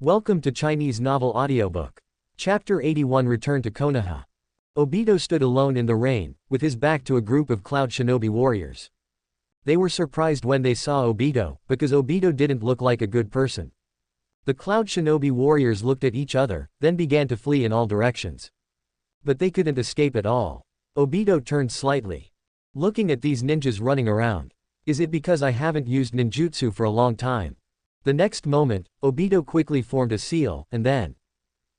Welcome to Chinese Novel Audiobook. Chapter 81 Return to Konoha. Obito stood alone in the rain, with his back to a group of Cloud Shinobi warriors. They were surprised when they saw Obito, because Obito didn't look like a good person. The Cloud Shinobi warriors looked at each other, then began to flee in all directions. But they couldn't escape at all. Obito turned slightly. Looking at these ninjas running around. Is it because I haven't used ninjutsu for a long time? The next moment, Obito quickly formed a seal, and then,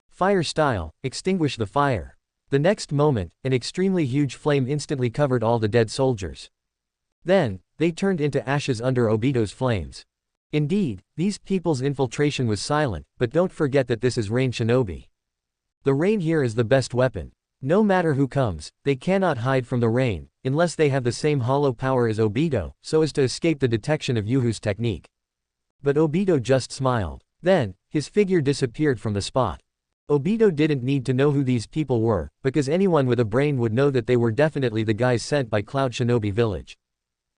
fire style, extinguish the fire. The next moment, an extremely huge flame instantly covered all the dead soldiers. Then, they turned into ashes under Obito's flames. Indeed, these people's infiltration was silent, but don't forget that this is rain shinobi. The rain here is the best weapon. No matter who comes, they cannot hide from the rain, unless they have the same hollow power as Obito, so as to escape the detection of Yuhu's technique. But Obito just smiled. Then, his figure disappeared from the spot. Obito didn't need to know who these people were, because anyone with a brain would know that they were definitely the guys sent by Cloud Shinobi Village.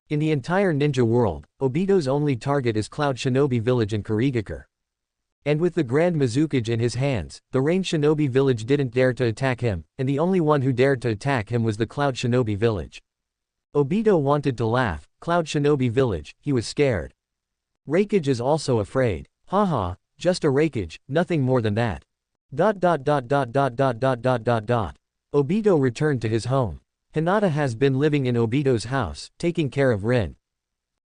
In the entire ninja world, Obito's only target is Cloud Shinobi Village in Kurigakure. And with the Grand Mizukage in his hands, the Rain Shinobi Village didn't dare to attack him, and the only one who dared to attack him was the Cloud Shinobi Village. Obito wanted to laugh. Cloud Shinobi Village, he was scared. Reikage is also afraid. Haha, just a Reikage, nothing more than that. Obito returned to his home. Hinata has been living in Obito's house, taking care of Rin.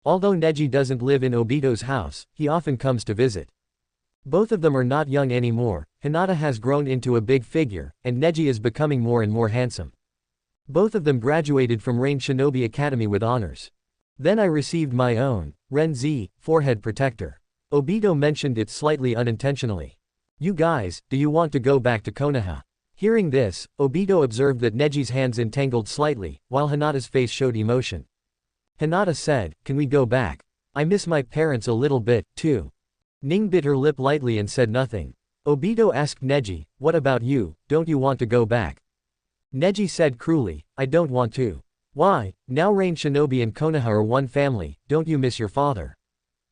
Although Neji doesn't live in Obito's house, he often comes to visit. Both of them are not young anymore. Hinata has grown into a big figure, and Neji is becoming more and more handsome. Both of them graduated from Rain Shinobi Academy with honors. Then I received my own, Ren Z, forehead protector. Obito mentioned it slightly unintentionally. You guys, do you want to go back to Konoha? Hearing this, Obito observed that Neji's hands entangled slightly, while Hinata's face showed emotion. Hinata said, can we go back? I miss my parents a little bit, too. Ning bit her lip lightly and said nothing. Obito asked Neji, what about you, don't you want to go back? Neji said cruelly, I don't want to. Why, now Rain Shinobi and Konoha are one family, don't you miss your father?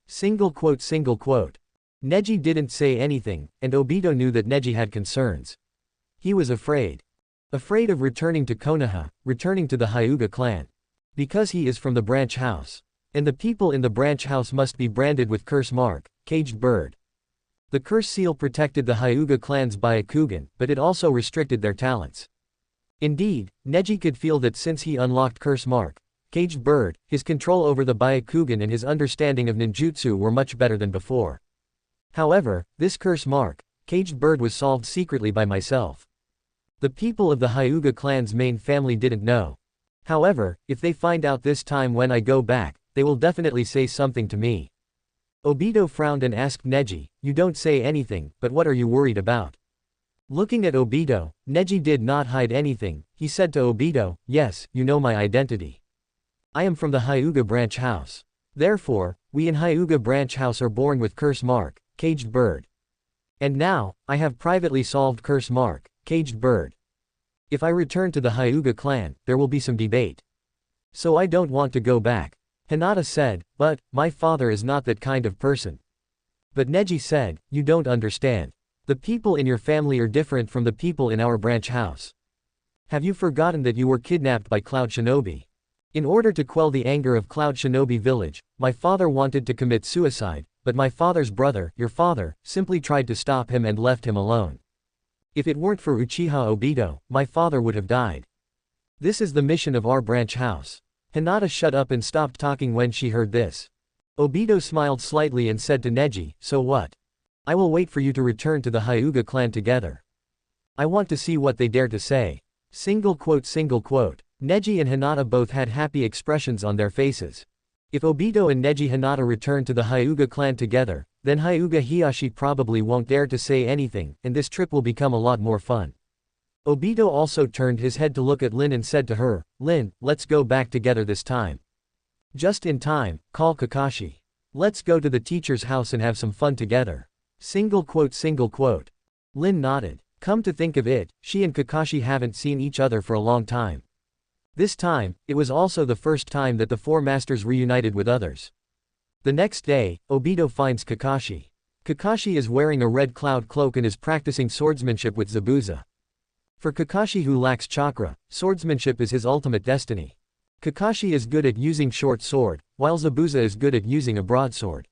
Single quote. Neji didn't say anything, and Obito knew that Neji had concerns. He was afraid. Afraid of returning to Konoha, returning to the Hyuga clan. Because he is from the branch house. And the people in the branch house must be branded with curse mark, caged bird. The curse seal protected the Hyuga clan's Byakugan, but it also restricted their talents. Indeed, Neji could feel that since he unlocked curse mark, caged bird, his control over the Byakugan and his understanding of ninjutsu were much better than before. However, this curse mark, caged bird was solved secretly by myself. The people of the Hyuga clan's main family didn't know. However, if they find out this time when I go back, they will definitely say something to me. Obito frowned and asked Neji, you don't say anything, but what are you worried about? Looking at Obito, Neji did not hide anything. He said to Obito, yes, you know my identity. I am from the Hyuga branch house. Therefore, we in Hyuga branch house are born with curse mark, caged bird. And now, I have privately solved curse mark, caged bird. If I return to the Hyuga clan, there will be some debate. So I don't want to go back. Hinata said, but, my father is not that kind of person. But Neji said, you don't understand. The people in your family are different from the people in our branch house. Have you forgotten that you were kidnapped by Cloud Shinobi? In order to quell the anger of Cloud Shinobi Village, my father wanted to commit suicide, but my father's brother, your father, simply tried to stop him and left him alone. If it weren't for Uchiha Obito, my father would have died. This is the mission of our branch house. Hinata shut up and stopped talking when she heard this. Obito smiled slightly and said to Neji, so what? I will wait for you to return to the Hyuga clan together. I want to see what they dare to say. Single quote. Neji and Hinata both had happy expressions on their faces. If Obito and Neji Hinata return to the Hyuga clan together, then Hyuga Hiyashi probably won't dare to say anything, and this trip will become a lot more fun. Obito also turned his head to look at Lin and said to her, Lin, let's go back together this time. Just in time, call Kakashi. Let's go to the teacher's house and have some fun together. Single quote. Lin nodded. Come to think of it, she and Kakashi haven't seen each other for a long time. This time, it was also the first time that the four masters reunited with others. The next day, Obito finds Kakashi. Kakashi is wearing a red cloud cloak and is practicing swordsmanship with Zabuza. For Kakashi who lacks chakra, swordsmanship is his ultimate destiny. Kakashi is good at using short sword, while Zabuza is good at using a broadsword.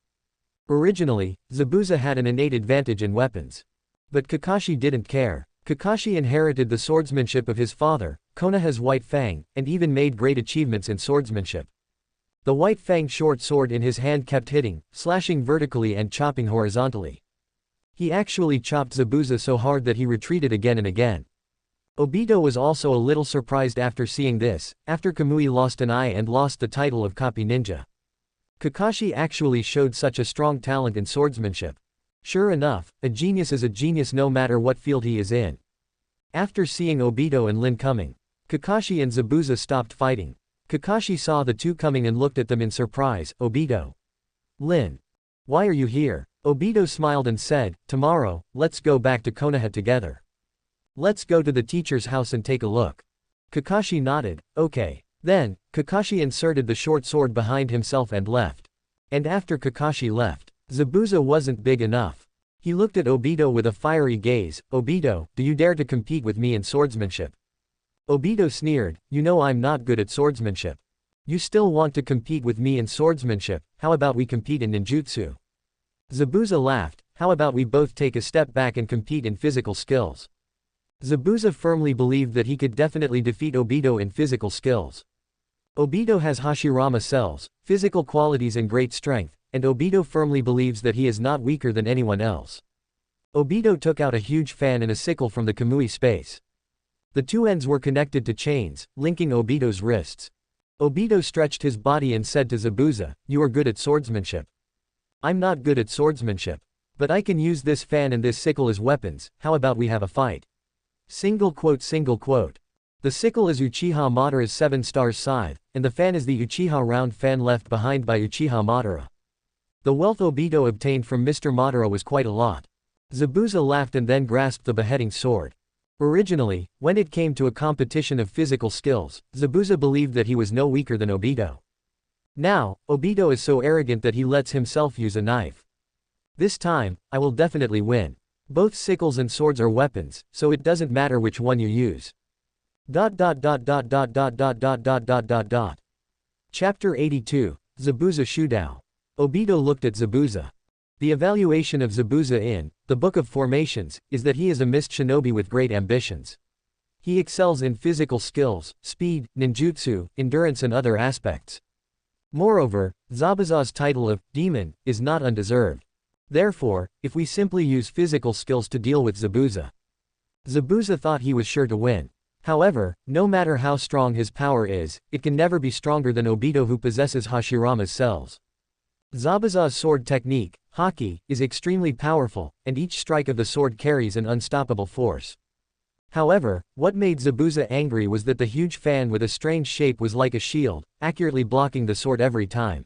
Originally, Zabuza had an innate advantage in weapons. But Kakashi didn't care. Kakashi inherited the swordsmanship of his father, Konoha's White Fang, and even made great achievements in swordsmanship. The White Fang short sword in his hand kept hitting, slashing vertically and chopping horizontally. He actually chopped Zabuza so hard that he retreated again and again. Obito was also a little surprised after seeing this, after Kamui lost an eye and lost the title of Copy Ninja. Kakashi actually showed such a strong talent in swordsmanship. Sure enough, a genius is a genius no matter what field he is in. After seeing Obito and Lin coming, Kakashi and Zabuza stopped fighting. Kakashi saw the two coming and looked at them in surprise. Obito. Lin. Why are you here? Obito smiled and said, tomorrow, let's go back to Konoha together. Let's go to the teacher's house and take a look. Kakashi nodded, okay. Then, Kakashi inserted the short sword behind himself and left. And after Kakashi left, Zabuza wasn't big enough. He looked at Obito with a fiery gaze. Obito, do you dare to compete with me in swordsmanship? Obito sneered, you know I'm not good at swordsmanship. You still want to compete with me in swordsmanship, how about we compete in ninjutsu? Zabuza laughed, how about we both take a step back and compete in physical skills? Zabuza firmly believed that he could definitely defeat Obito in physical skills. Obito has Hashirama cells, physical qualities and great strength, and Obito firmly believes that he is not weaker than anyone else. Obito took out a huge fan and a sickle from the Kamui space. The two ends were connected to chains, linking Obito's wrists. Obito stretched his body and said to Zabuza, you are good at swordsmanship. I'm not good at swordsmanship. But I can use this fan and this sickle as weapons, how about we have a fight? Single quote. The sickle is Uchiha Madara's 7 stars scythe, and the fan is the Uchiha round fan left behind by Uchiha Madara. The wealth Obito obtained from Mr. Madara was quite a lot. Zabuza laughed and then grasped the beheading sword. Originally, when it came to a competition of physical skills, Zabuza believed that he was no weaker than Obito. Now, Obito is so arrogant that he lets himself use a knife. This time, I will definitely win. Both sickles and swords are weapons, so it doesn't matter which one you use. Chapter 82, Zabuza Shudao. Obito looked at Zabuza. The evaluation of Zabuza in the Book of Formations is that he is a mist shinobi with great ambitions. He excels in physical skills, speed, ninjutsu, endurance and other aspects. Moreover, Zabuza's title of demon is not undeserved. Therefore, if we simply use physical skills to deal with Zabuza, Zabuza thought he was sure to win. However, no matter how strong his power is, it can never be stronger than Obito who possesses Hashirama's cells. Zabuza's sword technique, haki, is extremely powerful, and each strike of the sword carries an unstoppable force. However, what made Zabuza angry was that the huge fan with a strange shape was like a shield, accurately blocking the sword every time.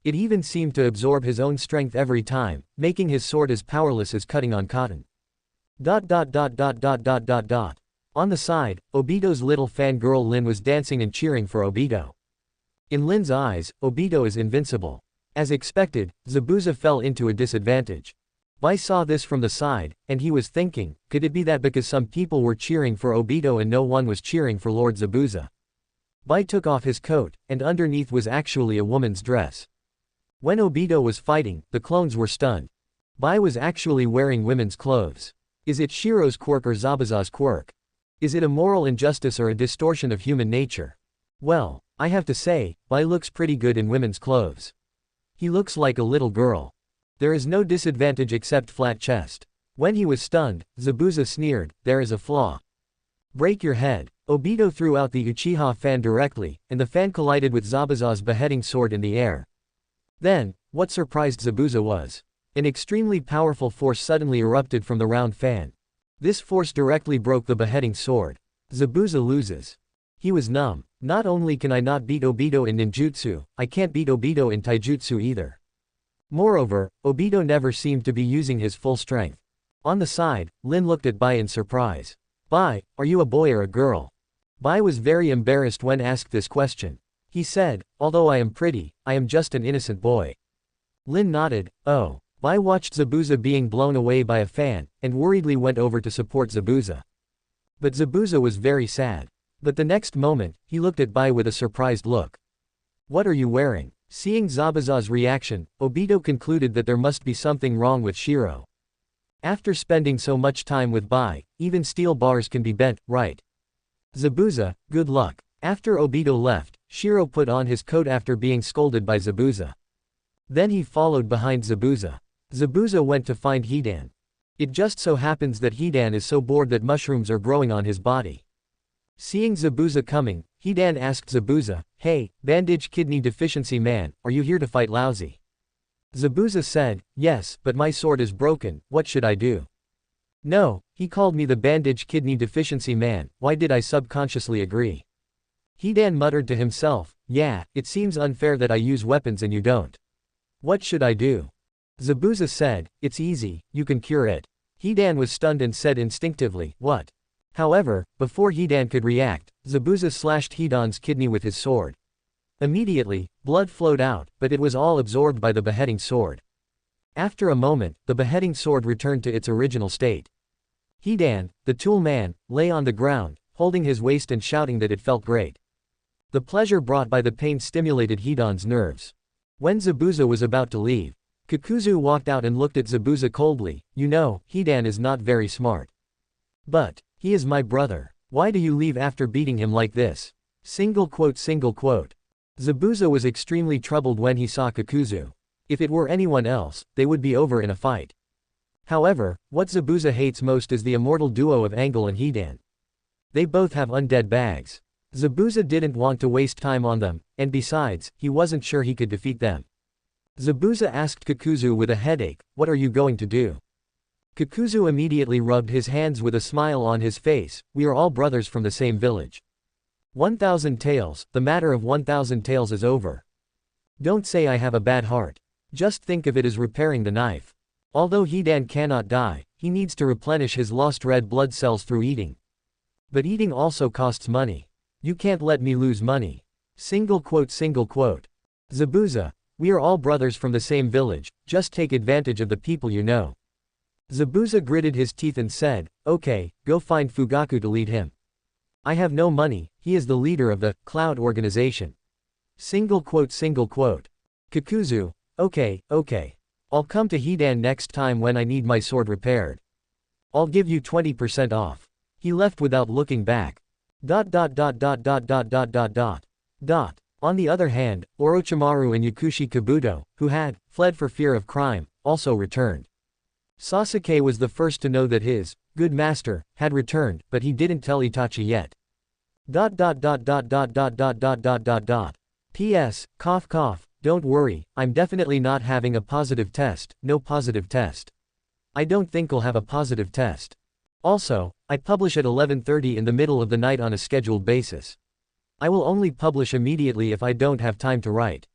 It even seemed to absorb his own strength every time, making his sword as powerless as cutting on cotton. On the side, Obito's little fangirl Lin was dancing and cheering for Obito. In Lin's eyes, Obito is invincible. As expected, Zabuza fell into a disadvantage. Bai saw this from the side, and he was thinking, could it be that because some people were cheering for Obito and no one was cheering for Lord Zabuza? Bai took off his coat, and underneath was actually a woman's dress. When Obito was fighting, the clones were stunned. Bai was actually wearing women's clothes. Is it Shiro's quirk or Zabuza's quirk? Is it a moral injustice or a distortion of human nature? Well, I have to say, Bai looks pretty good in women's clothes. He looks like a little girl. There is no disadvantage except flat chest. When he was stunned, Zabuza sneered, there is a flaw. Break your head. Obito threw out the Uchiha fan directly, and the fan collided with Zabuza's beheading sword in the air. Then, what surprised Zabuza was an extremely powerful force suddenly erupted from the round fan. This force directly broke the beheading sword. Zabuza loses. He was numb. Not only can I not beat Obito in ninjutsu, I can't beat Obito in taijutsu either. Moreover, Obito never seemed to be using his full strength. On the side, Lin looked at Bai in surprise. Bai, are you a boy or a girl? Bai was very embarrassed when asked this question. He said, although I am pretty, I am just an innocent boy. Lin nodded, oh. Bai watched Zabuza being blown away by a fan, and worriedly went over to support Zabuza. But Zabuza was very sad. But the next moment, he looked at Bai with a surprised look. "What are you wearing?" Seeing Zabuza's reaction, Obito concluded that there must be something wrong with Shiro. After spending so much time with Bai, even steel bars can be bent, right? Zabuza, good luck. After Obito left, Shiro put on his coat after being scolded by Zabuza. Then he followed behind Zabuza. Zabuza went to find Hidan. It just so happens that Hidan is so bored that mushrooms are growing on his body. Seeing Zabuza coming, Hidan asked Zabuza, "Hey, bandage kidney deficiency man, are you here to fight Lousy?" Zabuza said, "Yes, but my sword is broken, what should I do?" "No, he called me the bandage kidney deficiency man, why did I subconsciously agree?" Hidan muttered to himself, "Yeah, it seems unfair that I use weapons and you don't. What should I do?" Zabuza said, "It's easy, you can cure it." Hidan was stunned and said instinctively, "What?" However, before Hidan could react, Zabuza slashed Hidan's kidney with his sword. Immediately, blood flowed out, but it was all absorbed by the beheading sword. After a moment, the beheading sword returned to its original state. Hidan, the tool man, lay on the ground, holding his waist and shouting that it felt great. The pleasure brought by the pain stimulated Hidan's nerves. When Zabuza was about to leave, Kakuzu walked out and looked at Zabuza coldly. "You know, Hidan is not very smart. But he is my brother. Why do you leave after beating him like this?" Zabuza was extremely troubled when he saw Kakuzu. If it were anyone else, they would be over in a fight. However, what Zabuza hates most is the immortal duo of Angle and Hidan. They both have undead bags. Zabuza didn't want to waste time on them, and besides, he wasn't sure he could defeat them. Zabuza asked Kakuzu with a headache, "What are you going to do?" Kakuzu immediately rubbed his hands with a smile on his face. "We are all brothers from the same village. 1,000 taels, the matter of 1,000 taels is over. Don't say I have a bad heart. Just think of it as repairing the knife. Although Hidan cannot die, he needs to replenish his lost red blood cells through eating. But eating also costs money. You can't let me lose money." Zabuza, we are all brothers from the same village, just take advantage of the people you know. Zabuza gritted his teeth and said, "Okay, go find Fugaku to lead him. I have no money, he is the leader of the Cloud organization." Kakuzu, okay. I'll come to Hidan next time when I need my sword repaired. I'll give you 20% off. He left without looking back. On the other hand, Orochimaru and Yakushi Kabuto, who had fled for fear of crime, also returned. Sasuke was the first to know that his good master had returned, but he didn't tell Itachi yet. P.S. Cough, don't worry, I'm definitely not having a positive test, no positive test. I don't think I'll have a positive test. Also, I publish at 11:30 in the middle of the night on a scheduled basis. I will only publish immediately if I don't have time to write.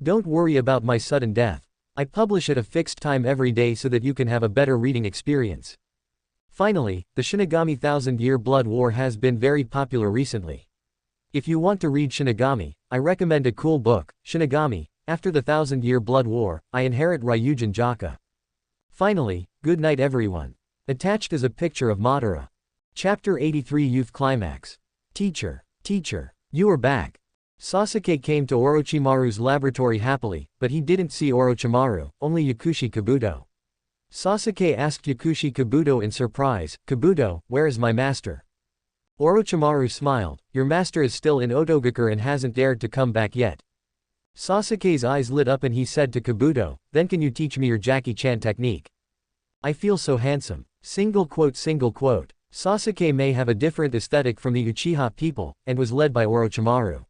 Don't worry about my sudden death. I publish at a fixed time every day so that you can have a better reading experience. Finally, the Shinigami Thousand-Year Blood War has been very popular recently. If you want to read Shinigami, I recommend a cool book, Shinigami, After the Thousand-Year Blood War, I Inherit Ryujin Jaka. Finally, good night everyone. Attached is a picture of Madara. Chapter 83 Youth Climax. Teacher, you are back. Sasuke came to Orochimaru's laboratory happily, but he didn't see Orochimaru, only Yakushi Kabuto. Sasuke asked Yakushi Kabuto in surprise, "Kabuto, where is my master?" Orochimaru smiled, "Your master is still in Otogakur and hasn't dared to come back yet." Sasuke's eyes lit up and he said to Kabuto, "Then can you teach me your Jackie Chan technique? I feel so handsome." Sasuke may have a different aesthetic from the Uchiha people, and was led by Orochimaru.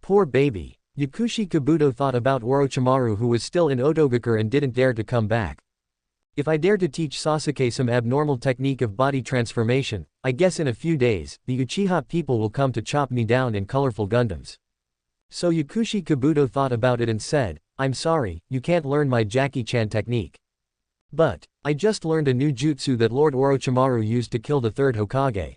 Poor baby. Yakushi Kabuto thought about Orochimaru who was still in Otogakur and didn't dare to come back. If I dare to teach Sasuke some abnormal technique of body transformation, I guess in a few days, the Uchiha people will come to chop me down in colorful Gundams. So Yakushi Kabuto thought about it and said, "I'm sorry, you can't learn my Jackie Chan technique. But I just learned a new jutsu that Lord Orochimaru used to kill the third Hokage.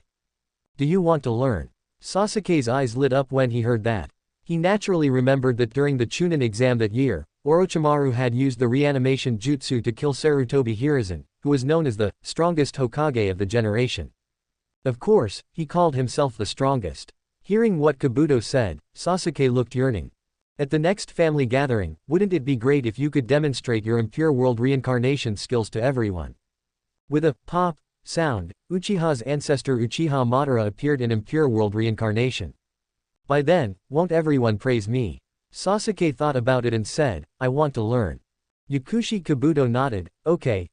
Do you want to learn?" Sasuke's eyes lit up when he heard that. He naturally remembered that during the Chūnin exam that year, Orochimaru had used the reanimation jutsu to kill Sarutobi Hiruzen, who was known as the strongest Hokage of the generation. Of course, he called himself the strongest. Hearing what Kabuto said, Sasuke looked yearning. At the next family gathering, wouldn't it be great if you could demonstrate your impure world reincarnation skills to everyone? With a pop sound, Uchiha's ancestor Uchiha Madara appeared in impure world reincarnation. By then, won't everyone praise me? Sasuke thought about it and said, I want to learn. Yakushi Kabuto nodded, okay.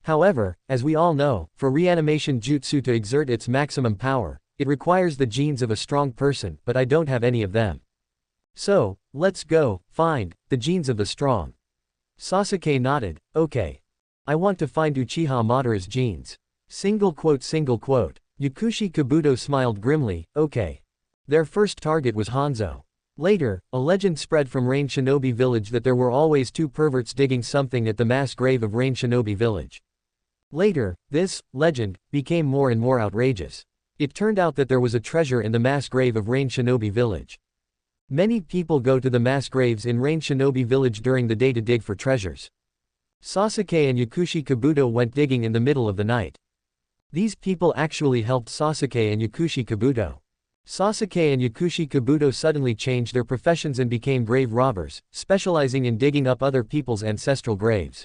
However, as we all know, for reanimation jutsu to exert its maximum power, it requires the genes of a strong person, but I don't have any of them. So, let's go find the genes of the strong. Sasuke nodded, okay. I want to find Uchiha Madara's genes. Single quote. Yakushi Kabuto smiled grimly, okay. Their first target was Hanzo. Later, a legend spread from Rain Shinobi Village that there were always two perverts digging something at the mass grave of Rain Shinobi Village. Later, this legend became more and more outrageous. It turned out that there was a treasure in the mass grave of Rain Shinobi Village. Many people go to the mass graves in Rain Shinobi Village during the day to dig for treasures. Sasuke and Yakushi Kabuto went digging in the middle of the night. These people actually helped Sasuke and Yakushi Kabuto. Sasuke and Yakushi Kabuto suddenly changed their professions and became grave robbers, specializing in digging up other people's ancestral graves.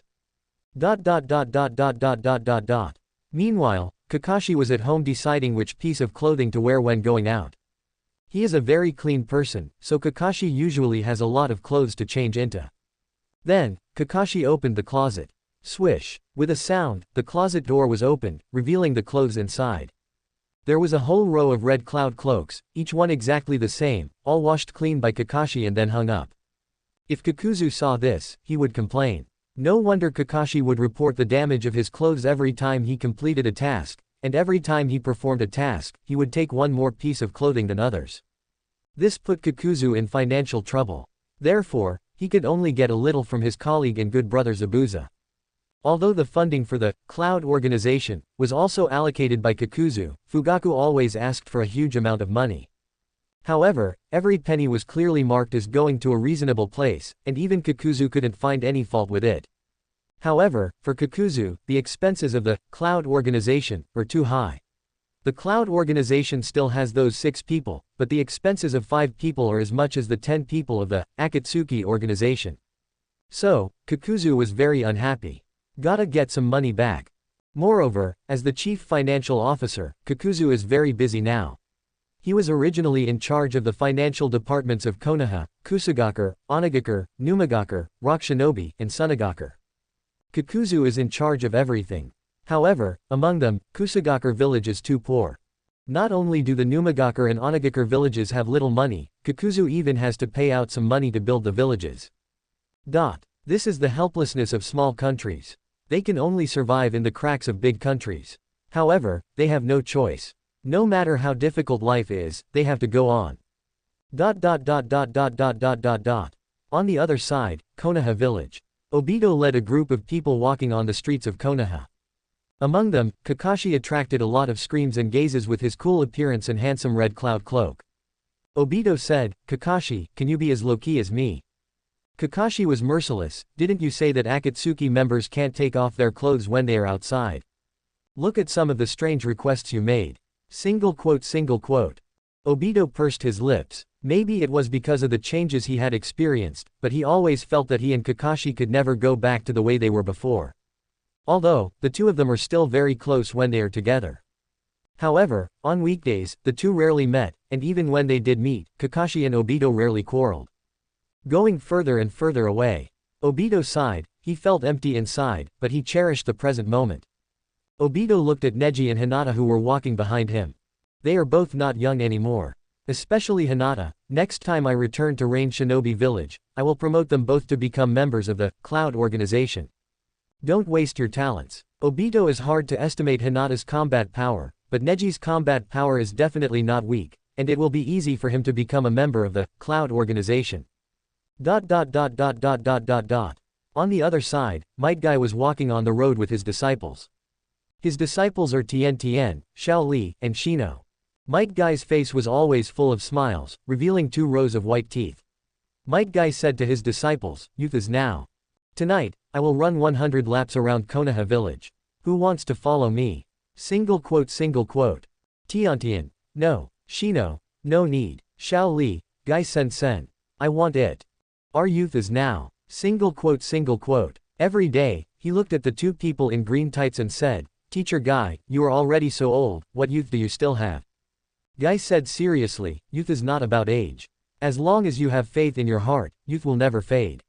Meanwhile, Kakashi was at home deciding which piece of clothing to wear when going out. He is a very clean person, so Kakashi usually has a lot of clothes to change into. Then, Kakashi opened the closet. Swish. With a sound, the closet door was opened, revealing the clothes inside. There was a whole row of red cloud cloaks, each one exactly the same, all washed clean by Kakashi and then hung up. If Kakuzu saw this, he would complain. No wonder Kakashi would report the damage of his clothes every time he completed a task, and every time he performed a task, he would take one more piece of clothing than others. This put Kakuzu in financial trouble. Therefore, he could only get a little from his colleague and good brother Zabuza. Although the funding for the Cloud organization was also allocated by Kakuzu, Fugaku always asked for a huge amount of money. However, every penny was clearly marked as going to a reasonable place, and even Kakuzu couldn't find any fault with it. However, for Kakuzu, the expenses of the Cloud organization were too high. The Cloud organization still has those 6 people, but the expenses of 5 people are as much as the 10 people of the Akatsuki organization. So, Kakuzu was very unhappy. Gotta get some money back. Moreover, as the chief financial officer, Kakuzu is very busy now. He was originally in charge of the financial departments of Konoha, Kusugakure, Onigakure, Numigakure, Rock Shinobi, and Sunagakure. Kakuzu is in charge of everything. However, among them, Kusugakure village is too poor. Not only do the Numigakure and Onigakure villages have little money, Kakuzu even has to pay out some money to build the villages. This is the helplessness of small countries. They can only survive in the cracks of big countries. However, they have no choice. No matter how difficult life is, they have to go on. On the other side, Konoha village. Obito led a group of people walking on the streets of Konoha. Among them, Kakashi attracted a lot of screams and gazes with his cool appearance and handsome red cloud cloak. Obito said, Kakashi, can you be as low-key as me? Kakashi was merciless, didn't you say that Akatsuki members can't take off their clothes when they are outside? Look at some of the strange requests you made. Single quote. Obito pursed his lips. Maybe it was because of the changes he had experienced, but he always felt that he and Kakashi could never go back to the way they were before. Although, the two of them are still very close when they are together. However, on weekdays, the two rarely met, and even when they did meet, Kakashi and Obito rarely quarreled. Going further and further away. Obito sighed, he felt empty inside, but he cherished the present moment. Obito looked at Neji and Hinata who were walking behind him. They are both not young anymore. Especially Hinata. Next time I return to Rain Shinobi Village, I will promote them both to become members of the Cloud organization. Don't waste your talents. Obito is hard to estimate Hinata's combat power, but Neji's combat power is definitely not weak, and it will be easy for him to become a member of the Cloud organization. On the other side, Might Guy was walking on the road with his disciples. His disciples are Tien Tien, Xiao Li, and Shino. Might Guy's face was always full of smiles, revealing 2 rows of white teeth. Might Guy said to his disciples, "Youth is now. Tonight, I will run 100 laps around Konoha village. Who wants to follow me?" Tiantian. No. Shino. No need. Xiao Li. Guy Sen. I want it. Our youth is now. Every day, he looked at the 2 people in green tights and said, "Teacher Guy, you are already so old, what youth do you still have?" Guy said seriously, "Youth is not about age. As long as you have faith in your heart, youth will never fade.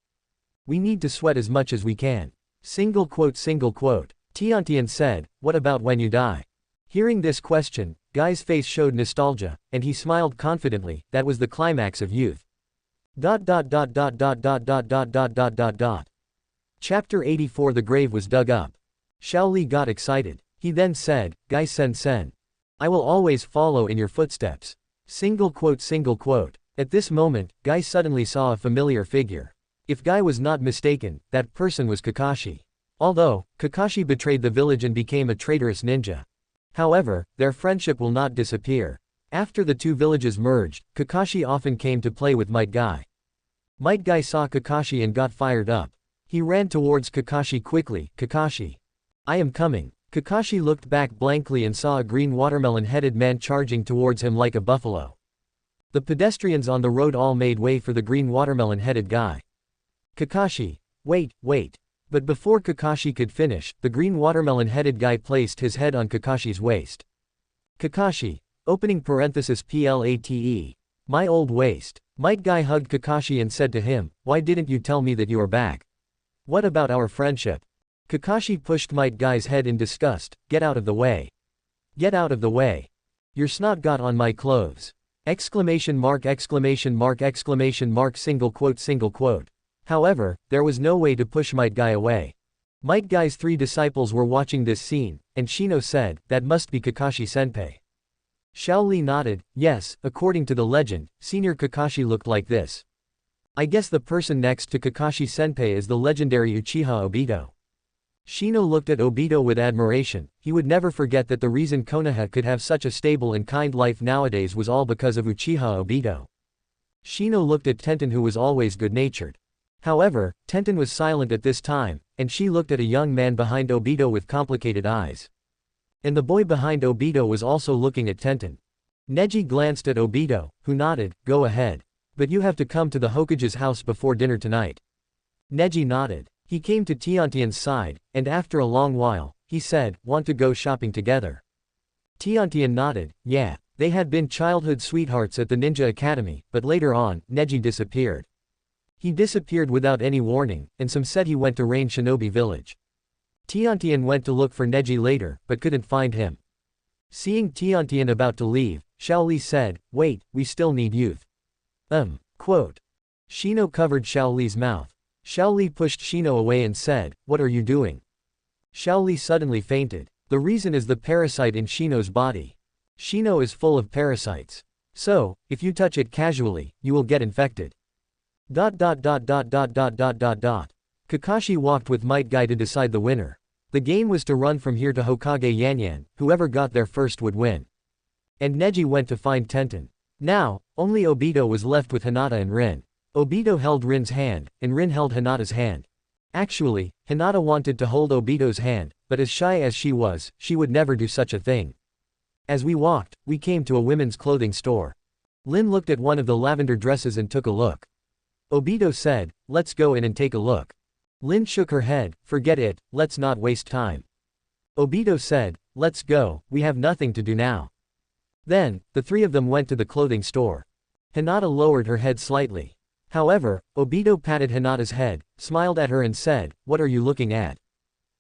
We need to sweat as much as we can." Tiantian said, "What about when you die?" Hearing this question, Guy's face showed nostalgia, and he smiled confidently. That was the climax of youth. Chapter 84. The grave was dug up. Xiao Li got excited. He then said, "Guy Sen. I will always follow in your footsteps." At this moment, Guy suddenly saw a familiar figure. If Guy was not mistaken, that person was Kakashi. Although, Kakashi betrayed the village and became a traitorous ninja. However, their friendship will not disappear. After the 2 villages merged, Kakashi often came to play with Might Guy. Might Guy saw Kakashi and got fired up. He ran towards Kakashi quickly. "Kakashi. I am coming." Kakashi looked back blankly and saw a green watermelon-headed man charging towards him like a buffalo. The pedestrians on the road all made way for the green watermelon-headed guy. "Kakashi. Wait. But before Kakashi could finish, the green watermelon-headed guy placed his head on Kakashi's waist. "Kakashi. Opening parenthesis plate. My old waist." Might Guy hugged Kakashi and said to him, "Why didn't you tell me that you are back? What about our friendship?" Kakashi pushed Might Guy's head in disgust. "Get out of the way. Get out of the way. Your snot got on my clothes." ! However, there was no way to push Might Guy away. Might Guy's 3 disciples were watching this scene, and Shino said, "That must be Kakashi-senpai." Xiao Li nodded. Yes, according to the legend, senior Kakashi looked like this. I guess the person next to Kakashi-senpai is the legendary Uchiha Obito. Shino looked at Obito with admiration. He would never forget that the reason Konoha could have such a stable and kind life nowadays was all because of Uchiha Obito. Shino looked at Tenten, who was always good-natured. However, Tenten was silent at this time, and she looked at a young man behind Obito with complicated eyes. And the boy behind Obito was also looking at Tenten. Neji glanced at Obito, who nodded. "Go ahead. But you have to come to the Hokage's house before dinner tonight." Neji nodded. He came to Tiantian's side, and after a long while, he said, "Want to go shopping together?" Tiantian nodded. Yeah. They had been childhood sweethearts at the Ninja Academy, but later on, Neji disappeared. He disappeared without any warning, and some said he went to Rain Shinobi village. Tiantian went to look for Neji later, but couldn't find him. Seeing Tiantian about to leave, Xiao Li said, "Wait, we still need youth." Shino covered Xiao Li's mouth. Xiao Li pushed Shino away and said, "What are you doing?" Xiao Li suddenly fainted. The reason is the parasite in Shino's body. Shino is full of parasites. So, if you touch it casually, you will get infected. Kakashi walked with Might Guy to decide the winner. The game was to run from here to Hokage Yanyan, whoever got there first would win. And Neji went to find Tenten. Now, only Obito was left with Hinata and Rin. Obito held Rin's hand, and Rin held Hinata's hand. Actually, Hinata wanted to hold Obito's hand, but as shy as she was, she would never do such a thing. As we walked, we came to a women's clothing store. Lin looked at one of the lavender dresses and took a look. Obito said, "Let's go in and take a look." Lin shook her head. "Forget it, let's not waste time." Obito said, "Let's go, we have nothing to do now." Then, the 3 of them went to the clothing store. Hinata lowered her head slightly. However, Obito patted Hinata's head, smiled at her and said, "What are you looking at?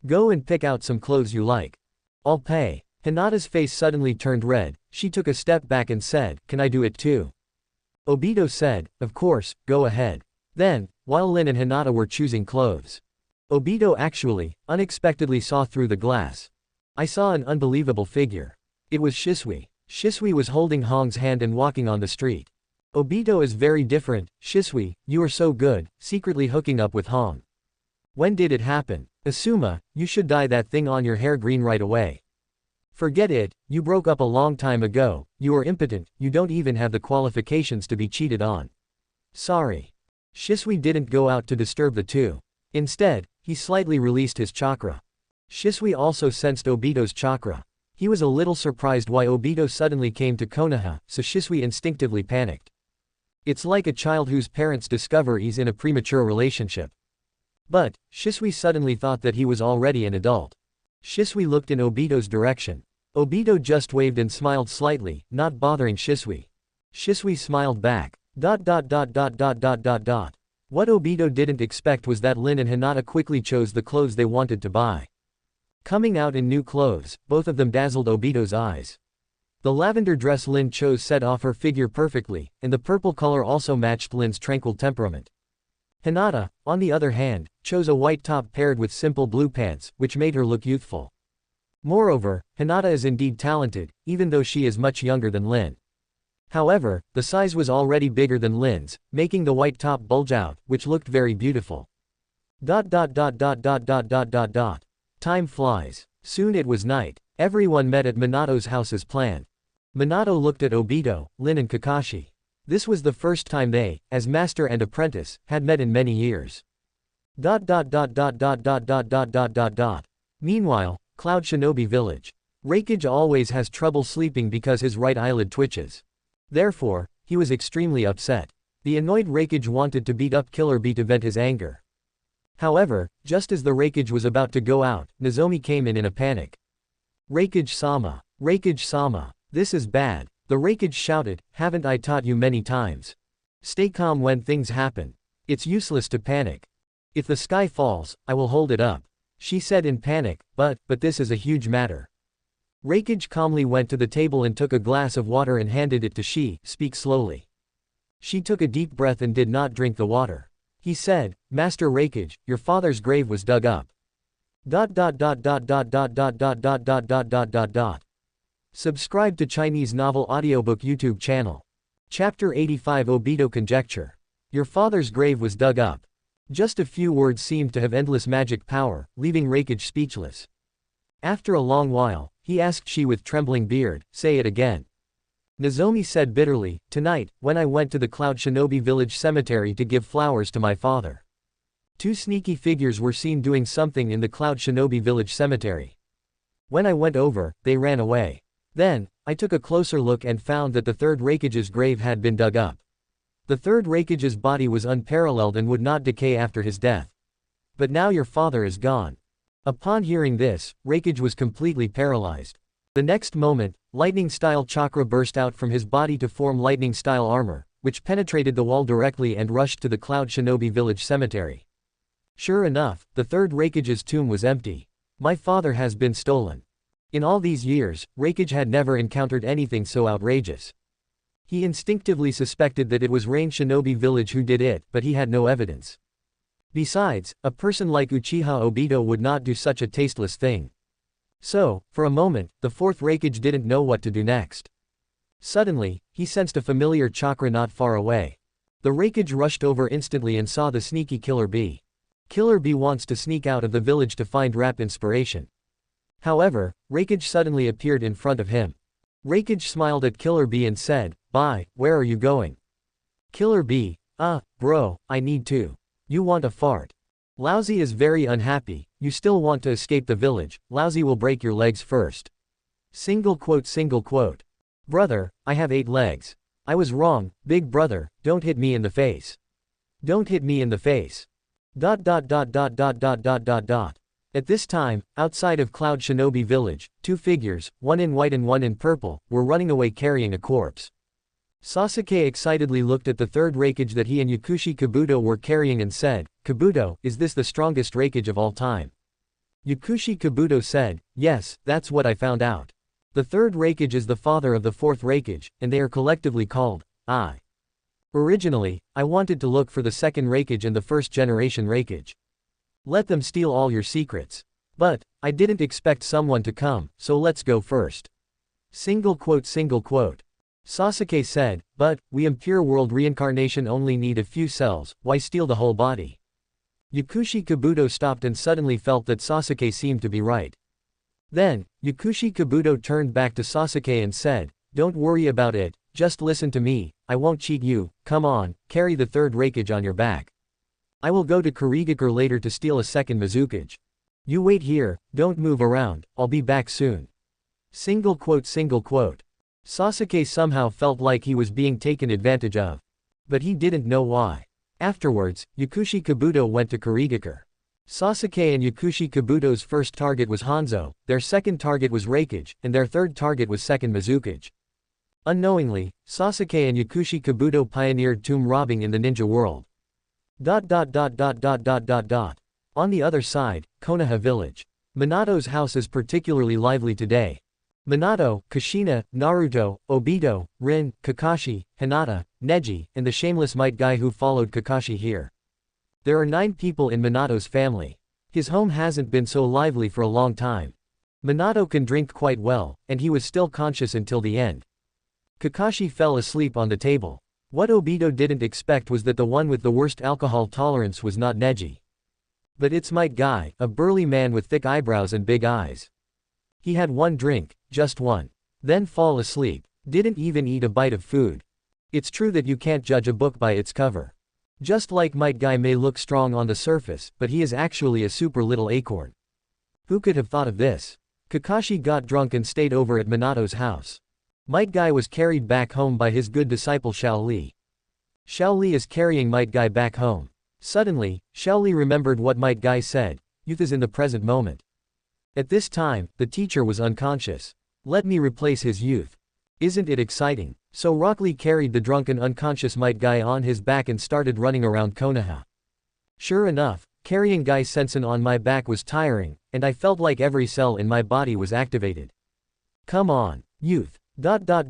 Go and pick out some clothes you like. I'll pay." Hinata's face suddenly turned red. She took a step back and said, "Can I do it too?" Obito said, "Of course, go ahead." Then, while Lin and Hinata were choosing clothes, Obito unexpectedly saw through the glass. "I saw an unbelievable figure. It was Shisui." Shisui was holding Hong's hand and walking on the street. "Obito is very different, Shisui, you are so good, secretly hooking up with Hong. When did it happen? Asuma, you should dye that thing on your hair green right away." Forget it, you broke up a long time ago, you are impotent, you don't even have the qualifications to be cheated on. Sorry. Shisui didn't go out to disturb the two. Instead, he slightly released his chakra. Shisui also sensed Obito's chakra. He was a little surprised why Obito suddenly came to Konoha, so Shisui instinctively panicked. It's like a child whose parents discover he's in a premature relationship. But, Shisui suddenly thought that he was already an adult. Shisui looked in Obito's direction. Obito just waved and smiled slightly, not bothering Shisui. Shisui smiled back. What Obito didn't expect was that Lin and Hinata quickly chose the clothes they wanted to buy. Coming out in new clothes, both of them dazzled Obito's eyes. The lavender dress Lin chose set off her figure perfectly, and the purple color also matched Lin's tranquil temperament. Hinata, on the other hand, chose a white top paired with simple blue pants, which made her look youthful. Moreover, Hinata is indeed talented, even though she is much younger than Lin. However, the size was already bigger than Lin's, making the white top bulge out, which looked very beautiful. Time flies. Soon it was night. Everyone met at Minato's house as planned. Minato looked at Obito, Lin and Kakashi. This was the first time they, as master and apprentice, had met in many years. Meanwhile, Cloud Shinobi Village. Reikage always has trouble sleeping because his right eyelid twitches. Therefore, he was extremely upset. The annoyed Reikage wanted to beat up Killer Bee to vent his anger. However, just as the Reikage was about to go out, Nozomi came in a panic. Reikage-sama. Reikage-sama. This is bad. The Reikage shouted, haven't I taught you many times? Stay calm when things happen. It's useless to panic. If the sky falls, I will hold it up. She said in panic, but this is a huge matter. Reikage calmly went to the table and took a glass of water and handed it to She, speak slowly. She took a deep breath and did not drink the water. He said, Master Reikage, your father's grave was dug up. Subscribe to Chinese Novel Audiobook YouTube channel. Chapter 85 Obito Conjecture. Your father's grave was dug up. Just a few words seemed to have endless magic power, leaving Reikage speechless. After a long while, he asked She with trembling beard, say it again. Nozomi said bitterly, tonight, when I went to the Cloud Shinobi Village cemetery to give flowers to my father. Two sneaky figures were seen doing something in the Cloud Shinobi Village cemetery. When I went over, they ran away. Then, I took a closer look and found that the third Reikage's grave had been dug up. The third Reikage's body was unparalleled and would not decay after his death. But now your father is gone. Upon hearing this, Reikage was completely paralyzed. The next moment, lightning-style chakra burst out from his body to form lightning-style armor, which penetrated the wall directly and rushed to the Cloud Shinobi Village cemetery. Sure enough, the third Reikage's tomb was empty. My father has been stolen. In all these years, Reikage had never encountered anything so outrageous. He instinctively suspected that it was Rain Shinobi Village who did it, but he had no evidence. Besides, a person like Uchiha Obito would not do such a tasteless thing. So, for a moment, the fourth Reikage didn't know what to do next. Suddenly, he sensed a familiar chakra not far away. The Reikage rushed over instantly and saw the sneaky Killer Bee. Killer Bee wants to sneak out of the village to find rap inspiration. However, Reikage suddenly appeared in front of him. Reikage smiled at Killer Bee and said, bye, where are you going? Killer Bee, bro, I need to. You want a fart? Lousy is very unhappy, you still want to escape the village, Lousy will break your legs first. Single quote. Brother, I have 8 legs. I was wrong, big brother, don't hit me in the face. Don't hit me in the face. At this time, outside of Cloud Shinobi Village, 2 figures, one in white and one in purple, were running away carrying a corpse. Sasuke excitedly looked at the third Reikage that he and Yakushi Kabuto were carrying and said, Kabuto, is this the strongest Reikage of all time? Yakushi Kabuto said, yes, that's what I found out. The third Reikage is the father of the fourth Reikage, and they are collectively called, I. Originally, I wanted to look for the second Reikage and the first generation Reikage. Let them steal all your secrets. But, I didn't expect someone to come, so let's go first. Single quote. Sasuke said, but, we impure world reincarnation only need a few cells, why steal the whole body? Yakushi Kabuto stopped and suddenly felt that Sasuke seemed to be right. Then, Yakushi Kabuto turned back to Sasuke and said, "Don't worry about it, just listen to me, I won't cheat you, come on, carry the third Raikage on your back. I will go to Kurigakure later to steal a second Mizukage. You wait here, don't move around, I'll be back soon." Single quote. Sasuke somehow felt like he was being taken advantage of. But he didn't know why. Afterwards, Yakushi Kabuto went to Kurigakure. Sasuke and Yakushi Kabuto's first target was Hanzo, their second target was Raikage, and their third target was second Mizukage. Unknowingly, Sasuke and Yakushi Kabuto pioneered tomb robbing in the ninja world. On the other side, Konoha village. Minato's house is particularly lively today. Minato, Kushina, Naruto, Obito, Rin, Kakashi, Hinata, Neji, and the shameless might guy who followed Kakashi here. There are 9 people in Minato's family. His home hasn't been so lively for a long time. Minato can drink quite well, and he was still conscious until the end. Kakashi fell asleep on the table. What Obito didn't expect was that the one with the worst alcohol tolerance was not Neji. But it's Might Guy, a burly man with thick eyebrows and big eyes. He had one drink, just one. Then fall asleep. Didn't even eat a bite of food. It's true that you can't judge a book by its cover. Just like Might Guy may look strong on the surface, but he is actually a super little acorn. Who could have thought of this? Kakashi got drunk and stayed over at Minato's house. Might Guy was carried back home by his good disciple Xiao Li. Xiao Li is carrying Might Guy back home. Suddenly, Xiao Li remembered what Might Guy said, "Youth is in the present moment." At this time, the teacher was unconscious. Let me replace his youth. Isn't it exciting? So Rock Lee carried the drunken unconscious Might Guy on his back and started running around Konoha. Sure enough, carrying Guy Sensen on my back was tiring, and I felt like every cell in my body was activated. Come on, youth. Obito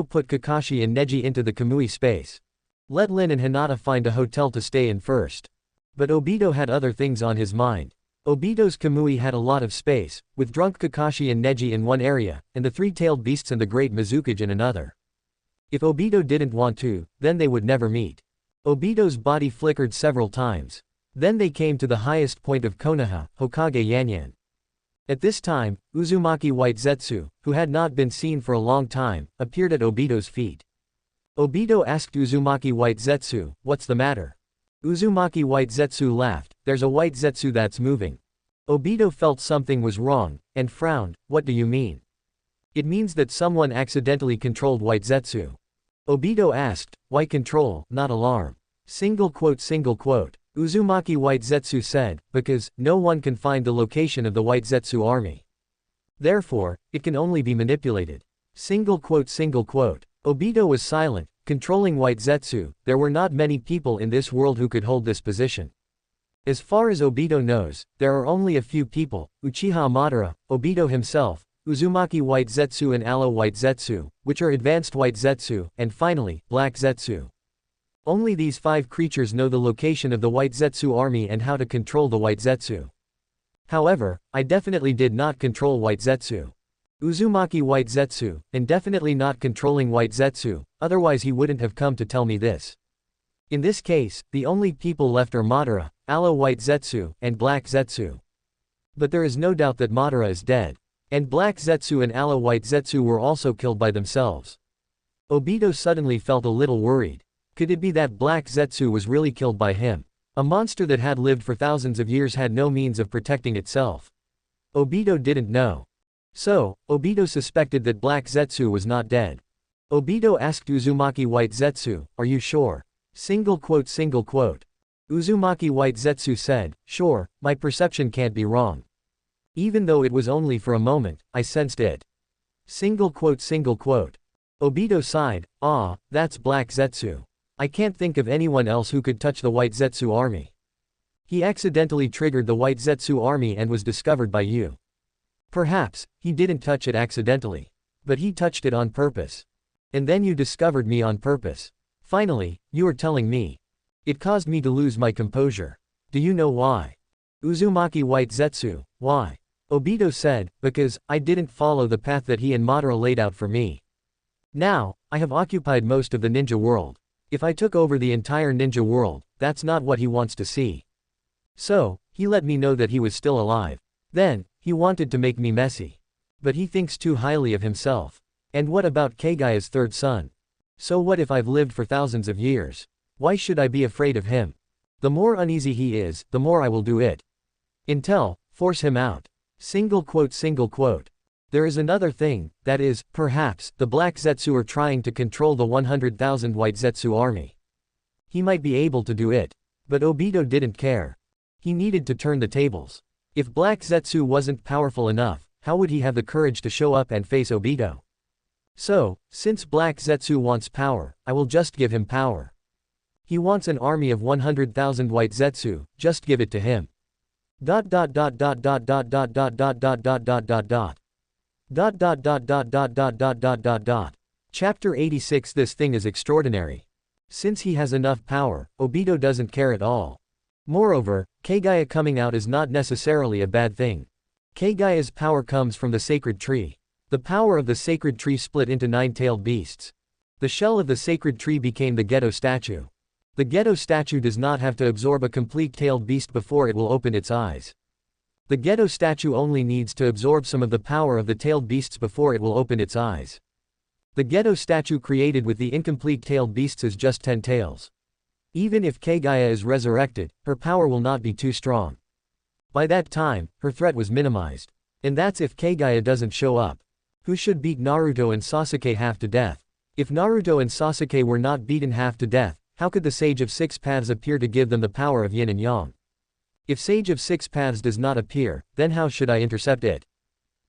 put Kakashi and Neji into the Kamui space. Let Lin and Hinata find a hotel to stay in first. But Obito had other things on his mind. Obito's Kamui had a lot of space, with drunk Kakashi and Neji in one area, and the three-tailed beasts and the great Mizukage in another. If Obito didn't want to, then they would never meet. Obito's body flickered several times. Then they came to the highest point of Konoha, Hokage Yanyan. At this time, Uzumaki White Zetsu, who had not been seen for a long time, appeared at Obito's feet. Obito asked Uzumaki White Zetsu, "What's the matter?" Uzumaki White Zetsu laughed, "There's a White Zetsu that's moving." Obito felt something was wrong, and frowned, "What do you mean?" "It means that someone accidentally controlled White Zetsu." Obito asked, "Why control, not alarm?" Single quote. Uzumaki White Zetsu said, "Because, no one can find the location of the White Zetsu army. Therefore, it can only be manipulated." Single quote. Obito was silent. Controlling White Zetsu, there were not many people in this world who could hold this position. As far as Obito knows, there are only a few people: Uchiha Madara, Obito himself, Uzumaki White Zetsu and Aloe White Zetsu, which are advanced White Zetsu, and finally, Black Zetsu. Only these 5 creatures know the location of the White Zetsu army and how to control the White Zetsu. However, I definitely did not control White Zetsu. Uzumaki White Zetsu, and definitely not controlling White Zetsu, otherwise he wouldn't have come to tell me this. In this case, the only people left are Madara, Aloe White Zetsu, and Black Zetsu. But there is no doubt that Madara is dead. And Black Zetsu and Aloe White Zetsu were also killed by themselves. Obito suddenly felt a little worried. Could it be that Black Zetsu was really killed by him? A monster that had lived for thousands of years had no means of protecting itself. Obito didn't know. So, Obito suspected that Black Zetsu was not dead. Obito asked Uzumaki White Zetsu, "Are you sure?" Single quote. Uzumaki White Zetsu said, "Sure, my perception can't be wrong. Even though it was only for a moment, I sensed it." Single quote. Obito sighed, "Ah, that's Black Zetsu. I can't think of anyone else who could touch the White Zetsu army. He accidentally triggered the White Zetsu army and was discovered by you. Perhaps, he didn't touch it accidentally. But he touched it on purpose. And then you discovered me on purpose. Finally, you are telling me. It caused me to lose my composure. Do you know why?" Uzumaki White Zetsu, "Why?" Obito said, "Because, I didn't follow the path that he and Madara laid out for me. Now, I have occupied most of the ninja world. If I took over the entire ninja world, that's not what he wants to see. So, he let me know that he was still alive. Then, he wanted to make me messy. But he thinks too highly of himself. And what about Kagaya's third son? So what if I've lived for thousands of years? Why should I be afraid of him? The more uneasy he is, the more I will do it. Until, force him out. Single quote. There is another thing, that is, perhaps, the black Zetsu are trying to control the 100,000 white Zetsu army. He might be able to do it. But Obito didn't care. He needed to turn the tables. If black Zetsu wasn't powerful enough, how would he have the courage to show up and face Obito? So, since black Zetsu wants power, I will just give him power. He wants an army of 100,000 white Zetsu, just give it to him. Chapter 86. This thing is extraordinary. Since he has enough power, Obito doesn't care at all. Moreover, Kagaya coming out is not necessarily a bad thing. Kagaya's power comes from the sacred tree. The power of the sacred tree split into 9-tailed beasts. The shell of the sacred tree became the Geto statue. The Geto statue does not have to absorb a complete tailed beast before it will open its eyes. The Geto statue only needs to absorb some of the power of the tailed beasts before it will open its eyes. The Geto statue created with the incomplete tailed beasts is just 10 tails. Even if Kagaya is resurrected, her power will not be too strong. By that time, her threat was minimized. And that's if Kagaya doesn't show up. Who should beat Naruto and Sasuke half to death? If Naruto and Sasuke were not beaten half to death, how could the Sage of Six Paths appear to give them the power of Yin and Yang? If Sage of Six Paths does not appear, then how should I intercept it?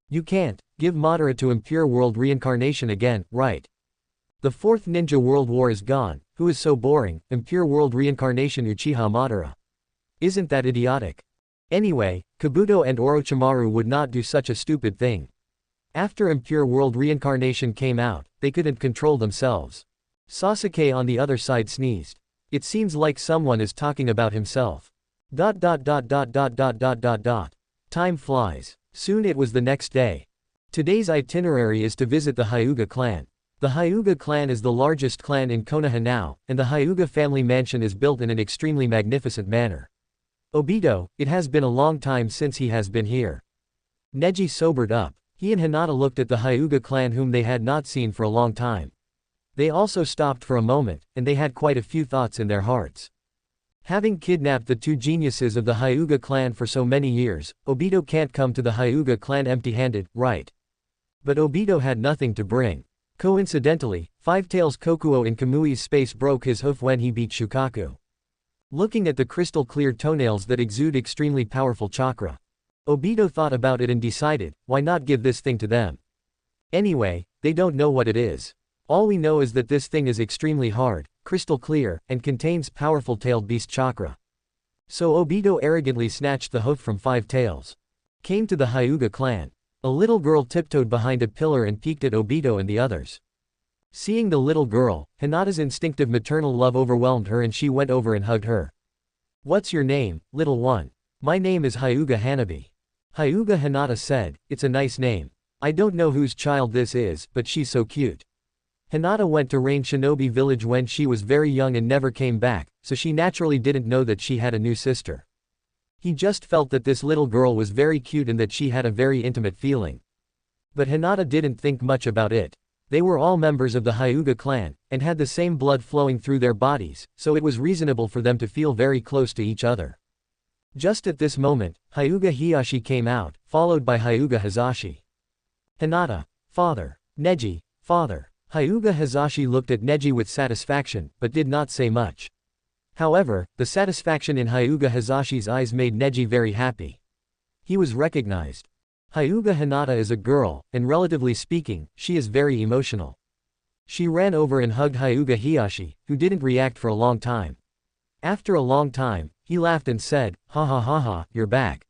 You can't. Give Madara to Impure World Reincarnation again, right? The fourth Ninja World War is gone. Who is so boring? Impure World Reincarnation Uchiha Madara. Isn't that idiotic? Anyway, Kabuto and Orochimaru would not do such a stupid thing. After Impure World Reincarnation came out, they couldn't control themselves. Sasuke on the other side sneezed. It seems like someone is talking about himself. Time flies. Soon it was the next day. Today's itinerary is to visit the Hyuga clan. The Hyuga clan is the largest clan in Konoha now, and the Hyuga family mansion is built in an extremely magnificent manner. Obito, it has been a long time since he has been here. Neji sobered up. He and Hinata looked at the Hyuga clan whom they had not seen for a long time. They also stopped for a moment, and they had quite a few thoughts in their hearts. Having kidnapped the two geniuses of the Hyuga clan for so many years, Obito can't come to the Hyuga clan empty-handed, right? But Obito had nothing to bring. Coincidentally, Five Tails Kokuo in Kamui's space broke his hoof when he beat Shukaku. Looking at the crystal-clear toenails that exude extremely powerful chakra, Obito thought about it and decided, why not give this thing to them? Anyway, they don't know what it is. All we know is that this thing is extremely hard, crystal clear, and contains powerful tailed beast chakra. So Obito arrogantly snatched the hoof from Five Tails. Came to the Hyuga clan. A little girl tiptoed behind a pillar and peeked at Obito and the others. Seeing the little girl, Hinata's instinctive maternal love overwhelmed her and she went over and hugged her. What's your name, little one? My name is Hyuga Hanabi. Hyuga Hinata said, it's a nice name. I don't know whose child this is, but she's so cute. Hinata went to Rain Shinobi Village when she was very young and never came back, so she naturally didn't know that she had a new sister. He just felt that this little girl was very cute and that she had a very intimate feeling. But Hinata didn't think much about it. They were all members of the Hyuga clan, and had the same blood flowing through their bodies, so it was reasonable for them to feel very close to each other. Just at this moment, Hyuga Hiyashi came out, followed by Hyuga Hazashi. Hinata. Father. Neji. Father. Hyuga Hazashi looked at Neji with satisfaction, but did not say much. However, the satisfaction in Hyuga Hazashi's eyes made Neji very happy. He was recognized. Hyuga Hinata is a girl, and relatively speaking, she is very emotional. She ran over and hugged Hyuga Hiyashi, who didn't react for a long time. After a long time, he laughed and said, ha ha ha ha, you're back.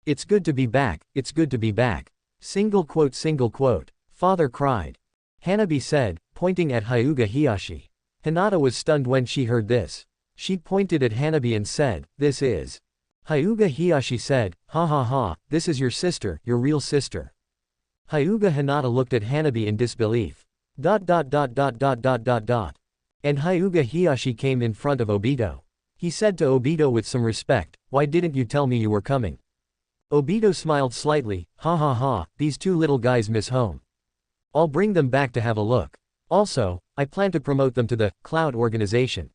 It's good to be back, it's good to be back. Single quote. Father cried. Hanabi said, pointing at Hyuga Hiyashi. Hinata was stunned when she heard this. She pointed at Hanabi and said, this is. Hyuga Hiyashi said, ha ha ha, this is your sister, your real sister. Hyuga Hinata looked at Hanabi in disbelief. And Hyuga Hiyashi came in front of Obito. He said to Obito with some respect, why didn't you tell me you were coming? Obito smiled slightly, ha ha ha, these two little guys miss home. I'll bring them back to have a look. Also, I plan to promote them to the Cloud Organization.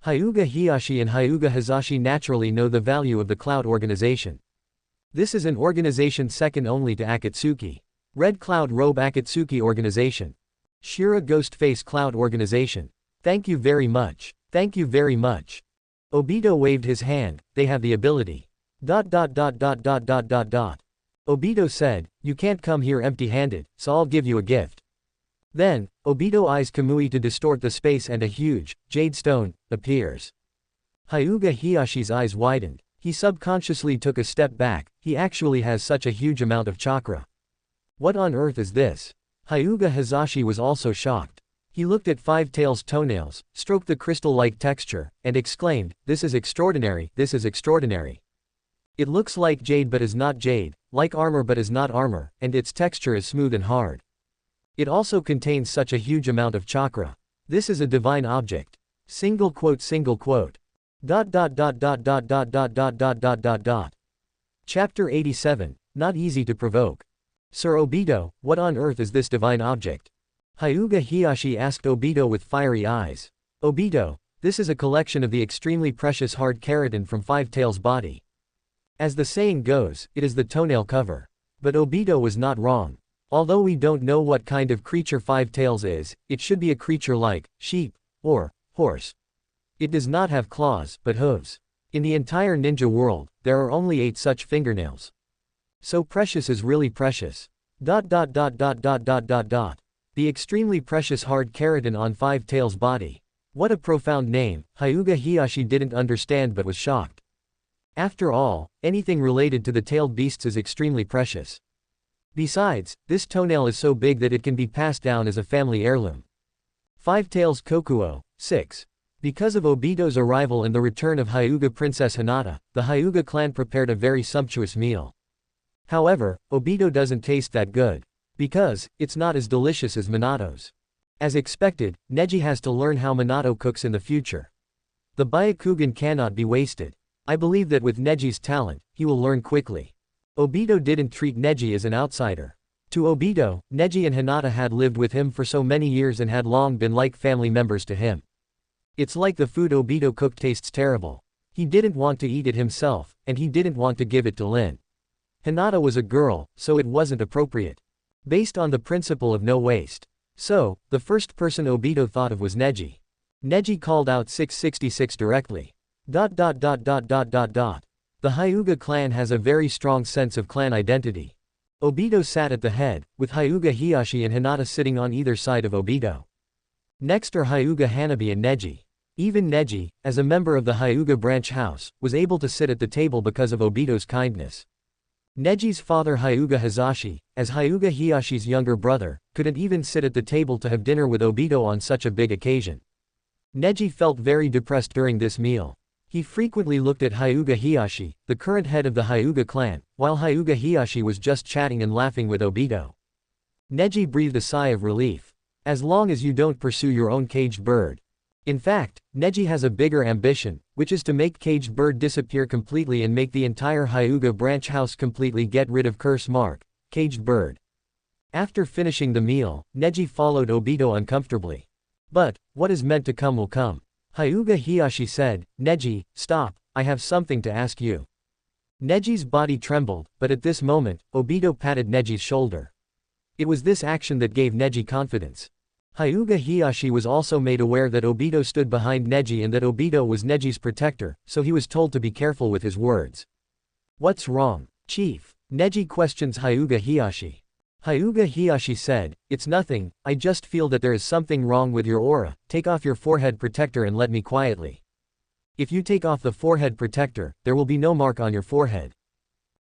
Hyuga Hiyashi and Hyuga Hazashi naturally know the value of the Cloud Organization. This is an organization second only to Akatsuki. Red Cloud Robe Akatsuki Organization. Shira Ghostface Cloud Organization. Thank you very much. Thank you very much. Obito waved his hand, they have the ability. Obito said, you can't come here empty-handed, so I'll give you a gift. Then, Obito eyes Kamui to distort the space and a huge, jade stone, appears. Hyuga Hiyashi's eyes widened. He subconsciously took a step back, he actually has such a huge amount of chakra. What on earth is this? Hyuga Hazashi was also shocked. He looked at Five Tails' toenails, stroked the crystal-like texture, and exclaimed, this is extraordinary, this is extraordinary. It looks like jade but is not jade, like armor but is not armor, and its texture is smooth and hard. It also contains such a huge amount of chakra. This is a divine object. Single quote single quote. Chapter 87, Not Easy to Provoke. Sir Obito, what on earth is this divine object? Hyuga Hiyashi asked Obito with fiery eyes. Obito, this is a collection of the extremely precious hard keratin from Five Tails' body. As the saying goes, it is the toenail cover. But Obito was not wrong. Although we don't know what kind of creature Five Tails is, it should be a creature like sheep or horse. It does not have claws, but hooves. In the entire ninja world, there are only 8 such fingernails. So precious is really precious. The extremely precious hard keratin on Five Tails' body. What a profound name. Hyuga Hiyashi didn't understand but was shocked. After all, anything related to the tailed beasts is extremely precious. Besides, this toenail is so big that it can be passed down as a family heirloom. Five Tails Kokuo, 6. Because of Obito's arrival and the return of Hyuga Princess Hinata, the Hyuga clan prepared a very sumptuous meal. However, Obito doesn't taste that good. Because, it's not as delicious as Minato's. As expected, Neji has to learn how Minato cooks in the future. The Byakugan cannot be wasted. I believe that with Neji's talent, he will learn quickly. Obito didn't treat Neji as an outsider. To Obito, Neji and Hinata had lived with him for so many years and had long been like family members to him. It's like the food Obito cooked tastes terrible. He didn't want to eat it himself, and he didn't want to give it to Lin. Hinata was a girl, so it wasn't appropriate. Based on the principle of no waste. So, the first person Obito thought of was Neji. Neji called out 666 directly. The Hyuga clan has a very strong sense of clan identity. Obito sat at the head, with Hyuga Hiyashi and Hinata sitting on either side of Obito. Next are Hyuga Hanabi and Neji. Even Neji, as a member of the Hyuga branch house, was able to sit at the table because of Obito's kindness. Neji's father Hyuga Hazashi, as Hyuga Hiyashi's younger brother, couldn't even sit at the table to have dinner with Obito on such a big occasion. Neji felt very depressed during this meal. He frequently looked at Hyuga Hiyashi, the current head of the Hyuga clan, while Hyuga Hiyashi was just chatting and laughing with Obito. Neji breathed a sigh of relief. As long as you don't pursue your own caged bird. In fact, Neji has a bigger ambition, which is to make caged bird disappear completely and make the entire Hyuga branch house completely get rid of curse mark, caged bird. After finishing the meal, Neji followed Obito uncomfortably. But, what is meant to come will come. Hyuga Hiyashi said, Neji, stop, I have something to ask you. Neji's body trembled, but at this moment, Obito patted Neji's shoulder. It was this action that gave Neji confidence. Hyuga Hiyashi was also made aware that Obito stood behind Neji and that Obito was Neji's protector, so he was told to be careful with his words. What's wrong, Chief? Neji questions Hyuga Hiyashi. Hyuga Hiyashi said, it's nothing, I just feel that there is something wrong with your aura, take off your forehead protector and let me quietly. If you take off the forehead protector, there will be no mark on your forehead.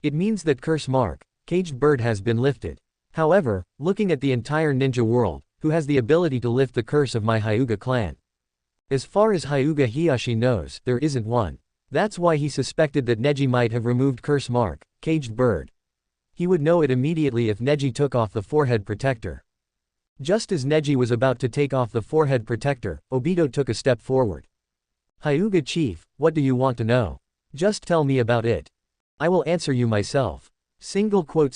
It means that curse mark, caged bird has been lifted. However, looking at the entire ninja world, who has the ability to lift the curse of my Hyuga clan? As far as Hyuga Hiyashi knows, there isn't one. That's why he suspected that Neji might have removed curse mark, caged bird. He would know it immediately if Neji took off the forehead protector. Just as Neji was about to take off the forehead protector, Obito took a step forward. Hyuga Chief, what do you want to know? Just tell me about it. I will answer you myself. Single quote.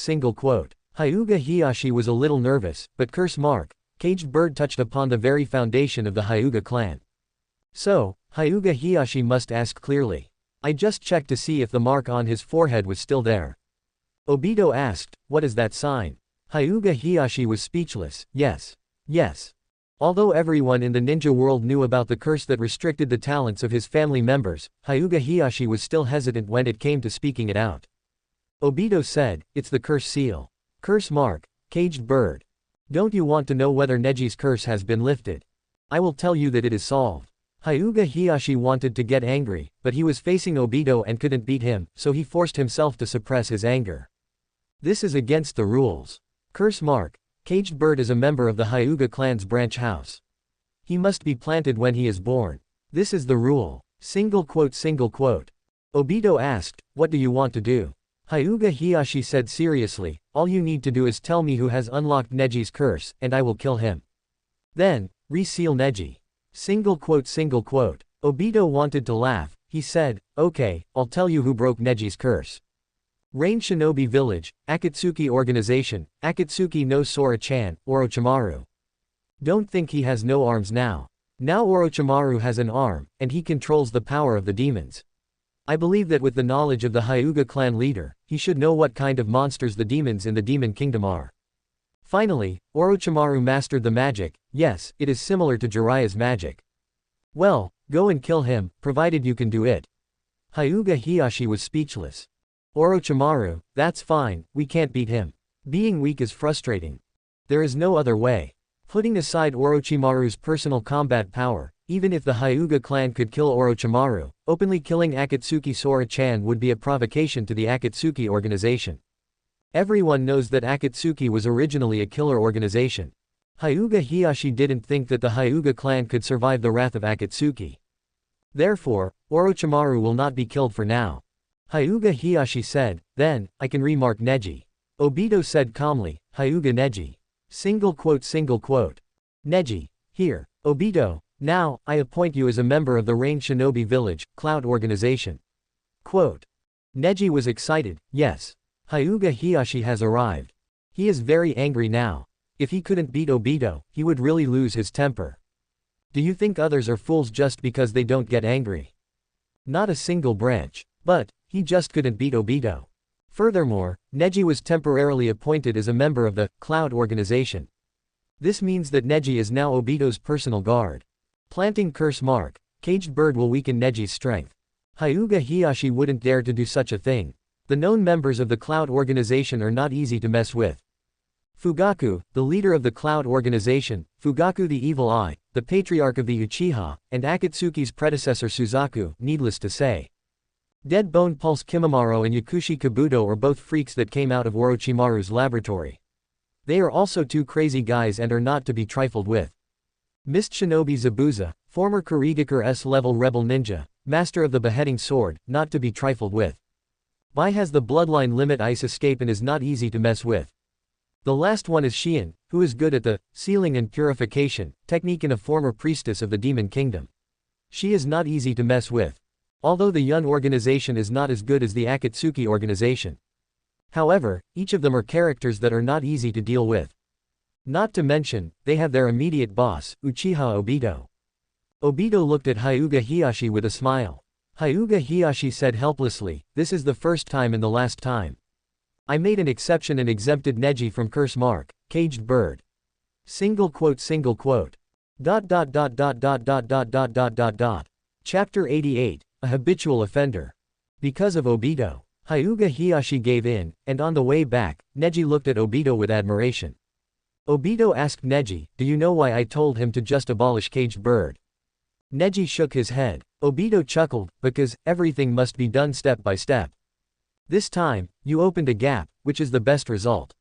Hyuga Hiyashi was a little nervous, but curse mark, caged bird touched upon the very foundation of the Hyuga clan. So, Hyuga Hiyashi must ask clearly. I just checked to see if the mark on his forehead was still there. Obito asked, what is that sign? Hyuga Hiyashi was speechless. Yes. Although everyone in the ninja world knew about the curse that restricted the talents of his family members, Hyuga Hiyashi was still hesitant when it came to speaking it out. Obito said, it's the curse seal. Curse mark, caged bird. Don't you want to know whether Neji's curse has been lifted? I will tell you that it is solved. Hyuga Hiyashi wanted to get angry, but he was facing Obito and couldn't beat him, so he forced himself to suppress his anger. This is against the rules. Curse mark, caged bird is a member of the Hyuga clan's branch house. He must be planted when he is born. This is the rule. Single quote. Obito asked, what do you want to do? Hyuga Hiyashi said seriously, all you need to do is tell me who has unlocked Neji's curse, and I will kill him. Then, reseal Neji. Single quote. Obito wanted to laugh. He said, okay, I'll tell you who broke Neji's curse. Rain Shinobi Village, Akatsuki Organization, Akatsuki no Sora-chan, Orochimaru. Don't think he has no arms now. Now Orochimaru has an arm, and he controls the power of the demons. I believe that with the knowledge of the Hyuga clan leader, he should know what kind of monsters the demons in the Demon Kingdom are. Finally, Orochimaru mastered the magic. Yes, it is similar to Jiraiya's magic. Well, go and kill him, provided you can do it. Hyuga Hiyashi was speechless. Orochimaru, that's fine, we can't beat him. Being weak is frustrating. There is no other way. Putting aside Orochimaru's personal combat power, even if the Hyuga clan could kill Orochimaru, openly killing Akatsuki Sora-chan would be a provocation to the Akatsuki organization. Everyone knows that Akatsuki was originally a killer organization. Hyuga Hiyashi didn't think that the Hyuga clan could survive the wrath of Akatsuki. Therefore, Orochimaru will not be killed for now. Hyuga Hiyashi said, then, I can remark Neji. Obito said calmly, Hyuga Neji. Single quote. Neji. Here. Obito, now, I appoint you as a member of the Rain Shinobi Village, Cloud Organization. Quote. Neji was excited, yes. Hyuga Hiyashi has arrived. He is very angry now. If he couldn't beat Obito, he would really lose his temper. Do you think others are fools just because they don't get angry? Not a single branch. But, he just couldn't beat Obito. Furthermore, Neji was temporarily appointed as a member of the Cloud Organization. This means that Neji is now Obito's personal guard. Planting curse mark, caged bird will weaken Neji's strength. Hyuga Hiyashi wouldn't dare to do such a thing. The known members of the Cloud Organization are not easy to mess with. Fugaku, the leader of the Cloud Organization, Fugaku the Evil Eye, the patriarch of the Uchiha, and Akatsuki's predecessor Suzaku, needless to say. Dead Bone Pulse Kimimaro and Yakushi Kabuto are both freaks that came out of Orochimaru's laboratory. They are also two crazy guys and are not to be trifled with. Mist Shinobi Zabuza, former Kurigakure S-level rebel ninja, master of the beheading sword, not to be trifled with. Bai has the bloodline limit ice escape and is not easy to mess with. The last one is Xian, who is good at the sealing and purification technique and a former priestess of the Demon Kingdom. She is not easy to mess with. Although the Yun organization is not as good as the Akatsuki organization. However, each of them are characters that are not easy to deal with. Not to mention, they have their immediate boss, Uchiha Obito. Obito looked at Hyuga Hiyashi with a smile. Hyuga Hiyashi said helplessly, this is the first time and the last time. I made an exception and exempted Neji from curse mark, caged bird. Single quote. Chapter 88, a habitual offender. Because of Obito, Hyuga Hiyashi gave in, and on the way back, Neji looked at Obito with admiration. Obito asked Neji, do you know why I told him to just abolish caged bird? Neji shook his head. Obito chuckled, because everything must be done step by step. This time, you opened a gap, which is the best result.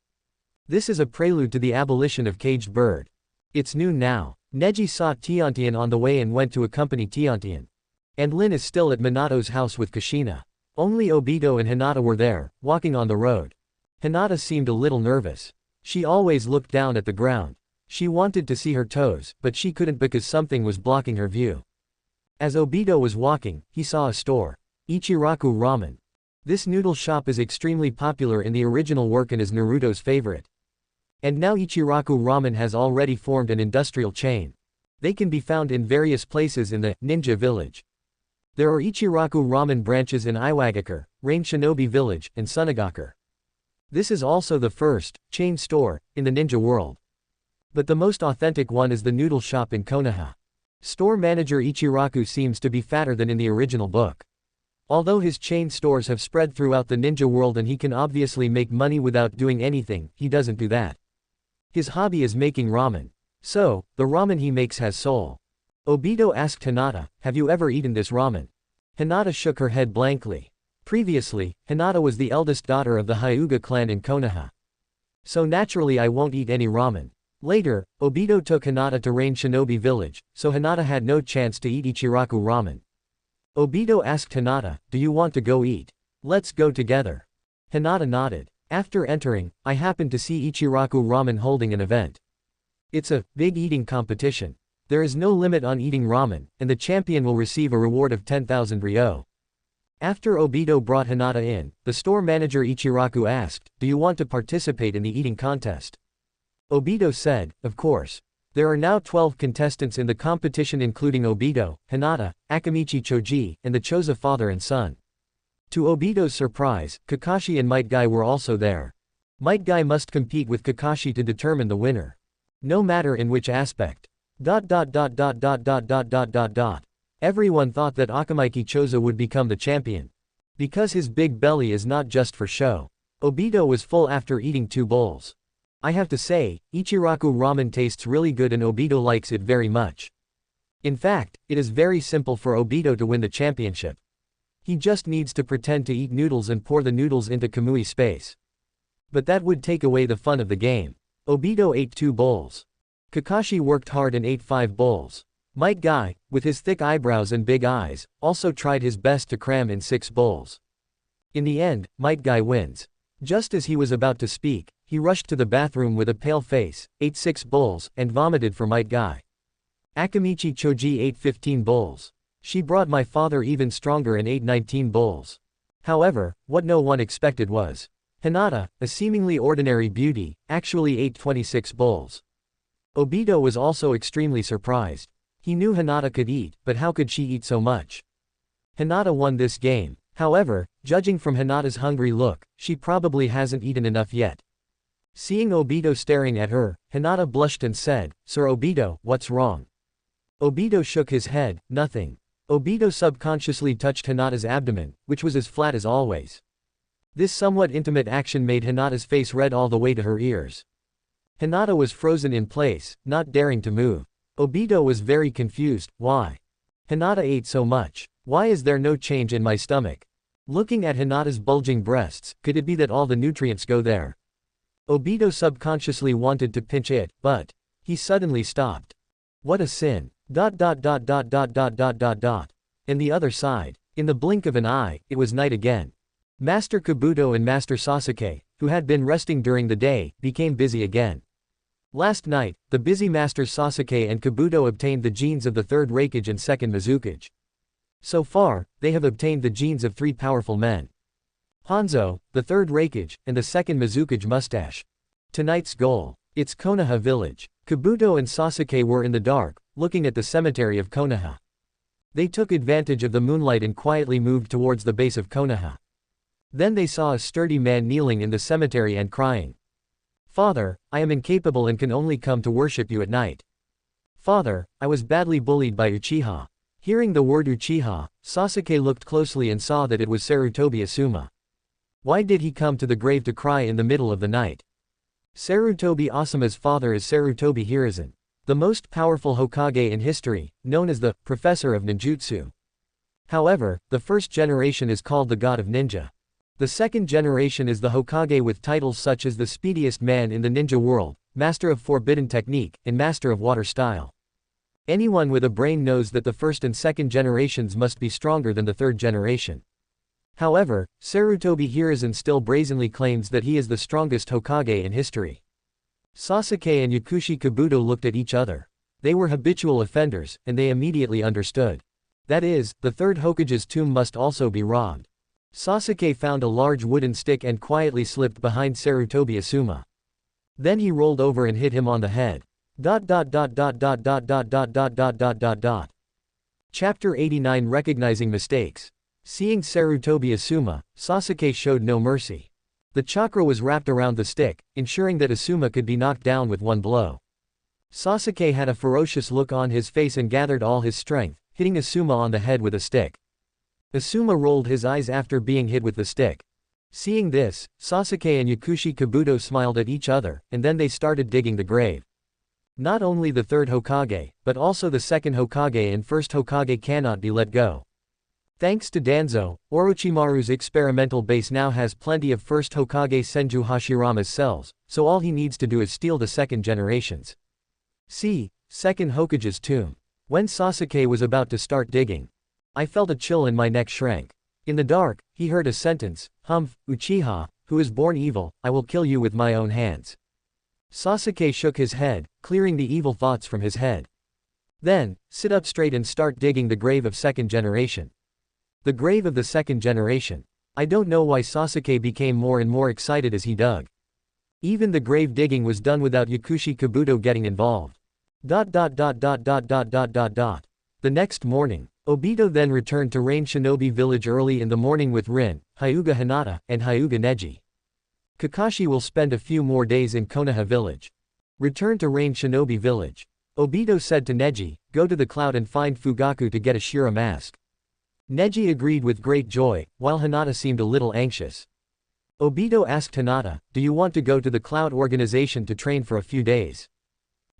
This is a prelude to the abolition of caged bird. It's noon now. Neji saw Tiantian on the way and went to accompany Tiantian. And Lin is still at Minato's house with Kushina. Only Obito and Hinata were there, walking on the road. Hinata seemed a little nervous. She always looked down at the ground. She wanted to see her toes, but she couldn't because something was blocking her view. As Obito was walking, he saw a store. Ichiraku Ramen. This noodle shop is extremely popular in the original work and is Naruto's favorite. And now Ichiraku Ramen has already formed an industrial chain. They can be found in various places in the ninja village. There are Ichiraku Ramen branches in Iwagakure, Rain Shinobi Village, and Sunagakure. This is also the first chain store in the ninja world. But the most authentic one is the noodle shop in Konoha. Store manager Ichiraku seems to be fatter than in the original book. Although his chain stores have spread throughout the ninja world and he can obviously make money without doing anything, he doesn't do that. His hobby is making ramen. So, the ramen he makes has soul. Obito asked Hinata, "Have you ever eaten this ramen?" Hinata shook her head blankly. Previously, Hinata was the eldest daughter of the Hyuga clan in Konoha. So naturally I won't eat any ramen. Later, Obito took Hinata to Rain Shinobi Village, so Hinata had no chance to eat Ichiraku ramen. Obito asked Hinata, "Do you want to go eat? Let's go together." Hinata nodded. After entering, I happened to see Ichiraku Ramen holding an event. It's a big eating competition. There is no limit on eating ramen, and the champion will receive a reward of 10,000 ryo. After Obito brought Hinata in, the store manager Ichiraku asked, "Do you want to participate in the eating contest?" Obito said, "Of course." There are now 12 contestants in the competition including Obito, Hinata, Akamichi Choji, and the Choza father and son. To Obito's surprise, Kakashi and Might Guy were also there. Might Guy must compete with Kakashi to determine the winner. No matter in which aspect. Everyone thought that Akamichi Choza would become the champion. Because his big belly is not just for show. Obito was full after eating 2 bowls. I have to say, Ichiraku ramen tastes really good and Obito likes it very much. In fact, it is very simple for Obito to win the championship. He just needs to pretend to eat noodles and pour the noodles into Kamui space. But that would take away the fun of the game. Obito ate 2 bowls. Kakashi worked hard and ate 5 bowls. Might Guy, with his thick eyebrows and big eyes, also tried his best to cram in 6 bowls. In the end, Might Guy wins. Just as he was about to speak, he rushed to the bathroom with a pale face, ate 6 bowls, and vomited for Might Guy. Akamichi Choji ate 15 bowls. She brought my father even stronger and ate 19 bowls. However, what no one expected was Hinata, a seemingly ordinary beauty, actually ate 26 bowls. Obito was also extremely surprised. He knew Hinata could eat, but how could she eat so much? Hinata won this game. However, judging from Hinata's hungry look, she probably hasn't eaten enough yet. Seeing Obito staring at her, Hinata blushed and said, "Sir Obito, what's wrong?" Obito shook his head, "Nothing." Obito subconsciously touched Hinata's abdomen, which was as flat as always. This somewhat intimate action made Hinata's face red all the way to her ears. Hinata was frozen in place, not daring to move. Obito was very confused. Why? Hinata ate so much. Why is there no change in my stomach? Looking at Hinata's bulging breasts, could it be that all the nutrients go there? Obito subconsciously wanted to pinch it, but he suddenly stopped. What a sin. And the other side. In the blink of an eye, it was night again. Master Kabuto and Master Sasuke, who had been resting during the day, became busy again. Last night, the busy Masters Sasuke and Kabuto obtained the genes of the 3rd Raikage and 2nd Mizukage. So far, they have obtained the genes of 3 powerful men. Hanzo, the 3rd Raikage, and the 2nd Mizukage Mustache. Tonight's goal. It's Konoha village. Kabuto and Sasuke were in the dark, looking at the cemetery of Konoha. They took advantage of the moonlight and quietly moved towards the base of Konoha. Then they saw a sturdy man kneeling in the cemetery and crying. "Father, I am incapable and can only come to worship you at night. Father, I was badly bullied by Uchiha." Hearing the word Uchiha, Sasuke looked closely and saw that it was Sarutobi Asuma. Why did he come to the grave to cry in the middle of the night? Sarutobi Asuma's father is Sarutobi Hiruzen, the most powerful Hokage in history, known as the Professor of Ninjutsu. However, the 1st generation is called the God of Ninja. The 2nd generation is the Hokage with titles such as the speediest man in the ninja world, Master of Forbidden Technique, and Master of Water Style. Anyone with a brain knows that the 1st and 2nd generations must be stronger than the 3rd generation. However, Sarutobi Hiruzen still brazenly claims that he is the strongest Hokage in history. Sasuke and Yakushi Kabuto looked at each other. They were habitual offenders, and they immediately understood. That is, the 3rd Hokage's tomb must also be robbed. Sasuke found a large wooden stick and quietly slipped behind Sarutobi Asuma. Then he rolled over and hit him on the head. Chapter 89 Recognizing Mistakes. Seeing Sarutobi Asuma, Sasuke showed no mercy. The chakra was wrapped around the stick, ensuring that Asuma could be knocked down with one blow. Sasuke had a ferocious look on his face and gathered all his strength, hitting Asuma on the head with a stick. Asuma rolled his eyes after being hit with the stick. Seeing this, Sasuke and Yakushi Kabuto smiled at each other, and then they started digging the grave. Not only the third Hokage, but also the second Hokage and first Hokage cannot be let go. Thanks to Danzo, Orochimaru's experimental base now has plenty of first Hokage Senju Hashirama's cells, so all he needs to do is steal the second generations. See, second Hokage's tomb. When Sasuke was about to start digging, I felt a chill and my neck shrank. In the dark, he heard a sentence, "Humph, Uchiha, who is born evil, I will kill you with my own hands." Sasuke shook his head, clearing the evil thoughts from his head. Then, sit up straight and start digging the grave of second generation. The grave of the second generation. I don't know why Sasuke became more and more excited as he dug. Even the grave digging was done without Yakushi Kabuto getting involved. The next morning, Obito then returned to Rain Shinobi Village early in the morning with Rin, Hyuga Hinata, and Hyuga Neji. Kakashi will spend a few more days in Konoha Village. Return to Rain Shinobi Village. Obito said to Neji, go to the cloud and find Fugaku to get a Shira mask. Neji agreed with great joy, while Hinata seemed a little anxious. Obito asked Hinata, do you want to go to the cloud organization to train for a few days?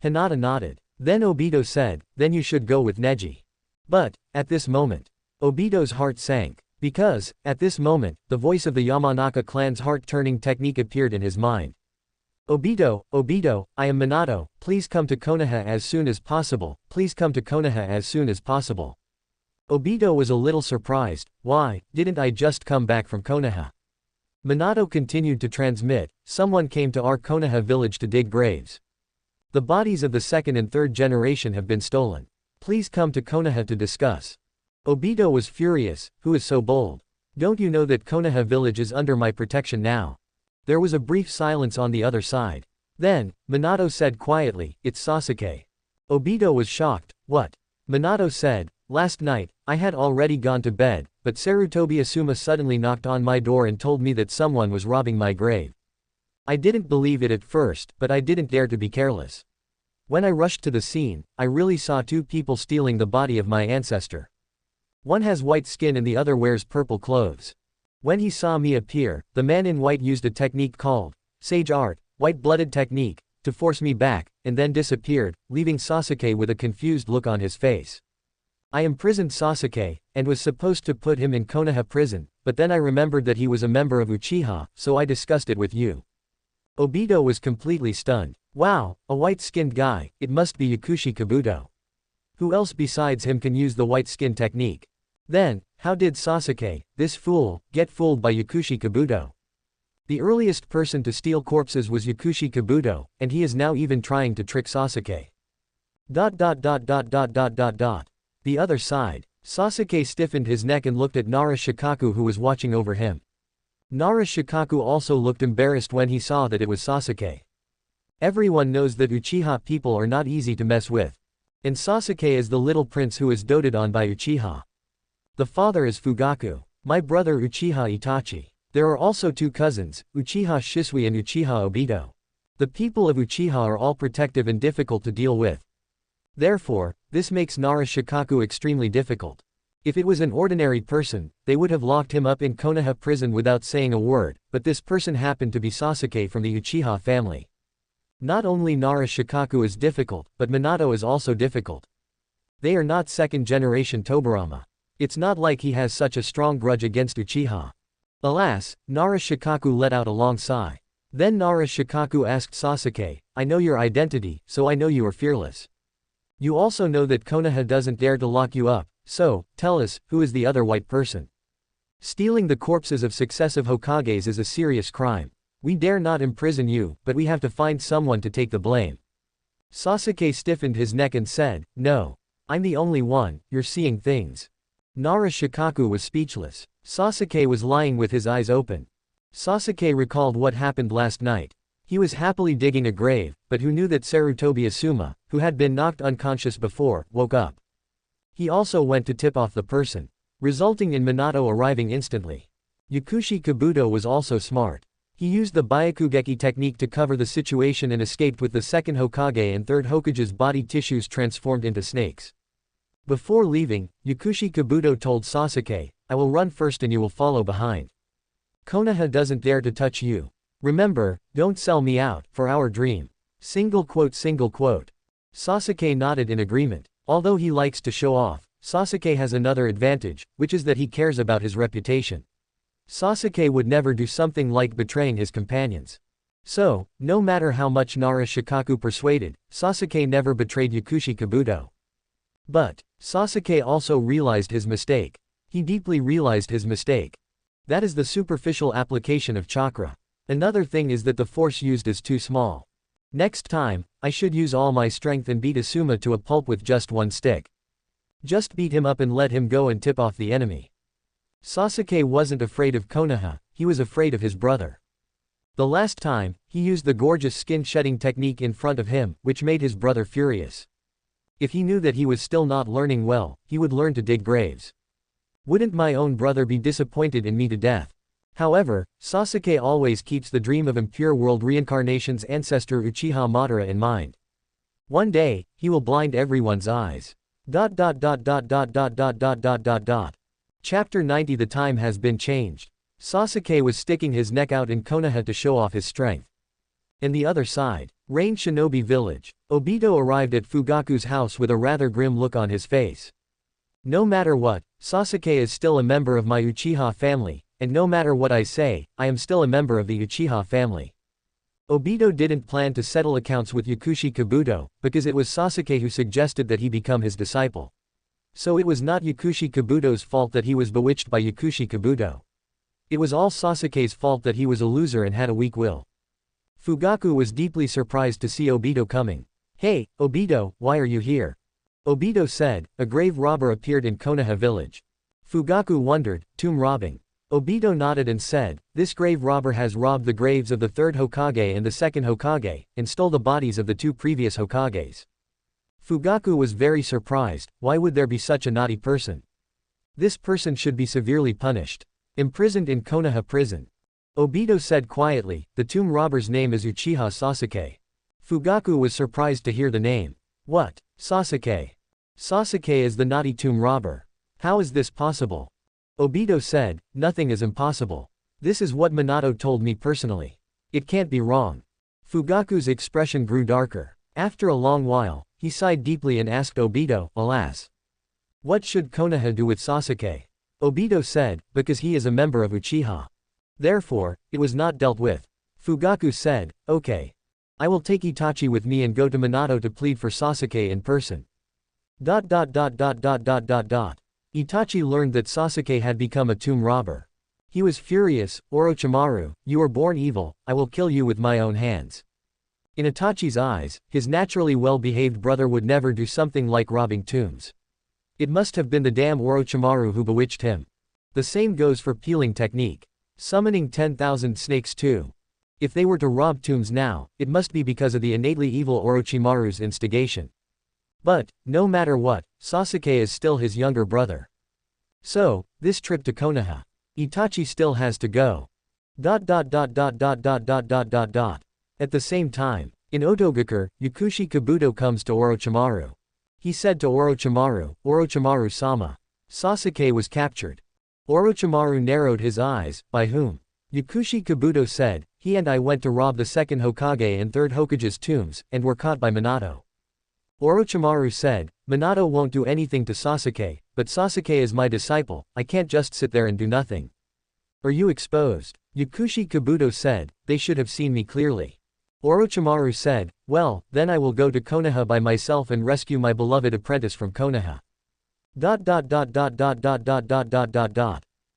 Hinata nodded. Then Obito said, then you should go with Neji. But, at this moment, Obito's heart sank. Because, at this moment, the voice of the Yamanaka clan's heart-turning technique appeared in his mind. Obito, I am Minato, please come to Konoha as soon as possible, please come to Konoha as soon as possible. Obito was a little surprised, why, didn't I just come back from Konoha? Minato continued to transmit, someone came to our Konoha village to dig graves. The bodies of the second and third generation have been stolen. Please come to Konoha to discuss. Obito was furious, who is so bold? Don't you know that Konoha village is under my protection now? There was a brief silence on the other side. Then, Minato said quietly, it's Sasuke. Obito was shocked, what? Minato said, last night, I had already gone to bed, but Sarutobi Asuma suddenly knocked on my door and told me that someone was robbing my grave. I didn't believe it at first, but I didn't dare to be careless. When I rushed to the scene, I really saw two people stealing the body of my ancestor. One has white skin and the other wears purple clothes. When he saw me appear, the man in white used a technique called Sage Art, White-Blooded Technique, to force me back, and then disappeared, leaving Sasuke with a confused look on his face. I imprisoned Sasuke, and was supposed to put him in Konoha prison, but then I remembered that he was a member of Uchiha, so I discussed it with you. Obito was completely stunned. Wow, a white-skinned guy, it must be Yakushi Kabuto. Who else besides him can use the white skin technique? Then, how did Sasuke, this fool, get fooled by Yakushi Kabuto? The earliest person to steal corpses was Yakushi Kabuto, and he is now even trying to trick Sasuke. The other side. Sasuke stiffened his neck and looked at Nara Shikaku who was watching over him. Nara Shikaku also looked embarrassed when he saw that it was Sasuke. Everyone knows that Uchiha people are not easy to mess with. And Sasuke is the little prince who is doted on by Uchiha. The father is Fugaku. My brother Uchiha Itachi. There are also two cousins, Uchiha Shisui and Uchiha Obito. The people of Uchiha are all protective and difficult to deal with. Therefore, this makes Nara Shikaku extremely difficult. If it was an ordinary person, they would have locked him up in Konoha prison without saying a word, but this person happened to be Sasuke from the Uchiha family. Not only Nara Shikaku is difficult, but Minato is also difficult. They are not second-generation Tobirama. It's not like he has such a strong grudge against Uchiha. Alas, Nara Shikaku let out a long sigh. Then Nara Shikaku asked Sasuke, I know your identity, so I know you are fearless. You also know that Konoha doesn't dare to lock you up, so, tell us, who is the other white person? Stealing the corpses of successive Hokages is a serious crime. We dare not imprison you, but we have to find someone to take the blame. Sasuke stiffened his neck and said, no. I'm the only one, you're seeing things. Nara Shikaku was speechless. Sasuke was lying with his eyes open. Sasuke recalled what happened last night. He was happily digging a grave, but who knew that Sarutobi Asuma, who had been knocked unconscious before, woke up. He also went to tip off the person, resulting in Minato arriving instantly. Yakushi Kabuto was also smart. He used the Byakugeki technique to cover the situation and escaped with the second Hokage and third Hokage's body tissues transformed into snakes. Before leaving, Yakushi Kabuto told Sasuke, "I will run first and you will follow behind. Konoha doesn't dare to touch you. Remember, don't sell me out, for our dream." Single quote. Sasuke nodded in agreement. Although he likes to show off, Sasuke has another advantage, which is that he cares about his reputation. Sasuke would never do something like betraying his companions. So, no matter how much Nara Shikaku persuaded, Sasuke never betrayed Yakushi Kabuto. But, Sasuke also realized his mistake. He deeply realized his mistake. That is the superficial application of chakra. Another thing is that the force used is too small. Next time, I should use all my strength and beat Asuma to a pulp with just one stick. Just beat him up and let him go and tip off the enemy. Sasuke wasn't afraid of Konoha, he was afraid of his brother. The last time, he used the gorgeous skin-shedding technique in front of him, which made his brother furious. If he knew that he was still not learning well, he would learn to dig graves. Wouldn't my own brother be disappointed in me to death? However, Sasuke always keeps the dream of impure world reincarnation's ancestor Uchiha Madara in mind. One day, he will blind everyone's eyes. Chapter 90. The time has been changed. Sasuke was sticking his neck out in Konoha to show off his strength. In the other side, Rain Shinobi Village, Obito arrived at Fugaku's house with a rather grim look on his face. No matter what, Sasuke is still a member of my Uchiha family, and no matter what I say, I am still a member of the Uchiha family. Obito didn't plan to settle accounts with Yakushi Kabuto, because it was Sasuke who suggested that he become his disciple. So it was not Yakushi Kabuto's fault that he was bewitched by Yakushi Kabuto. It was all Sasuke's fault that he was a loser and had a weak will. Fugaku was deeply surprised to see Obito coming. "Hey, Obito, why are you here?" Obito said. "A grave robber appeared in Konoha village." Fugaku wondered, "Tomb robbing?" Obito nodded and said, "This grave robber has robbed the graves of the third Hokage and the second Hokage, and stole the bodies of the two previous Hokages." Fugaku was very surprised. Why would there be such a naughty person? This person should be severely punished. Imprisoned in Konoha prison. Obito said quietly, "The tomb robber's name is Uchiha Sasuke." Fugaku was surprised to hear the name. "What? Sasuke? Sasuke is the naughty tomb robber. How is this possible?" Obito said, "Nothing is impossible. This is what Minato told me personally. It can't be wrong." Fugaku's expression grew darker. After a long while, he sighed deeply and asked Obito, "Alas. What should Konoha do with Sasuke?" Obito said, "Because he is a member of Uchiha. Therefore, it was not dealt with." Fugaku said, "Okay. I will take Itachi with me and go to Minato to plead for Sasuke in person." Itachi learned that Sasuke had become a tomb robber. He was furious. "Orochimaru, you are born evil, I will kill you with my own hands." In Itachi's eyes, his naturally well-behaved brother would never do something like robbing tombs. It must have been the damn Orochimaru who bewitched him. The same goes for peeling technique. Summoning 10,000 snakes too. If they were to rob tombs now, it must be because of the innately evil Orochimaru's instigation. But, no matter what, Sasuke is still his younger brother. So, this trip to Konoha. Itachi still has to go. At the same time, in Otogakure, Yakushi Kabuto comes to Orochimaru. He said to Orochimaru, "Orochimaru-sama. Sasuke was captured." Orochimaru narrowed his eyes. "By whom?" Yakushi Kabuto said, "He and I went to rob the second Hokage and third Hokage's tombs, and were caught by Minato." Orochimaru said, "Minato won't do anything to Sasuke, but Sasuke is my disciple, I can't just sit there and do nothing. Are you exposed?" Yakushi Kabuto said, "They should have seen me clearly." Orochimaru said, "Well, then I will go to Konoha by myself and rescue my beloved apprentice from Konoha."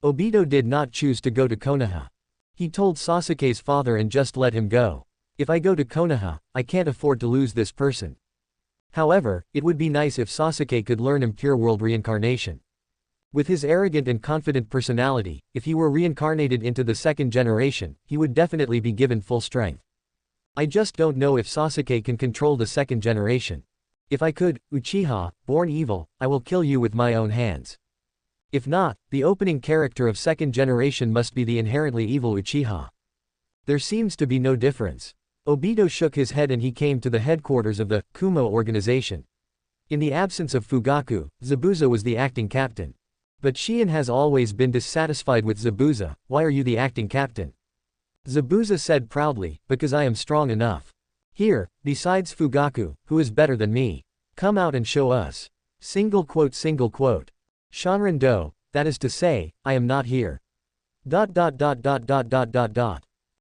Obito did not choose to go to Konoha. He told Sasuke's father and just let him go. "If I go to Konoha, I can't afford to lose this person. However, it would be nice if Sasuke could learn impure world reincarnation." With his arrogant and confident personality, if he were reincarnated into the second generation, he would definitely be given full strength. I just don't know if Sasuke can control the second generation. If I could, Uchiha, born evil, I will kill you with my own hands. If not, the opening character of second generation must be the inherently evil Uchiha. There seems to be no difference. Obito shook his head and he came to the headquarters of the Kumo organization. In the absence of Fugaku, Zabuza was the acting captain. But Shien has always been dissatisfied with Zabuza. Why are you the acting captain? Zabuza said proudly, because I am strong enough. Here, besides Fugaku, who is better than me? Come out and show us. Single quote. Shanran do, that is to say, I am not here.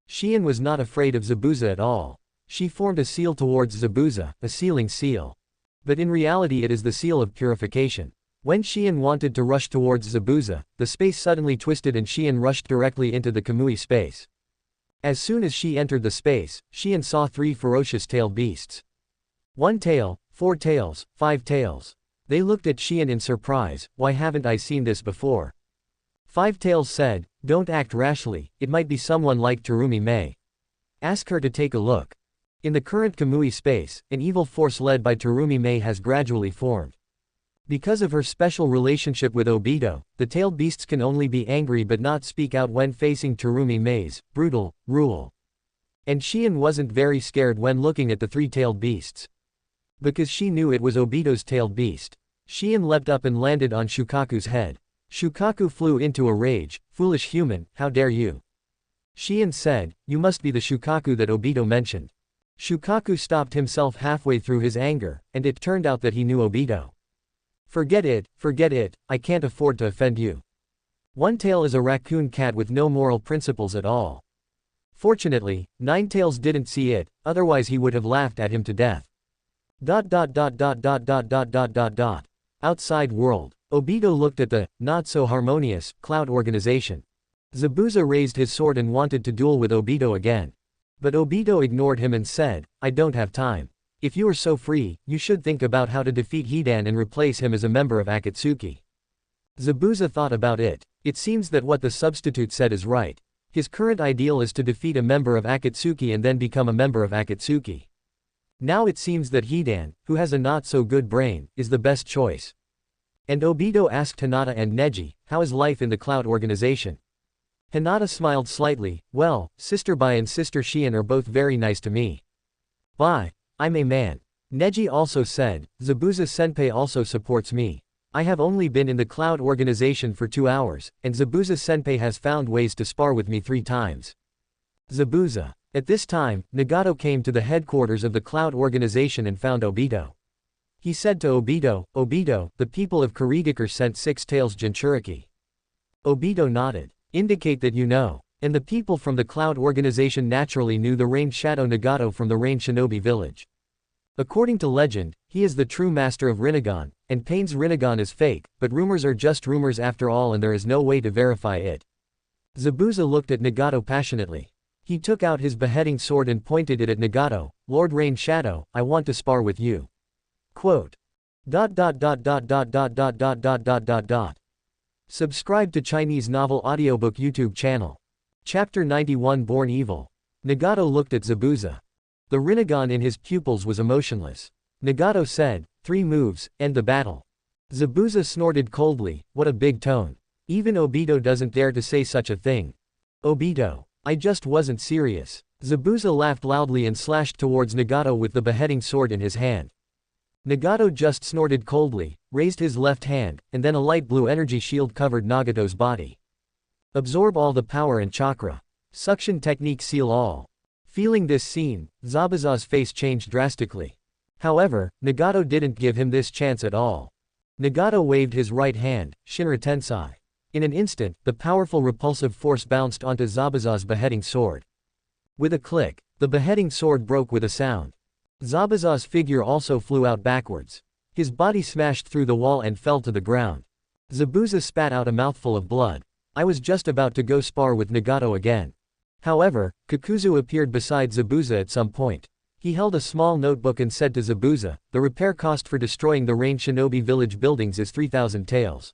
Shien was not afraid of Zabuza at all. She formed a seal towards Zabuza, a sealing seal. But in reality it is the seal of purification. When Shien wanted to rush towards Zabuza, the space suddenly twisted and Shien rushed directly into the Kamui space. As soon as she entered the space, Shien saw 3 ferocious tail beasts. 1 tail, 4 tails, 5 tails. They looked at Shien in surprise. Why haven't I seen this before? 5 tails said, don't act rashly, it might be someone like Terumi Mei. Ask her to take a look. In the current Kamui space, an evil force led by Terumi Mei has gradually formed. Because of her special relationship with Obito, the tailed beasts can only be angry but not speak out when facing Terumi Mei's brutal rule. And Shien wasn't very scared when looking at the 3-tailed beasts. Because she knew it was Obito's tailed beast. Shien leapt up and landed on Shukaku's head. Shukaku flew into a rage. Foolish human, how dare you? Shien said, you must be the Shukaku that Obito mentioned. Shukaku stopped himself halfway through his anger, and it turned out that he knew Obito. Forget it, I can't afford to offend you. 1 tail is a raccoon cat with no moral principles at all. Fortunately, 9 tails didn't see it, otherwise he would have laughed at him to death. Outside world. Obito looked at the, not-so-harmonious, cloud organization. Zabuza raised his sword and wanted to duel with Obito again. But Obito ignored him and said, I don't have time. If you are so free, you should think about how to defeat Hidan and replace him as a member of Akatsuki. Zabuza thought about it. It seems that what the substitute said is right. His current ideal is to defeat a member of Akatsuki and then become a member of Akatsuki. Now it seems that Hidan, who has a not-so-good brain, is the best choice. And Obito asked Hinata and Neji, how is life in the Cloud organization? Hinata smiled slightly, well, Sister Bai and Sister Shien are both very nice to me. Bye. I'm a man. Neji also said, Zabuza-senpai also supports me. I have only been in the Cloud organization for 2 hours, and Zabuza-senpai has found ways to spar with me 3 times. Zabuza. At this time, Nagato came to the headquarters of the Cloud organization and found Obito. He said to Obito, Obito, the people of Kurigakure sent 6 tails Jinchuriki. Obito nodded. Indicate that you know. And the people from the Cloud organization naturally knew the Rain Shadow Nagato from the Rain Shinobi village. According to legend, he is the true master of Rinnegan, and Pain's Rinnegan is fake, but rumors are just rumors after all and there is no way to verify it. Zabuza looked at Nagato passionately. He took out his beheading sword and pointed it at Nagato, Lord Rain Shadow, I want to spar with you. Quote. Subscribe to Chinese Novel Audiobook YouTube channel. Chapter 91 Born Evil. Nagato looked at Zabuza. The Rinnegan in his pupils was emotionless. Nagato said, 3 moves, end the battle. Zabuza snorted coldly, what a big tone. Even Obito doesn't dare to say such a thing. Obito. I just wasn't serious. Zabuza laughed loudly and slashed towards Nagato with the beheading sword in his hand. Nagato just snorted coldly, raised his left hand, and then a light blue energy shield covered Nagato's body. Absorb all the power and chakra. Suction technique seal all. Feeling this scene, Zabuza's face changed drastically. However, Nagato didn't give him this chance at all. Nagato waved his right hand, Shinra Tensai. In an instant, the powerful repulsive force bounced onto Zabuza's beheading sword. With a click, the beheading sword broke with a sound. Zabuza's figure also flew out backwards. His body smashed through the wall and fell to the ground. Zabuza spat out a mouthful of blood. I was just about to go spar with Nagato again. However, Kakuzu appeared beside Zabuza at some point. He held a small notebook and said to Zabuza, the repair cost for destroying the Rain Shinobi village buildings is 3,000 taels.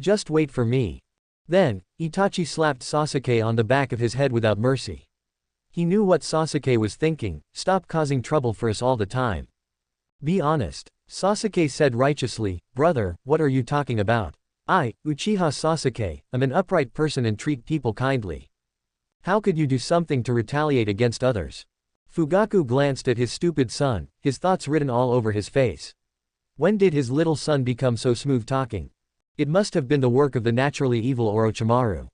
Just wait for me. Then, Itachi slapped Sasuke on the back of his head without mercy. He knew what Sasuke was thinking: stop causing trouble for us all the time. Be honest. Sasuke said righteously, brother, what are you talking about? I, Uchiha Sasuke, am an upright person and treat people kindly. How could you do something to retaliate against others? Fugaku glanced at his stupid son, his thoughts written all over his face. When did his little son become so smooth-talking? It must have been the work of the naturally evil Orochimaru.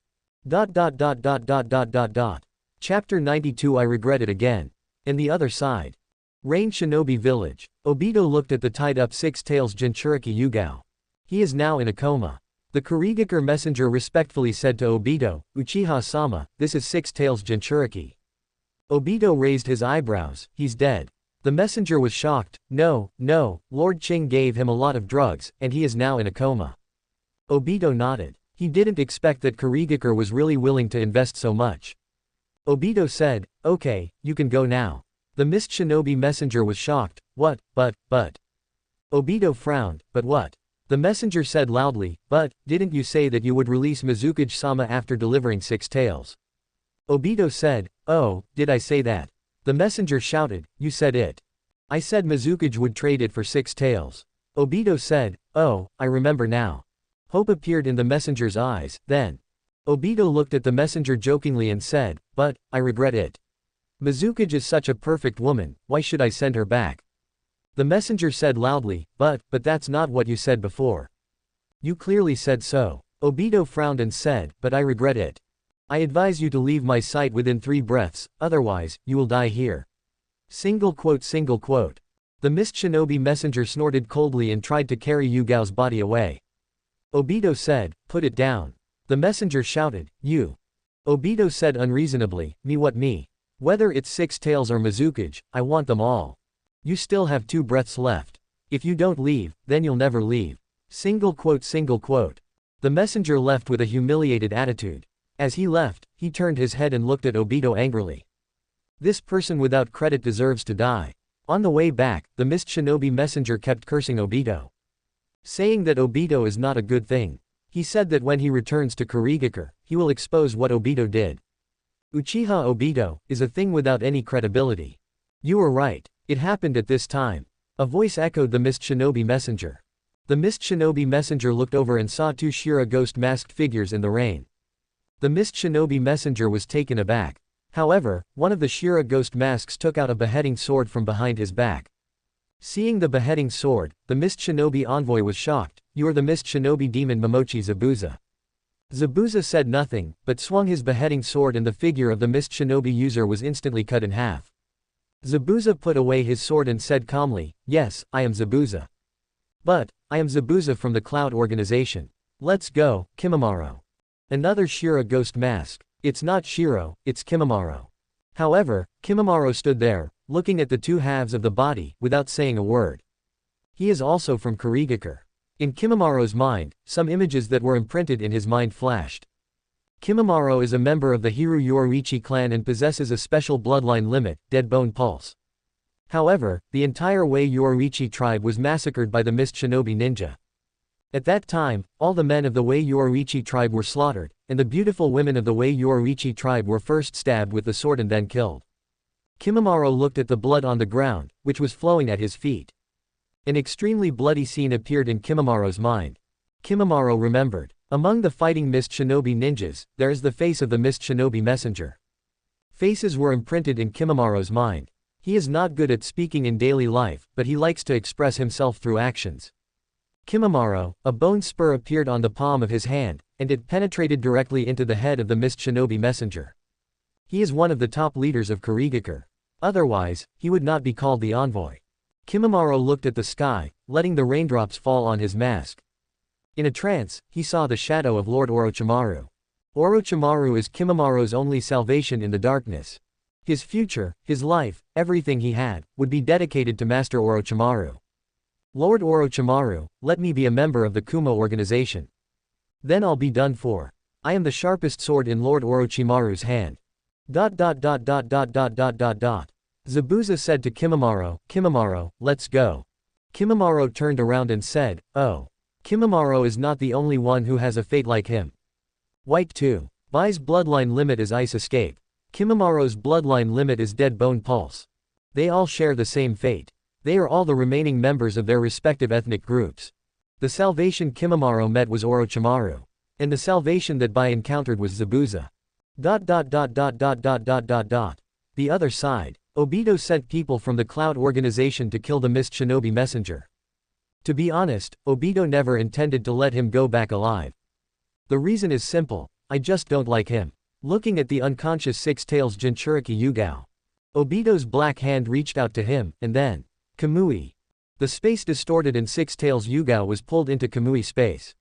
Chapter 92 I regret it again. In the other side. Rain Shinobi Village. Obito looked at the tied-up Six-Tails Jinchuriki Yugao. He is now in a coma. The Kurigakure messenger respectfully said to Obito, Uchiha-sama, this is Six-Tails Jinchuriki. Obito raised his eyebrows, he's dead. The messenger was shocked, no, Lord Ching gave him a lot of drugs, and he is now in a coma. Obito nodded. He didn't expect that Kurigakure was really willing to invest so much. Obito said, okay, you can go now. The Mist Shinobi messenger was shocked, what, but. Obito frowned, but what? The messenger said loudly, but, didn't you say that you would release Mizukage-sama after delivering Six Tails? Obito said, oh, did I say that? The messenger shouted, you said it. I said Mizukage would trade it for Six Tails. Obito said, oh, I remember now. Hope appeared in the messenger's eyes, then. Obito looked at the messenger jokingly and said, but, I regret it. Mizukage is such a perfect woman, why should I send her back? The messenger said loudly, but that's not what you said before. You clearly said so. Obito frowned and said, but I regret it. I advise you to leave my sight within 3 breaths, otherwise, you will die here. Single quote. The Mist Shinobi messenger snorted coldly and tried to carry Yugao's body away. Obito said, put it down. The messenger shouted, you. Obito said unreasonably, me what me? Whether it's Six Tails or Mizukage, I want them all. You still have 2 breaths left. If you don't leave, then you'll never leave. Single quote. The messenger left with a humiliated attitude. As he left, he turned his head and looked at Obito angrily. This person without credit deserves to die. On the way back, the Mist Shinobi messenger kept cursing Obito, saying that Obito is not a good thing. He said that when he returns to Kurigakure, he will expose what Obito did. Uchiha Obito is a thing without any credibility. You were right. It happened at this time. A voice echoed the Mist Shinobi messenger. The Mist Shinobi messenger looked over and saw 2 Shira ghost-masked figures in the rain. The Mist Shinobi messenger was taken aback. However, one of the Shira ghost masks took out a beheading sword from behind his back. Seeing the beheading sword, the Mist Shinobi envoy was shocked. You are the Mist Shinobi demon Momochi Zabuza. Zabuza said nothing, but swung his beheading sword and the figure of the Mist Shinobi user was instantly cut in half. Zabuza put away his sword and said calmly, yes, I am Zabuza. But, I am Zabuza from the Cloud Organization. Let's go, Kimimaro. Another Shira ghost mask. It's not Shiro, it's Kimimaro. However, Kimimaro stood there, looking at the 2 halves of the body, without saying a word. He is also from Kurigakure. In Kimimaro's mind, some images that were imprinted in his mind flashed. Kimimaro is a member of the Hiru Yoruichi clan and possesses a special bloodline limit, Dead Bone Pulse. However, the entire Wei Yoruichi tribe was massacred by the Mist Shinobi ninja. At that time, all the men of the Wei Yoruichi tribe were slaughtered, and the beautiful women of the Wei Yoruichi tribe were first stabbed with the sword and then killed. Kimimaro looked at the blood on the ground, which was flowing at his feet. An extremely bloody scene appeared in Kimimaro's mind. Kimimaro remembered. Among the fighting Mist Shinobi ninjas, there is the face of the Mist Shinobi messenger. Faces were imprinted in Kimimaro's mind. He is not good at speaking in daily life, but he likes to express himself through actions. Kimimaro, a bone spur appeared on the palm of his hand, and it penetrated directly into the head of the Mist Shinobi messenger. He is one of the top leaders of Kurigakure. Otherwise, he would not be called the envoy. Kimimaro looked at the sky, letting the raindrops fall on his mask. In a trance, he saw the shadow of Lord Orochimaru. Orochimaru is Kimimaro's only salvation in the darkness. His future, his life, everything he had, would be dedicated to Master Orochimaru. Lord Orochimaru, let me be a member of the Kuma organization. Then I'll be done for. I am the sharpest sword in Lord Orochimaru's hand. Zabuza said to Kimimaro, Kimimaro, let's go. Kimimaro turned around and said, oh. Kimimaro is not the only one who has a fate like him. White 2. Bai's bloodline limit is Ice Escape. Kimimaro's bloodline limit is Dead Bone Pulse. They all share the same fate. They are all the remaining members of their respective ethnic groups. The salvation Kimimaro met was Orochimaru. And the salvation that Bai encountered was Zabuza. The other side. Obito sent people from the Cloud Organization to kill the Mist Shinobi messenger. To be honest, Obito never intended to let him go back alive. The reason is simple, I just don't like him. Looking at the unconscious Six Tails Jinchuriki Yugao. Obito's black hand reached out to him, and then, Kamui. The space distorted and Six Tails Yugao was pulled into Kamui space.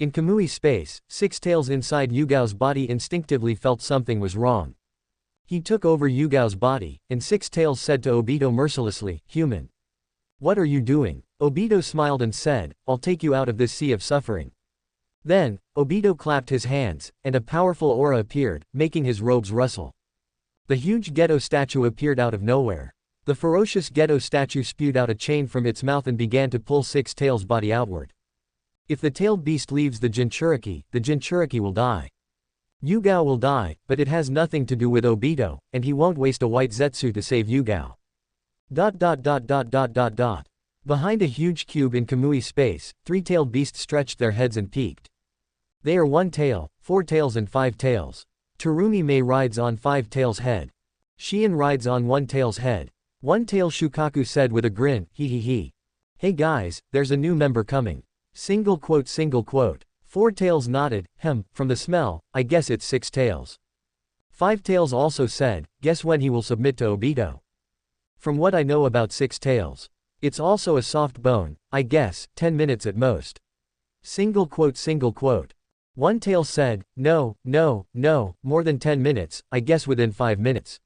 In Kamui space, Six Tails inside Yugao's body instinctively felt something was wrong. He took over Yugao's body, and Six Tails said to Obito mercilessly, "Human. What are you doing?" Obito smiled and said, "I'll take you out of this sea of suffering." Then, Obito clapped his hands, and a powerful aura appeared, making his robes rustle. The huge Geto statue appeared out of nowhere. The ferocious Geto statue spewed out a chain from its mouth and began to pull Six Tails' body outward. If the tailed beast leaves the Jinchuriki will die. Yugao will die, but it has nothing to do with Obito, and he won't waste a white Zetsu to save Yugao. Behind a huge cube in Kamui space, three-tailed beasts stretched their heads and peeked. They are one tail, four tails and five tails. Terumi Mei rides on five tails' head. Xian rides on one tail's head. One tail Shukaku said with a grin, he. Hey guys, there's a new member coming. Single quote. Four tails nodded, from the smell, I guess it's Six Tails. Five tails also said, guess when he will submit to Obito. From what I know about Six Tails. It's also a soft bone, I guess, 10 minutes at most. Single quote. One tail said, no, more than 10 minutes, I guess within 5 minutes.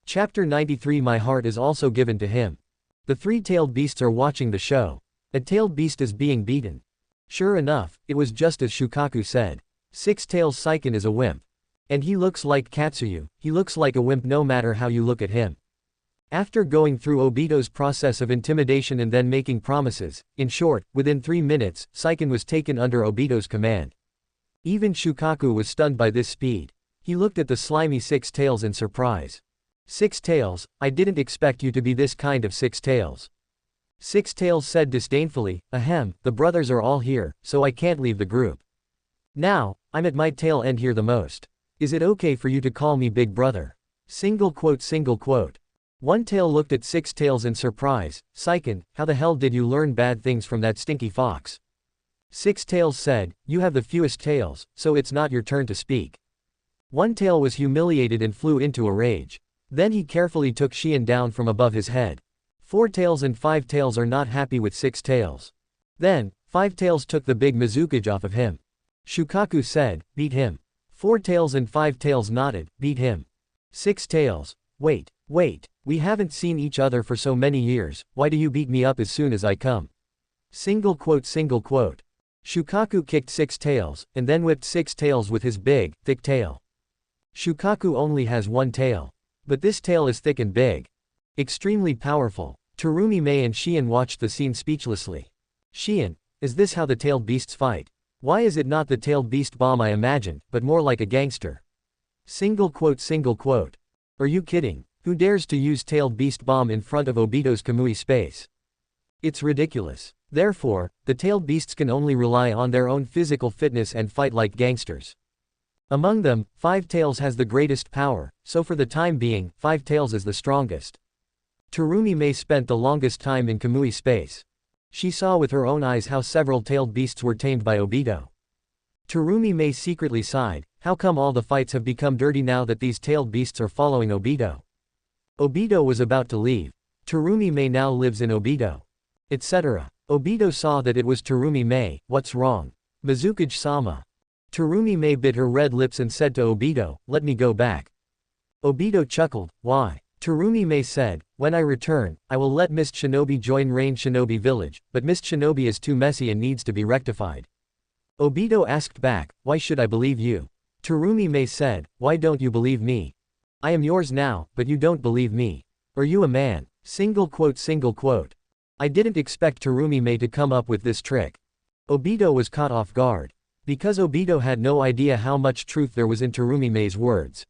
Chapter 93 My heart is also given to him. The three-tailed beasts are watching the show. A tailed beast is being beaten. Sure enough, it was just as Shukaku said. Six Tails Seiken is a wimp. And he looks like Katsuyu, he looks like a wimp no matter how you look at him. After going through Obito's process of intimidation and then making promises, in short, within 3 minutes, Seiken was taken under Obito's command. Even Shukaku was stunned by this speed. He looked at the slimy Six Tails in surprise. Six Tails, I didn't expect you to be this kind of Six Tails. Six Tails said disdainfully, the brothers are all here, so I can't leave the group. Now, I'm at my tail end here the most. Is it okay for you to call me Big Brother? Single quote. One tail looked at Six Tails in surprise, Seiken, how the hell did you learn bad things from that stinky fox? Six Tails said, you have the fewest tails, so it's not your turn to speak. One tail was humiliated and flew into a rage. Then he carefully took Xian down from above his head. Four tails and five tails are not happy with Six Tails. Then, Five Tails took the big Mizukage off of him. Shukaku said, beat him. Four tails and five tails nodded, beat him. Six Tails, wait, we haven't seen each other for so many years, why do you beat me up as soon as I come? Single quote. Shukaku kicked Six Tails, and then whipped Six Tails with his big, thick tail. Shukaku only has one tail. But this tail is thick and big. Extremely powerful. Terumi Mei and Xian watched the scene speechlessly. Xian, is this how the tailed beasts fight? Why is it not the tailed beast bomb I imagined, but more like a gangster? Single quote. Are you kidding? Who dares to use tailed beast bomb in front of Obito's Kamui space? It's ridiculous. Therefore, the tailed beasts can only rely on their own physical fitness and fight like gangsters. Among them, Five Tails has the greatest power, so for the time being, Five Tails is the strongest. Terumi Mei spent the longest time in Kamui space. She saw with her own eyes how several tailed beasts were tamed by Obito. Terumi Mei secretly sighed, how come all the fights have become dirty now that these tailed beasts are following Obito? Obito was about to leave. Terumi Mei now lives in Obito. Etc. Obito saw that it was Terumi Mei, what's wrong? Mizukage-sama. Terumi Mei bit her red lips and said to Obito, let me go back. Obito chuckled, why? Terumi Mei said, when I return, I will let Mist Shinobi join Rain Shinobi village, but Mist Shinobi is too messy and needs to be rectified. Obito asked back, why should I believe you? Terumi Mei said, why don't you believe me? I am yours now, but you don't believe me. Are you a man? Single quote. I didn't expect Terumi Mei to come up with this trick. Obito was caught off guard. Because Obito had no idea how much truth there was in Terumi Mei's words.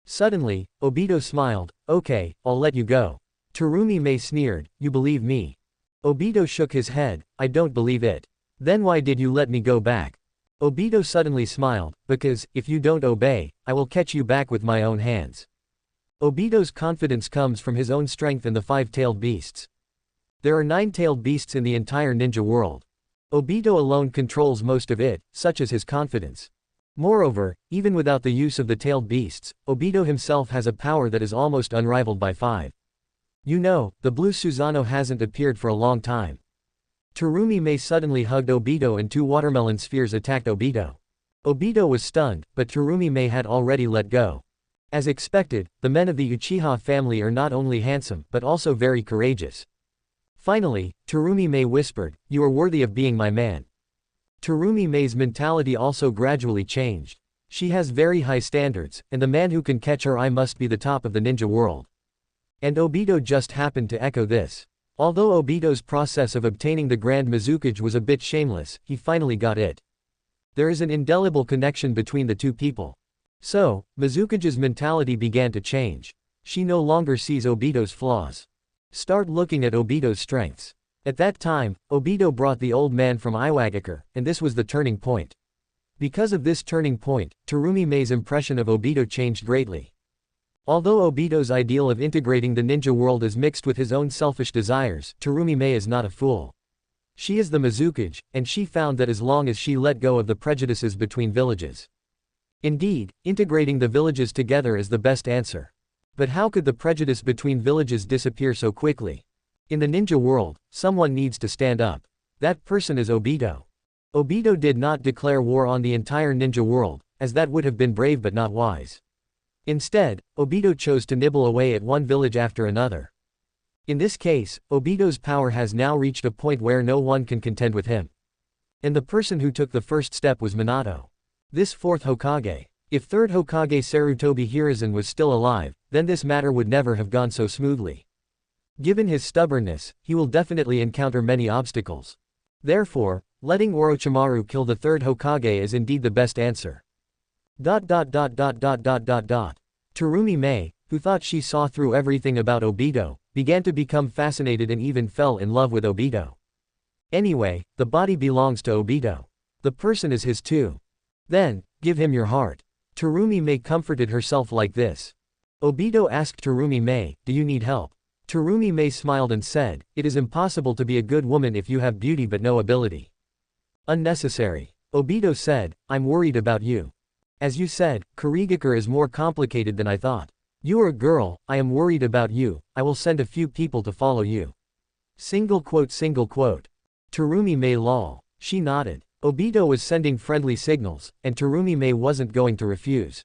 Suddenly, Obito smiled, okay, I'll let you go. Terumi Mei sneered, you believe me? Obito shook his head, I don't believe it. Then why did you let me go back? Obito suddenly smiled, because, if you don't obey, I will catch you back with my own hands. Obito's confidence comes from his own strength and the five-tailed beasts. There are 9-tailed beasts in the entire ninja world. Obito alone controls most of it, such as his confidence. Moreover, even without the use of the tailed beasts, Obito himself has a power that is almost unrivaled by 5. You know, the blue Susanoo hasn't appeared for a long time. Terumi Mei suddenly hugged Obito and 2 watermelon spheres attacked Obito. Obito was stunned, but Terumi Mei had already let go. As expected, the men of the Uchiha family are not only handsome but also very courageous. Finally, Terumi Mei whispered, you are worthy of being my man. Terumi Mei's mentality also gradually changed. She has very high standards, and the man who can catch her eye must be the top of the ninja world. And Obito just happened to echo this. Although Obito's process of obtaining the Grand Mizukage was a bit shameless, he finally got it. There is an indelible connection between the two people. So, Mizukage's mentality began to change. She no longer sees Obito's flaws. Start looking at Obito's strengths. At that time, Obito brought the old man from Iwagakure, and this was the turning point. Because of this turning point, Terumi Mei's impression of Obito changed greatly. Although Obito's ideal of integrating the ninja world is mixed with his own selfish desires, Terumi Mei is not a fool. She is the Mizukage, and she found that as long as she let go of the prejudices between villages. Indeed, integrating the villages together is the best answer. But how could the prejudice between villages disappear so quickly? In the ninja world, someone needs to stand up. That person is Obito. Obito did not declare war on the entire ninja world, as that would have been brave but not wise. Instead, Obito chose to nibble away at one village after another. In this case, Obito's power has now reached a point where no one can contend with him. And the person who took the first step was Minato. This 4th Hokage. If 3rd Hokage Sarutobi Hiruzen was still alive, then this matter would never have gone so smoothly. Given his stubbornness, he will definitely encounter many obstacles. Therefore, letting Orochimaru kill the 3rd Hokage is indeed the best answer. Terumi Mei, who thought she saw through everything about Obito, began to become fascinated and even fell in love with Obito. Anyway, the body belongs to Obito. The person is his too. Then, give him your heart. Terumi Mei comforted herself like this. Obito asked Terumi Mei, do you need help? Terumi Mei smiled and said, it is impossible to be a good woman if you have beauty but no ability. Unnecessary. Obito said, I'm worried about you. As you said, Kurigakure is more complicated than I thought. You are a girl, I am worried about you, I will send a few people to follow you. Single quote. Terumi Mei lol. She nodded. Obito was sending friendly signals, and Terumi Mei wasn't going to refuse.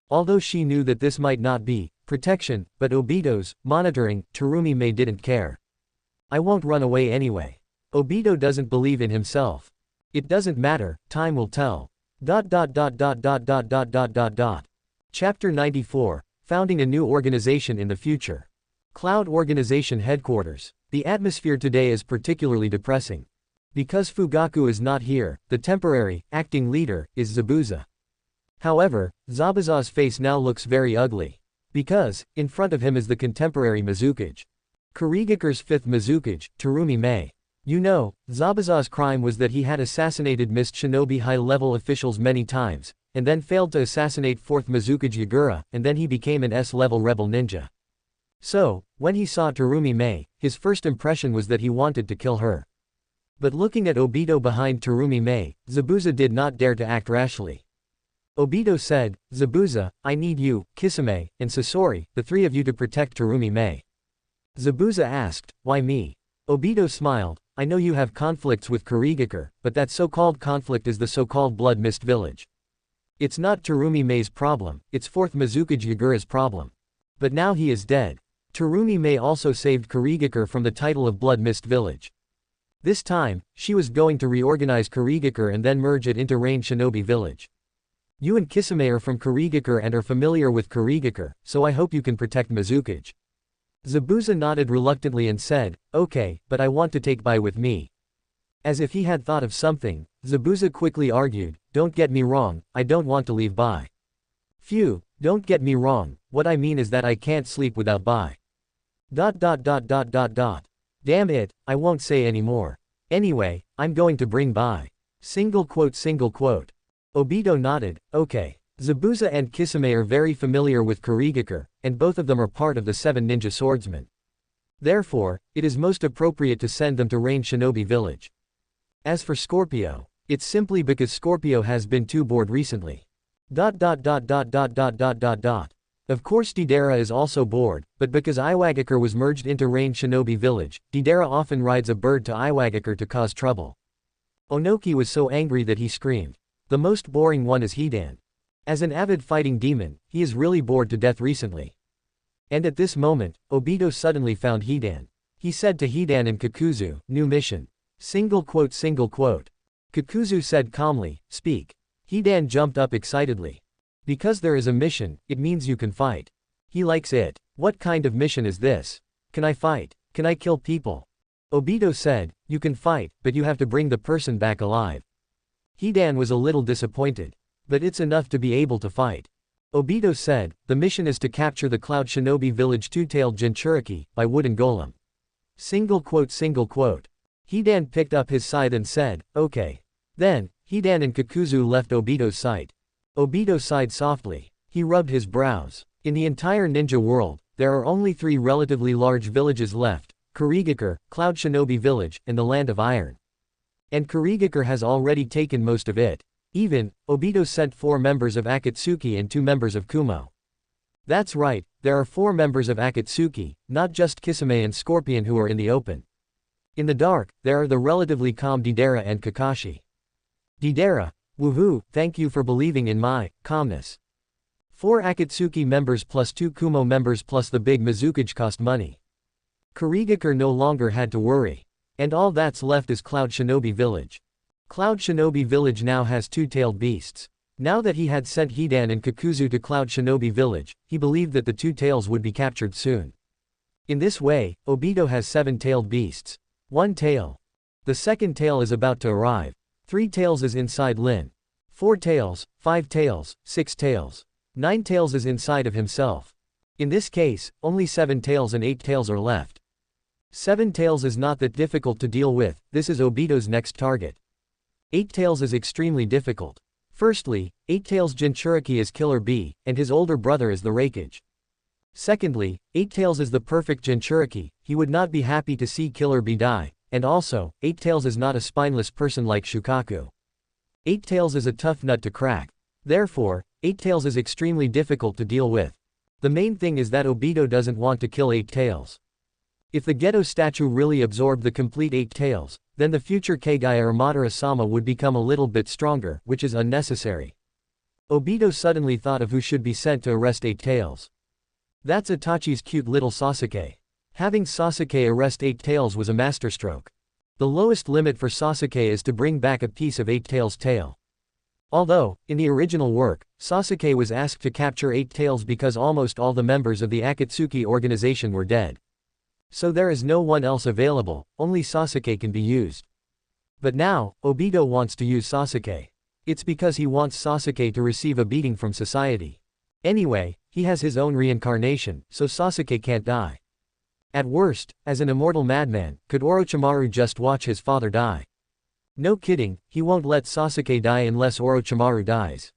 Although she knew that this might not be protection, but Obito's monitoring, Terumi Mei didn't care. I won't run away anyway. Obito doesn't believe in himself. It doesn't matter, time will tell. Chapter 94, Founding a New Organization in the Future. Cloud Organization Headquarters. The atmosphere today is particularly depressing. Because Fugaku is not here, the temporary, acting leader, is Zabuza. However, Zabuza's face now looks very ugly. Because, in front of him is the contemporary Mizukage. Kurigakure's 5th Mizukage, Terumi Mei. You know, Zabuza's crime was that he had assassinated Mist Shinobi high-level officials many times, and then failed to assassinate 4th Mizukage Yagura, and then he became an S-level rebel ninja. So, when he saw Terumi Mei, his first impression was that he wanted to kill her. But looking at Obito behind Terumi Mei, Zabuza did not dare to act rashly. Obito said, Zabuza, I need you, Kisame, and Sasori, the 3 of you to protect Terumi Mei. Zabuza asked, why me? Obito smiled, I know you have conflicts with Kurigakure, but that so-called conflict is the so-called Blood Mist Village. It's not Terumi Mei's problem, it's 4th Mizukage Yagura's problem. But now he is dead. Terumi Mei also saved Kurigakure from the title of Blood Mist Village. This time, she was going to reorganize Kurigakure and then merge it into Rain Shinobi Village. You and Kisame are from Kurigakure and are familiar with Kurigakure, so I hope you can protect Mizukage. Zabuza nodded reluctantly and said, okay, but I want to take Bai with me. As if he had thought of something, Zabuza quickly argued, don't get me wrong, I don't want to leave Bai. Phew, Don't get me wrong, what I mean is that I can't sleep without Bai. Damn it, I won't say anymore. Anyway, I'm going to bring Bai. Single quote. Obito nodded, okay. Zabuza and Kisame are very familiar with Kurigakure, and both of them are part of the 7 ninja swordsmen. Therefore, it is most appropriate to send them to Rain Shinobi Village. As for Scorpio, it's simply because Scorpio has been too bored recently. Of course Deidara is also bored, but because Iwagakure was merged into Rain Shinobi Village, Deidara often rides a bird to Iwagakure to cause trouble. Onoki was so angry that he screamed. The most boring one is Hidan. As an avid fighting demon, he is really bored to death recently. And at this moment, Obito suddenly found Hidan. He said to Hidan and Kakuzu, new mission. Single quote. Kakuzu said calmly, speak. Hidan jumped up excitedly. Because there is a mission, it means you can fight. He likes it. What kind of mission is this? Can I fight? Can I kill people? Obito said, you can fight, but you have to bring the person back alive. Hidan was a little disappointed. But it's enough to be able to fight. Obito said, the mission is to capture the Cloud Shinobi Village two-tailed Jinchuriki, by wooden golem. Single quote. Hidan picked up his scythe and said, okay. Then, Hidan and Kakuzu left Obito's sight. Obito sighed softly. He rubbed his brows. In the entire ninja world, there are only 3 relatively large villages left, Kurigakure, Cloud Shinobi Village, and the Land of Iron. And Kurigakure has already taken most of it. Even, Obito sent 4 members of Akatsuki and 2 members of Kumo. That's right, there are 4 members of Akatsuki, not just Kisame and Scorpion who are in the open. In the dark, there are the relatively calm Deidara and Kakashi. Deidara, woohoo, thank you for believing in my calmness. 4 Akatsuki members plus 2 Kumo members plus the big Mizukage cost money. Kurigakure no longer had to worry. And all that's left is Cloud Shinobi Village. Cloud Shinobi Village now has 2-tailed beasts. Now that he had sent Hidan and Kakuzu to Cloud Shinobi Village, he believed that the 2 tails would be captured soon. In this way, Obito has 7-tailed beasts. 1 tail. The 2nd tail is about to arrive. 3 tails is inside Lin. 4 tails, 5 tails, 6 tails. 9 tails is inside of himself. In this case, only 7 tails and 8 tails are left. 7 tails is not that difficult to deal with, this is Obito's next target. 8 tails is extremely difficult. Firstly, 8 tails Jinchuriki is Killer Bee, and his older brother is the Reikage. Secondly, 8 tails is the perfect Jinchuriki, he would not be happy to see Killer Bee die, and also, 8 tails is not a spineless person like Shukaku. 8 tails is a tough nut to crack. Therefore, 8 tails is extremely difficult to deal with. The main thing is that Obito doesn't want to kill 8 tails. If the Geto statue really absorbed the complete 8 tails, then the future Kagaya or Madara-sama would become a little bit stronger, which is unnecessary. Obito suddenly thought of who should be sent to arrest 8 tails. That's Itachi's cute little Sasuke. Having Sasuke arrest 8 tails was a masterstroke. The lowest limit for Sasuke is to bring back a piece of 8 tails' tail. Although, in the original work, Sasuke was asked to capture 8 tails because almost all the members of the Akatsuki organization were dead. So there is no one else available, only Sasuke can be used. But now, Obito wants to use Sasuke. It's because he wants Sasuke to receive a beating from society. Anyway, he has his own reincarnation, so Sasuke can't die. At worst, as an immortal madman, could Orochimaru just watch his father die? No kidding, he won't let Sasuke die unless Orochimaru dies.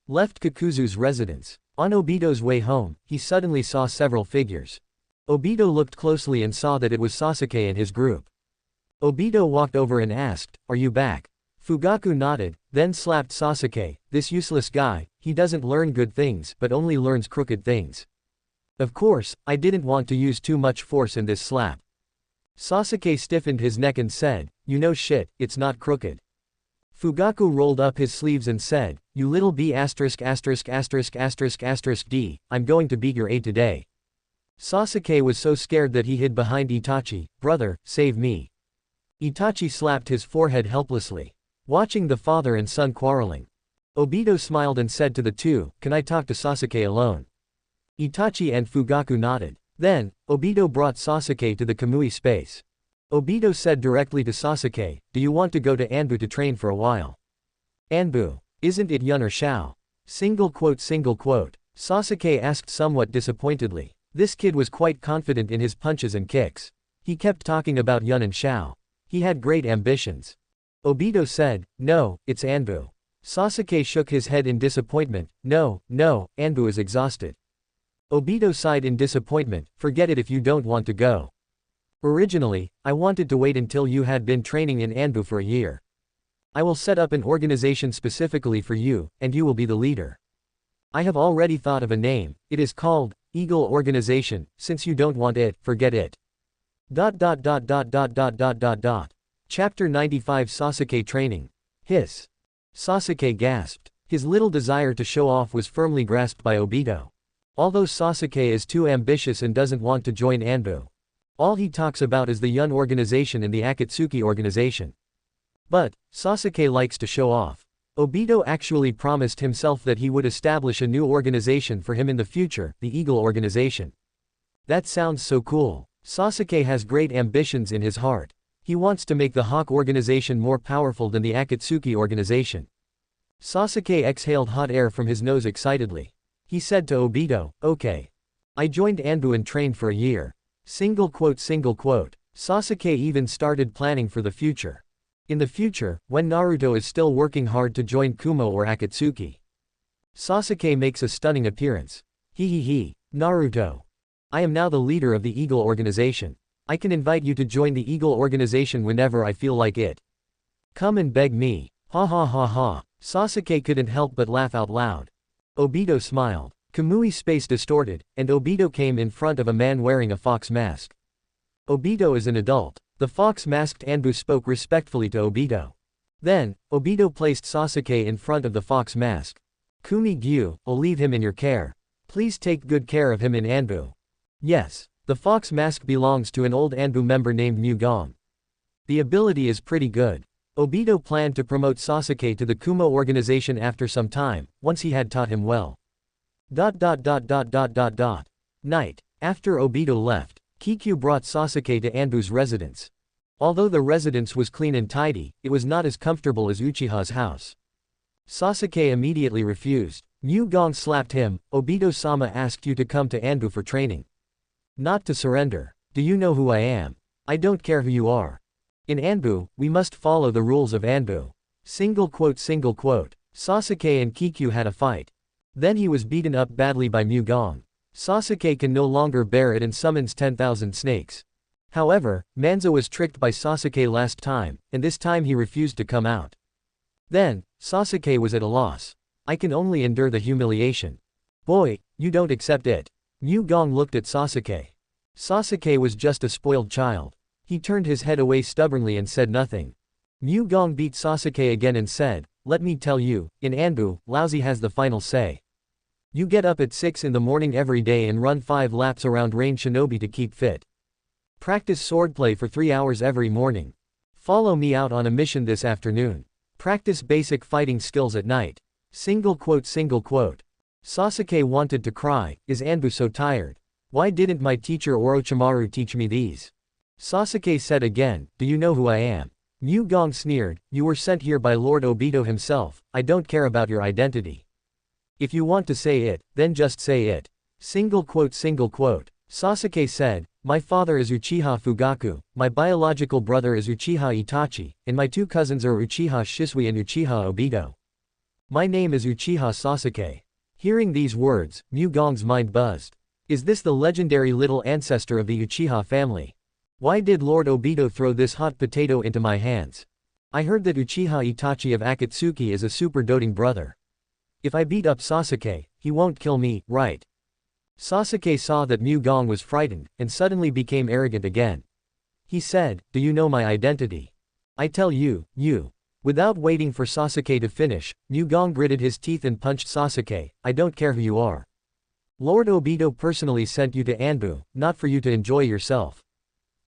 Left Kakuzu's residence. On Obito's way home, he suddenly saw several figures. Obito looked closely and saw that it was Sasuke and his group. Obito walked over and asked, "Are you back?" Fugaku nodded, then slapped Sasuke, "This useless guy, he doesn't learn good things but only learns crooked things." Of course, I didn't want to use too much force in this slap. Sasuke stiffened his neck and said, "You know shit, it's not crooked." Fugaku rolled up his sleeves and said, "You little b******************, I'm going to beat your A today." Sasuke was so scared that he hid behind Itachi. "Brother, save me." Itachi slapped his forehead helplessly. Watching the father and son quarreling, Obito smiled and said to the two, "Can I talk to Sasuke alone?" Itachi and Fugaku nodded. Then, Obito brought Sasuke to the Kamui space. Obito said directly to Sasuke, "Do you want to go to Anbu to train for a while?" Anbu. Isn't it Yun or Xiao? Single quote. Sasuke asked somewhat disappointedly. This kid was quite confident in his punches and kicks. He kept talking about Yun and Xiao. He had great ambitions. Obito said, no, it's Anbu. Sasuke shook his head in disappointment, no, Anbu is exhausted. Obito sighed in disappointment, forget it if you don't want to go. Originally, I wanted to wait until you had been training in Anbu for a year. I will set up an organization specifically for you, and you will be the leader. I have already thought of a name, it is called, Eagle Organization, since you don't want it, forget it. Chapter 95 Sasuke Training. Hiss. Sasuke gasped. His little desire to show off was firmly grasped by Obito. Although Sasuke is too ambitious and doesn't want to join Anbu. All he talks about is the Yun organization and the Akatsuki organization. But, Sasuke likes to show off. Obito actually promised himself that he would establish a new organization for him in the future, the Eagle Organization. That sounds so cool. Sasuke has great ambitions in his heart. He wants to make the Hawk organization more powerful than the Akatsuki organization. Sasuke exhaled hot air from his nose excitedly. He said to Obito, okay. I joined Anbu and trained for a year. Single quote. Sasuke even started planning for the future. In the future, when Naruto is still working hard to join Kumo or Akatsuki. Sasuke makes a stunning appearance. Naruto. I am now the leader of the Eagle Organization. I can invite you to join the Eagle Organization whenever I feel like it. Come and beg me. Ha. Sasuke couldn't help but laugh out loud. Obito smiled. Kamui's face distorted, and Obito came in front of a man wearing a fox mask. Obito is an adult. The fox-masked Anbu spoke respectfully to Obito. Then, Obito placed Sasuke in front of the fox mask. Kumi-gyu, I'll leave him in your care. Please take good care of him in Anbu. Yes, the fox mask belongs to an old Anbu member named Mugong. The ability is pretty good. Obito planned to promote Sasuke to the Kumo organization after some time, once he had taught him well. Night. After Obito left, Kikyu brought Sasuke to Anbu's residence. Although the residence was clean and tidy, it was not as comfortable as Uchiha's house. Sasuke immediately refused. Mugong slapped him. Obito-sama asked you to come to Anbu for training. Not to surrender. Do you know who I am? I don't care who you are. In Anbu, we must follow the rules of Anbu. Single quote. Sasuke and Kikyu had a fight. Then he was beaten up badly by Mugong. Sasuke can no longer bear it and summons 10,000 snakes. However, Manzo was tricked by Sasuke last time, and this time he refused to come out. Then, Sasuke was at a loss. I can only endure the humiliation. Boy, you don't accept it. Mugong looked at Sasuke. Sasuke was just a spoiled child. He turned his head away stubbornly and said nothing. Mugong beat Sasuke again and said, let me tell you, in Anbu, lousy has the final say. You get up at 6 in the morning every day and run 5 laps around Rain Shinobi to keep fit. Practice swordplay for 3 hours every morning. Follow me out on a mission this afternoon. Practice basic fighting skills at night. Single quote. Sasuke wanted to cry, is Anbu so tired? Why didn't my teacher Orochimaru teach me these? Sasuke said again, do you know who I am? Mugong sneered, you were sent here by Lord Obito himself, I don't care about your identity. If you want to say it, then just say it. Single quote. Sasuke said, my father is Uchiha Fugaku, my biological brother is Uchiha Itachi, and my 2 cousins are Uchiha Shisui and Uchiha Obito. My name is Uchiha Sasuke. Hearing these words, Mugong's mind buzzed. Is this the legendary little ancestor of the Uchiha family? Why did Lord Obito throw this hot potato into my hands? I heard that Uchiha Itachi of Akatsuki is a super doting brother. If I beat up Sasuke, he won't kill me, right? Sasuke saw that Mugong was frightened, and suddenly became arrogant again. He said, do you know my identity? I tell you, you. Without waiting for Sasuke to finish, Mugong gritted his teeth and punched Sasuke, I don't care who you are. Lord Obito personally sent you to Anbu, not for you to enjoy yourself.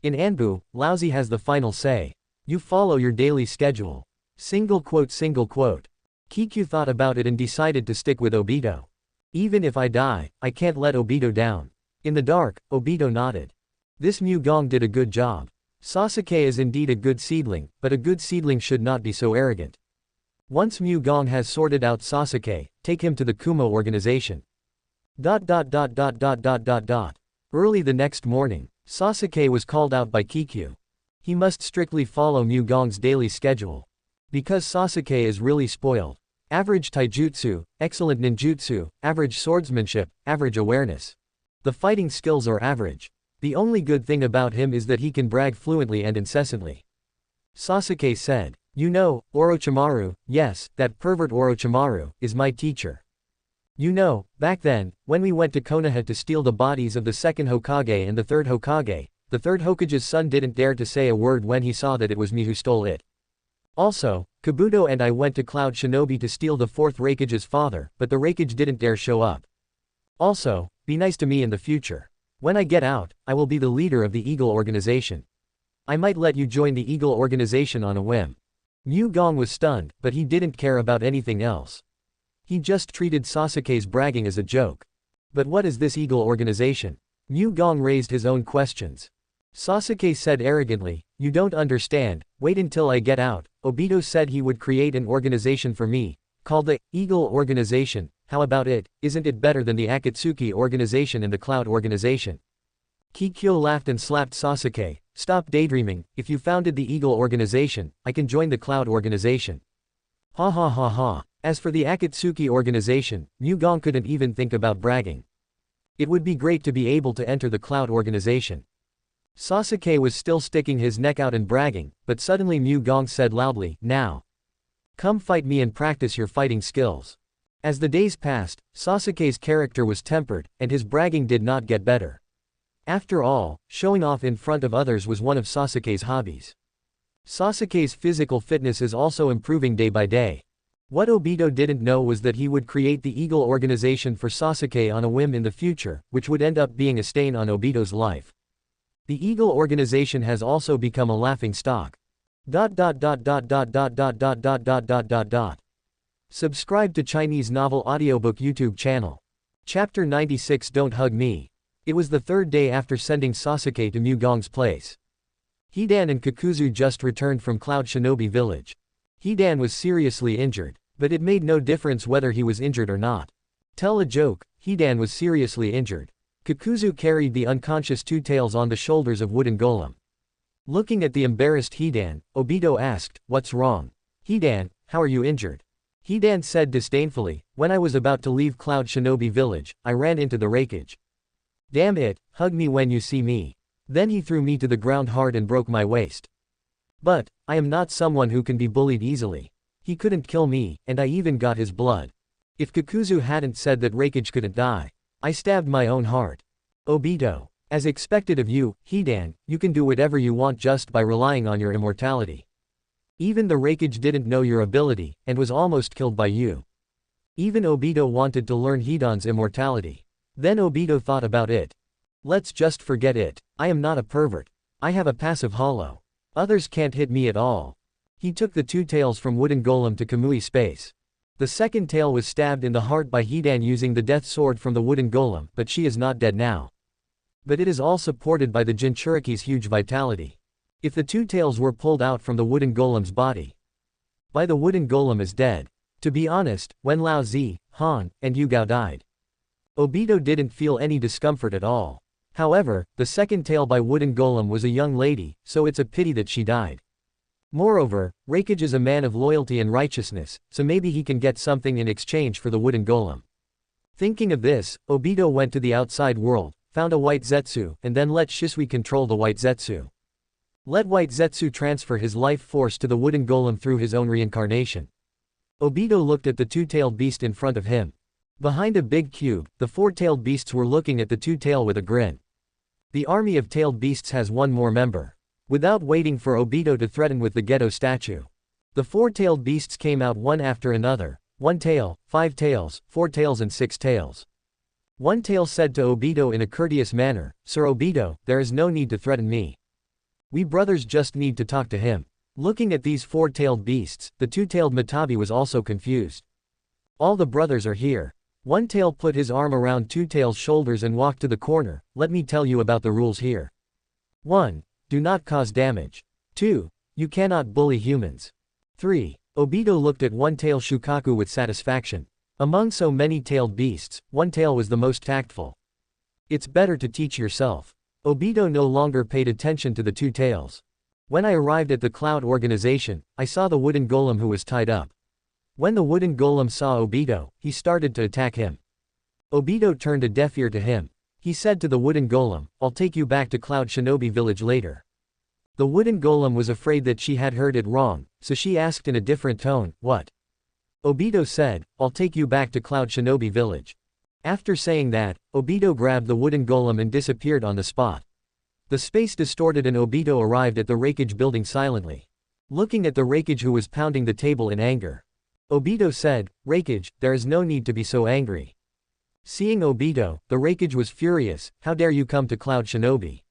In Anbu, lousy has the final say. You follow your daily schedule. Single quote. Kikyu thought about it and decided to stick with Obito. Even if I die, I can't let Obito down. In the dark, Obito nodded. This Mugong did a good job. Sasuke is indeed a good seedling, but a good seedling should not be so arrogant. Once Mu Gong has sorted out Sasuke, take him to the Kumo organization. Early the next morning, Sasuke was called out by Kikyu. He must strictly follow Mu Gong's daily schedule. Because Sasuke is really spoiled. Average taijutsu, excellent ninjutsu, average swordsmanship, average awareness. The fighting skills are average. The only good thing about him is that he can brag fluently and incessantly. Sasuke said, "You know, Orochimaru, yes, that pervert Orochimaru, is my teacher. You know, back then, when we went to Konoha to steal the bodies of the second Hokage and the third Hokage's son didn't dare to say a word when he saw that it was me who stole it. Also, Kabuto and I went to Cloud Shinobi to steal the fourth Raikage's father, but the Raikage didn't dare show up. Also, be nice to me in the future. When I get out, I will be the leader of the Eagle organization. I might let you join the Eagle organization on a whim." Mu Gong was stunned, but he didn't care about anything else. He just treated Sasuke's bragging as a joke. But what is this Eagle organization? Mu Gong raised his own questions. Sasuke said arrogantly, "You don't understand, wait until I get out. Obito said he would create an organization for me, called the Eagle Organization. How about it? Isn't it better than the Akatsuki Organization and the Cloud Organization?" Kikyo laughed and slapped Sasuke. "Stop daydreaming, if you founded the Eagle Organization, I can join the Cloud Organization." Ha ha ha ha. As for the Akatsuki Organization, Mu Gong couldn't even think about bragging. It would be great to be able to enter the Cloud Organization. Sasuke was still sticking his neck out and bragging, but suddenly Mu Gong said loudly, "Now. Come fight me and practice your fighting skills." As the days passed, Sasuke's character was tempered, and his bragging did not get better. After all, showing off in front of others was one of Sasuke's hobbies. Sasuke's physical fitness is also improving day by day. What Obito didn't know was that he would create the Eagle Organization for Sasuke on a whim in the future, which would end up being a stain on Obito's life. The Eagle Organization has also become a laughing stock. Subscribe to Chinese Novel Audiobook YouTube channel. Chapter 96 Don't Hug Me. It was the third day after sending Sasuke to Mu Gong's place. Hidan and Kakuzu just returned from Cloud Shinobi village. Hidan was seriously injured, but it made no difference whether he was injured or not. Tell a joke, Hidan was seriously injured. Kakuzu carried the unconscious Two Tails on the shoulders of Wooden Golem. Looking at the embarrassed Hidan, Obito asked, "What's wrong? Hidan, how are you injured?" Hidan said disdainfully, "When I was about to leave Cloud Shinobi village, I ran into the Raikage. Damn it, hug me when you see me. Then he threw me to the ground hard and broke my waist. But, I am not someone who can be bullied easily. He couldn't kill me, and I even got his blood. If Kakuzu hadn't said that Raikage couldn't die, I stabbed my own heart. Obito. As expected of you, Hidan, you can do whatever you want just by relying on your immortality. Even the Raikage didn't know your ability, and was almost killed by you. Even Obito wanted to learn Hidan's immortality. Then Obito thought about it. Let's just forget it. I am not a pervert. I have a passive hollow. Others can't hit me at all." He took the Two Tails from Wooden Golem to Kamui space. The second tail was stabbed in the heart by Hidan using the death sword from the Wooden Golem, but she is not dead now. But it is all supported by the Jinchuriki's huge vitality. If the Two Tails were pulled out from the Wooden Golem's body, by the Wooden Golem is dead. To be honest, when Lao Zi, Han, and Yugao died, Obito didn't feel any discomfort at all. However, the second tail by Wooden Golem was a young lady, so it's a pity that she died. Moreover, Raikage is a man of loyalty and righteousness, so maybe he can get something in exchange for the Wooden Golem. Thinking of this, Obito went to the outside world, found a White Zetsu, and then let Shisui control the White Zetsu. Let White Zetsu transfer his life force to the Wooden Golem through his own reincarnation. Obito looked at the two-tailed beast in front of him. Behind a big cube, the four-tailed beasts were looking at the two-tail with a grin. The army of tailed beasts has one more member. Without waiting for Obito to threaten with the Geto statue, the four-tailed beasts came out one after another, 1 tail, 5 tails, 4 tails and 6 tails. One tail said to Obito in a courteous manner, "Sir Obito, there is no need to threaten me. We brothers just need to talk to him." Looking at these four-tailed beasts, the two-tailed Matabi was also confused. "All the brothers are here." One tail put his arm around Two Tail's shoulders and walked to the corner. "Let me tell you about the rules here. 1. Do not cause damage. 2. You cannot bully humans. 3. Obito looked at one-tailed Shukaku with satisfaction. Among so many tailed beasts, one tail was the most tactful. It's better to teach yourself. Obito no longer paid attention to the two tails. When I arrived at the Cloud Organization, I saw the wooden golem who was tied up. When the wooden golem saw Obito, he started to attack him. Obito turned a deaf ear to him. He said to the wooden golem, "I'll take you back to Cloud Shinobi Village later." The wooden golem was afraid that she had heard it wrong, so she asked in a different tone, "What?" Obito said, "I'll take you back to Cloud Shinobi Village." After saying that, Obito grabbed the wooden golem and disappeared on the spot. The space distorted and Obito arrived at the Reikage building silently. Looking at the Reikage who was pounding the table in anger. Obito said, "Reikage, there is no need to be so angry." Seeing Obito, the Reikage was furious, "How dare you come to Cloud Shinobi?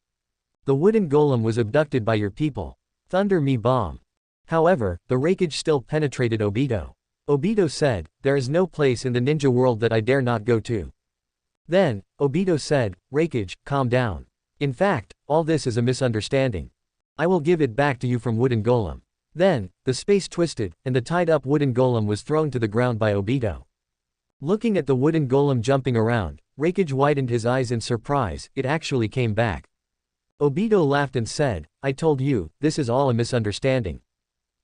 The wooden golem was abducted by your people. Thunder me bomb." However, the Reikage still penetrated Obito. Obito said, "There is no place in the ninja world that I dare not go to." Then, Obito said, "Reikage, calm down. In fact, all this is a misunderstanding. I will give it back to you from wooden golem." Then, the space twisted, and the tied-up wooden golem was thrown to the ground by Obito. Looking at the wooden golem jumping around, Reikage widened his eyes in surprise, it actually came back. Obito laughed and said, "I told you, this is all a misunderstanding."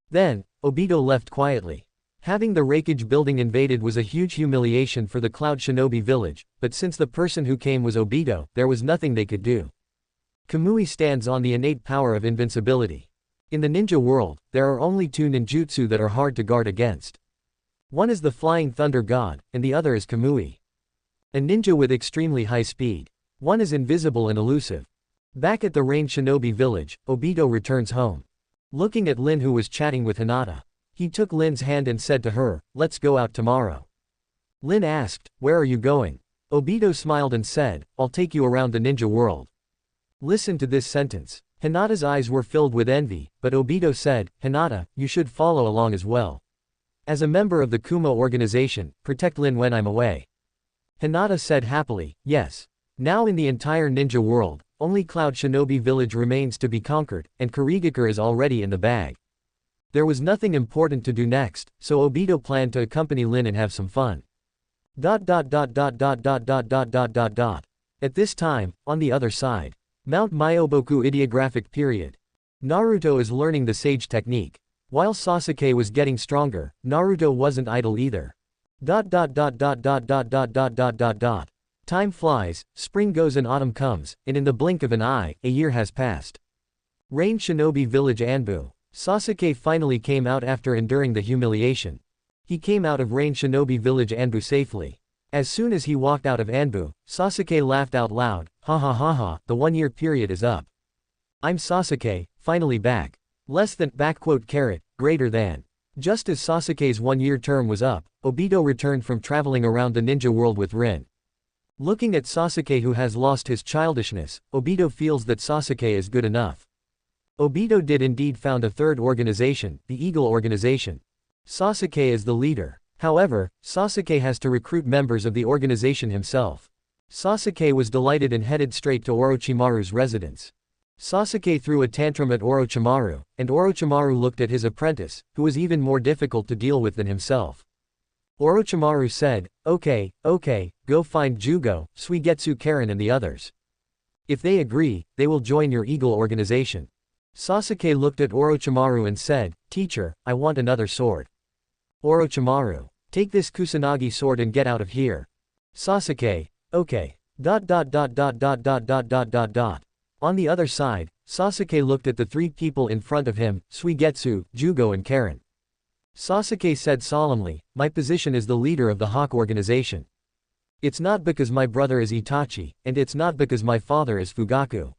Then, Obito left quietly. Having the Reikage building invaded was a huge humiliation for the Cloud Shinobi village, but since the person who came was Obito, there was nothing they could do. Kamui stands on the innate power of invincibility. In the ninja world, there are only two ninjutsu that are hard to guard against. One is the Flying Thunder God, and the other is Kamui. A ninja with extremely high speed. One is invisible and elusive. Back at the Rain Shinobi village, Obito returns home. Looking at Lin who was chatting with Hinata. He took Lin's hand and said to her, "Let's go out tomorrow." Lin asked, "Where are you going?" Obito smiled and said, "I'll take you around the ninja world." Listen to this sentence. Hinata's eyes were filled with envy, but Obito said, "Hinata, you should follow along as well. As a member of the Kuma organization, protect Lin when I'm away." Hinata said happily, "Yes." Now in the entire ninja world, only Cloud Shinobi village remains to be conquered, and Kurigakure is already in the bag. There was nothing important to do next, so Obito planned to accompany Lin and have some fun. At this time, on the other side. Mount Myoboku Ideographic Period. Naruto is learning the Sage Technique. While Sasuke was getting stronger, Naruto wasn't idle either. Time flies, spring goes and autumn comes, and in the blink of an eye, a year has passed. Rain Shinobi Village Anbu. Sasuke finally came out after enduring the humiliation. He came out of Rain Shinobi Village Anbu safely. As soon as he walked out of Anbu, Sasuke laughed out loud, "Ha ha ha ha, the 1-year period is up. I'm Sasuke, finally back. Less than, greater than." Just as Sasuke's 1-year term was up, Obito returned from traveling around the ninja world with Rin. Looking at Sasuke who has lost his childishness, Obito feels that Sasuke is good enough. Obito did indeed found a third organization, the Eagle Organization. Sasuke is the leader. However, Sasuke has to recruit members of the organization himself. Sasuke was delighted and headed straight to Orochimaru's residence. Sasuke threw a tantrum at Orochimaru, and Orochimaru looked at his apprentice, who was even more difficult to deal with than himself. Orochimaru said, okay, go find Jugo, Suigetsu Karen and the others. If they agree, they will join your Eagle organization. Sasuke looked at Orochimaru and said, "Teacher, I want another sword." Orochimaru, take this Kusanagi sword and get out of here. Sasuke, okay. On the other side, Sasuke looked at the three people in front of him, Suigetsu, Jugo and Karen. Sasuke said solemnly, "My position is the leader of the Hawk organization. It's not because my brother is Itachi, and it's not because my father is Fugaku.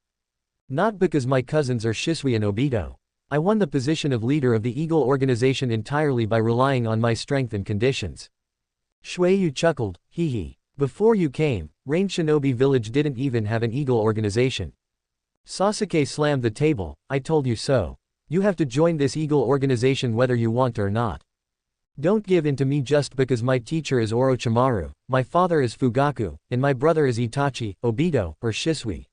Not because my cousins are Shisui and Obito. I won the position of leader of the Eagle organization entirely by relying on my strength and conditions." Shueyu chuckled, "Hee hee. Before you came, Rain Shinobi Village didn't even have an Eagle organization." Sasuke slammed the table, "I told you so. You have to join this Eagle organization whether you want or not. Don't give in to me just because my teacher is Orochimaru, my father is Fugaku, and my brother is Itachi, Obito, or Shisui."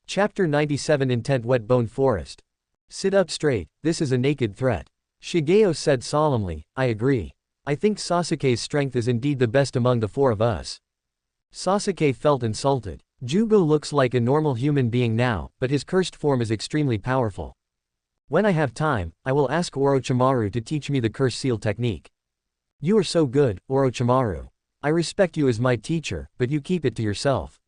Chapter 97 Intent Wet Bone Forest. Sit up straight, this is a naked threat. Shigeo said solemnly, I agree. I think Sasuke's strength is indeed the best among the four of us. Sasuke felt insulted. Jugo looks like a normal human being now, but his cursed form is extremely powerful. When I have time, I will ask Orochimaru to teach me the curse seal technique. You are so good, Orochimaru. I respect you as my teacher, but you keep it to yourself.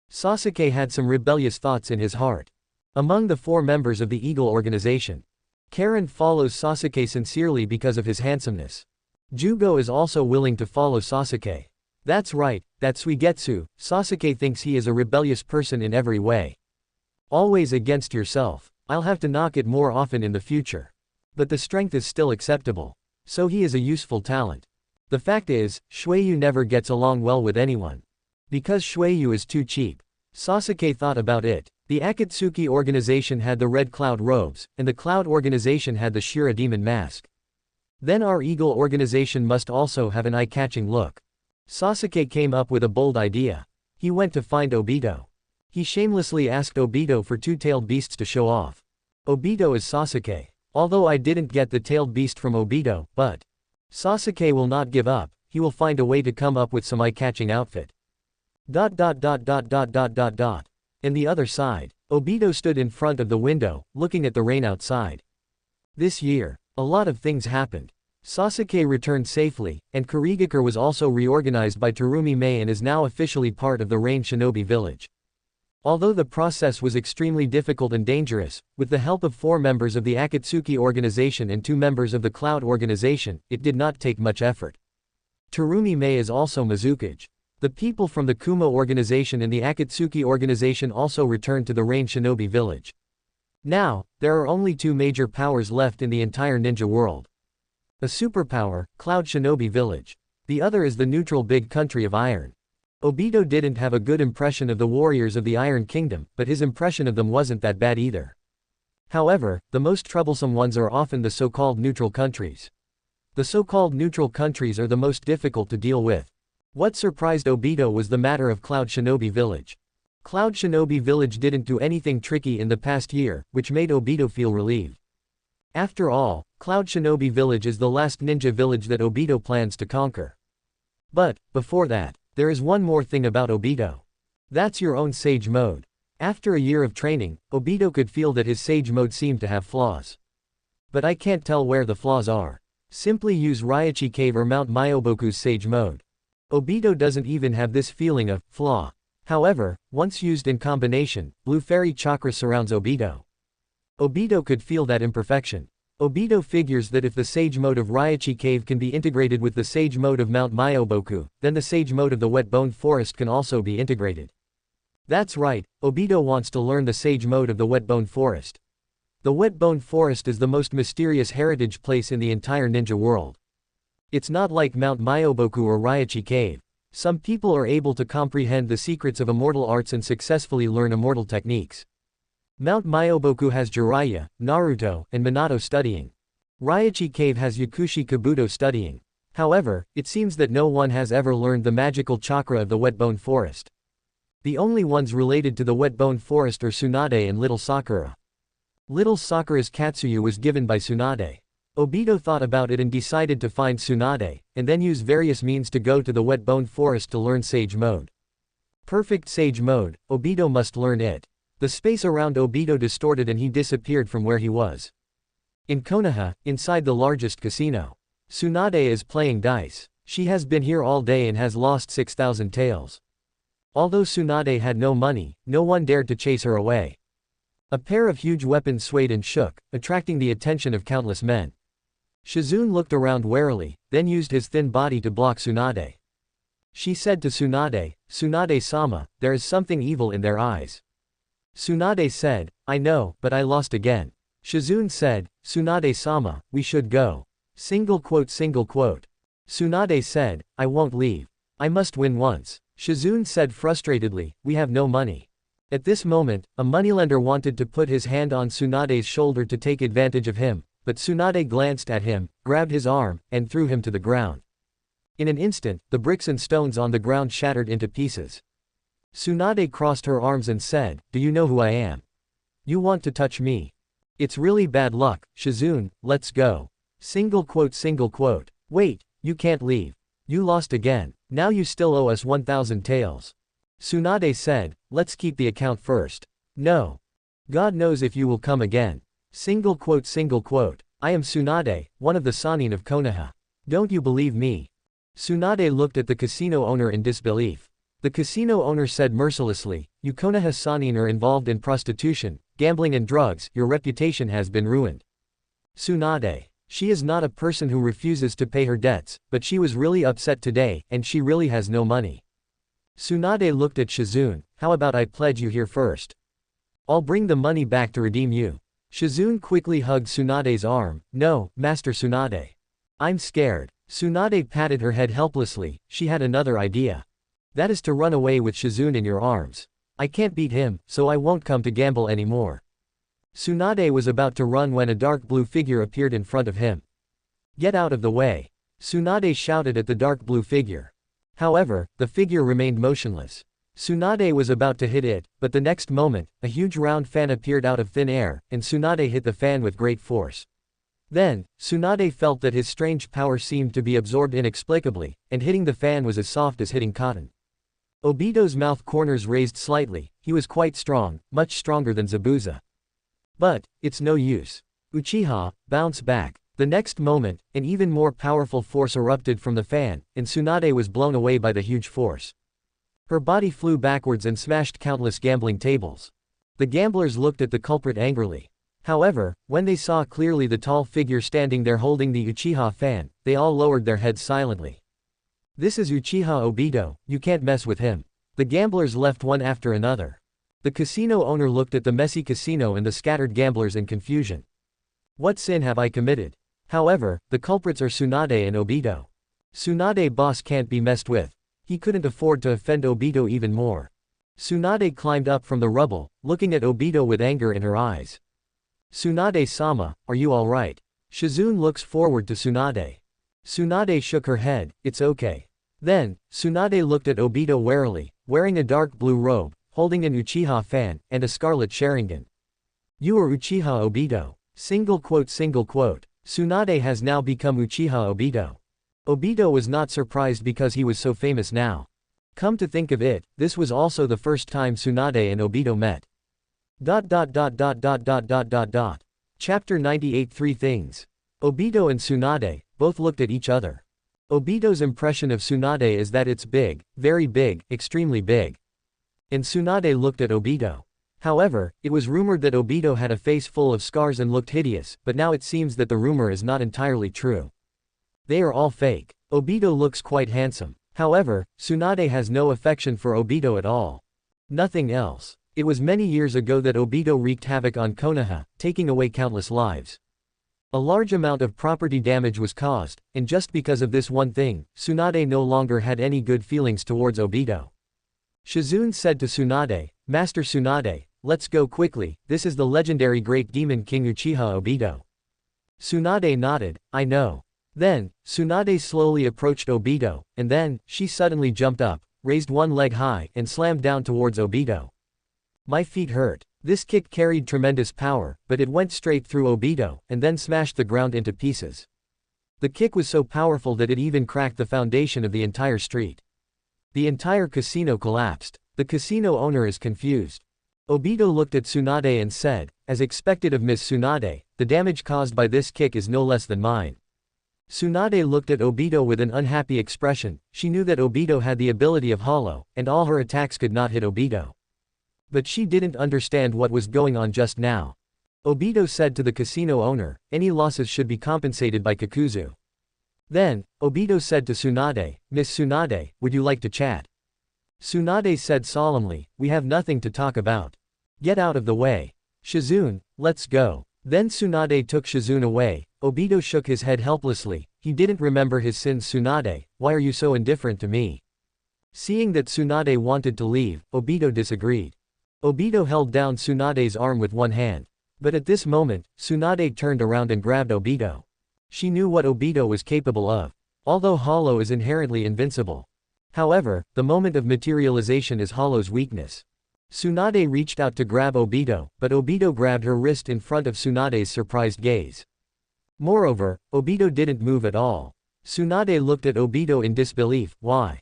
Sasuke had some rebellious thoughts in his heart. Among the 4 members of the Eagle organization, Karen follows Sasuke sincerely because of his handsomeness. Jugo is also willing to follow Sasuke. That's right, that Suigetsu, Sasuke thinks he is a rebellious person in every way. Always against yourself. I'll have to knock it more often in the future. But the strength is still acceptable. So he is a useful talent. The fact is, Shueyu never gets along well with anyone. Because Shueyu is too cheap. Sasuke thought about it. The Akatsuki organization had the red cloud robes, and the cloud organization had the Shira demon mask. Then our Eagle organization must also have an eye-catching look. Sasuke came up with a bold idea. He went to find Obito. He shamelessly asked Obito for 2 tailed beasts to show off. Obito is Sasuke. Although I didn't get the tailed beast from Obito, but Sasuke will not give up, he will find a way to come up with some eye-catching outfit. In the other side, Obito stood in front of the window, looking at the rain outside. This year, a lot of things happened. Sasuke returned safely, and Kurigakure was also reorganized by Terumi Mei and is now officially part of the Rain Shinobi village. Although the process was extremely difficult and dangerous, with the help of 4 members of the Akatsuki organization and 2 members of the Cloud organization, it did not take much effort. Terumi Mei is also Mizukage. The people from the Kumo organization and the Akatsuki organization also returned to the Rain Shinobi village. Now, there are only 2 major powers left in the entire ninja world. A superpower, Cloud Shinobi village. The other is the neutral big country of Iron. Obito didn't have a good impression of the warriors of the Iron Kingdom, but his impression of them wasn't that bad either. However, the most troublesome ones are often the so-called neutral countries. The so-called neutral countries are the most difficult to deal with. What surprised Obito was the matter of Cloud Shinobi village. Cloud Shinobi village didn't do anything tricky in the past year, which made Obito feel relieved. After all, Cloud Shinobi village is the last ninja village that Obito plans to conquer. But, before that, there is one more thing about Obito. That's your own Sage Mode. After a year of training, Obito could feel that his Sage Mode seemed to have flaws. But I can't tell where the flaws are. Simply use Raichi Cave or Mount Myoboku's Sage Mode. Obito doesn't even have this feeling of flaw. However, once used in combination, Blue Fairy Chakra surrounds Obito. Obito could feel that imperfection. Obito figures that if the Sage Mode of Raichi Cave can be integrated with the Sage Mode of Mount Myoboku, then the Sage Mode of the Wet Bone Forest can also be integrated. That's right, Obito wants to learn the Sage Mode of the Wet Bone Forest. The Wet Bone Forest is the most mysterious heritage place in the entire ninja world. It's not like Mount Myoboku or Raichi Cave. Some people are able to comprehend the secrets of immortal arts and successfully learn immortal techniques. Mount Myoboku has Jiraiya, Naruto, and Minato studying. Raichi Cave has Yakushi Kabuto studying. However, it seems that no one has ever learned the magical chakra of the Wet Bone Forest. The only ones related to the Wet Bone Forest are Tsunade and Little Sakura. Little Sakura's Katsuyu was given by Tsunade. Obito thought about it and decided to find Tsunade, and then use various means to go to the Wet Bone Forest to learn Sage Mode. Perfect Sage Mode, Obito must learn it. The space around Obito distorted and he disappeared from where he was. In Konoha, inside the largest casino. Tsunade is playing dice. She has been here all day and has lost 6,000 taels. Although Tsunade had no money, no one dared to chase her away. A pair of huge weapons swayed and shook, attracting the attention of countless men. Shizune looked around warily, then used his thin body to block Tsunade. She said to Tsunade, "Tsunade-sama, there is something evil in their eyes." Tsunade said, "I know, but I lost again." Shizune said, "Tsunade-sama, we should go." Tsunade said, "I won't leave. I must win once." Shizune said frustratedly, "We have no money." At this moment, a moneylender wanted to put his hand on Tsunade's shoulder to take advantage of him, but Tsunade glanced at him, grabbed his arm, and threw him to the ground. In an instant, the bricks and stones on the ground shattered into pieces. Tsunade crossed her arms and said, "Do you know who I am? You want to touch me?" It's really bad luck, Shizune, let's go. Single quote. Wait, you can't leave. You lost again. Now you still owe us 1,000 taels. Tsunade said, let's keep the account first. No. God knows if you will come again. Single quote. I am Tsunade, one of the Sannin of Konoha. Don't you believe me? Tsunade looked at the casino owner in disbelief. The casino owner said mercilessly, you Konoha Sannin are involved in prostitution, gambling and drugs, your reputation has been ruined. Tsunade. She is not a person who refuses to pay her debts, but she was really upset today, and she really has no money. Tsunade looked at Shizune, how about I pledge you here first? I'll bring the money back to redeem you. Shizune quickly hugged Tsunade's arm, no, Master Tsunade. I'm scared. Tsunade patted her head helplessly, she had another idea. That is to run away with Shizune in your arms. I can't beat him, so I won't come to gamble anymore. Tsunade was about to run when a dark blue figure appeared in front of him. Get out of the way. Tsunade shouted at the dark blue figure. However, the figure remained motionless. Tsunade was about to hit it, but the next moment, a huge round fan appeared out of thin air, and Tsunade hit the fan with great force. Then, Tsunade felt that his strange power seemed to be absorbed inexplicably, and hitting the fan was as soft as hitting cotton. Obito's mouth corners raised slightly, he was quite strong, much stronger than Zabuza. But, it's no use. Uchiha, bounce back. The next moment, an even more powerful force erupted from the fan, and Tsunade was blown away by the huge force. Her body flew backwards and smashed countless gambling tables. The gamblers looked at the culprit angrily. However, when they saw clearly the tall figure standing there holding the Uchiha fan, they all lowered their heads silently. This is Uchiha Obito, you can't mess with him. The gamblers left one after another. The casino owner looked at the messy casino and the scattered gamblers in confusion. What sin have I committed? However, the culprits are Tsunade and Obito. Tsunade boss can't be messed with. He couldn't afford to offend Obito even more. Tsunade climbed up from the rubble, looking at Obito with anger in her eyes. Tsunade-sama, are you alright? Shizune looks forward to Tsunade. Tsunade shook her head, it's okay. Then, Tsunade looked at Obito warily, wearing a dark blue robe, holding an Uchiha fan, and a scarlet Sharingan. You are Uchiha Obito. Single quote. Tsunade has now become Uchiha Obito. Obito was not surprised because he was so famous now. Come to think of it, this was also the first time Tsunade and Obito met. Chapter 98 Three Things. Obito and Tsunade, both looked at each other. Obito's impression of Tsunade is that it's big, very big, extremely big. And Tsunade looked at Obito. However, it was rumored that Obito had a face full of scars and looked hideous, but now it seems that the rumor is not entirely true. They are all fake. Obito looks quite handsome. However, Tsunade has no affection for Obito at all. Nothing else. It was many years ago that Obito wreaked havoc on Konoha, taking away countless lives. A large amount of property damage was caused, and just because of this one thing, Tsunade no longer had any good feelings towards Obito. Shizune said to Tsunade, Master Tsunade, let's go quickly, this is the legendary great demon king Uchiha Obito. Tsunade nodded, I know. Then, Tsunade slowly approached Obito, and then, she suddenly jumped up, raised one leg high, and slammed down towards Obito. My feet hurt. This kick carried tremendous power, but it went straight through Obito, and then smashed the ground into pieces. The kick was so powerful that it even cracked the foundation of the entire street. The entire casino collapsed. The casino owner is confused. Obito looked at Tsunade and said, as expected of Miss Tsunade, the damage caused by this kick is no less than mine. Tsunade looked at Obito with an unhappy expression, she knew that Obito had the ability of Hollow, and all her attacks could not hit Obito. But she didn't understand what was going on just now. Obito said to the casino owner, any losses should be compensated by Kakuzu. Then, Obito said to Tsunade, Miss Tsunade, would you like to chat? Tsunade said solemnly, we have nothing to talk about. Get out of the way. Shizune, let's go. Then Tsunade took Shizune away. Obito shook his head helplessly, he didn't remember his sins. Tsunade, why are you so indifferent to me? Seeing that Tsunade wanted to leave, Obito disagreed. Obito held down Tsunade's arm with one hand. But at this moment, Tsunade turned around and grabbed Obito. She knew what Obito was capable of. Although Hollow is inherently invincible. However, the moment of materialization is Hollow's weakness. Tsunade reached out to grab Obito, but Obito grabbed her wrist in front of Tsunade's surprised gaze. Moreover, Obito didn't move at all. Tsunade looked at Obito in disbelief. Why?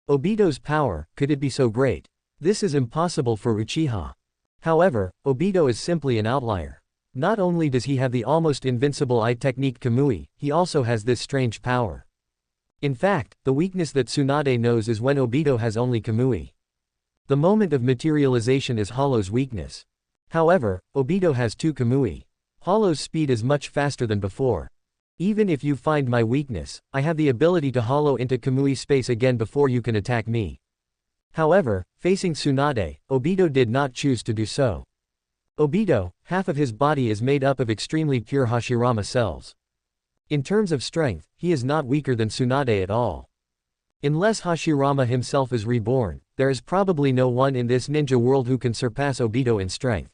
Obito's power, could it be so great? This is impossible for Uchiha. However, Obito is simply an outlier. Not only does he have the almost invincible eye technique Kamui, he also has this strange power. In fact, the weakness that Tsunade knows is when Obito has only Kamui. The moment of materialization is Hollow's weakness. However, Obito has 2 Kamui. Hollow's speed is much faster than before. Even if you find my weakness, I have the ability to hollow into Kamui space again before you can attack me. However, facing Tsunade, Obito did not choose to do so. Obito, half of his body is made up of extremely pure Hashirama cells. In terms of strength, he is not weaker than Tsunade at all. Unless Hashirama himself is reborn, there is probably no one in this ninja world who can surpass Obito in strength.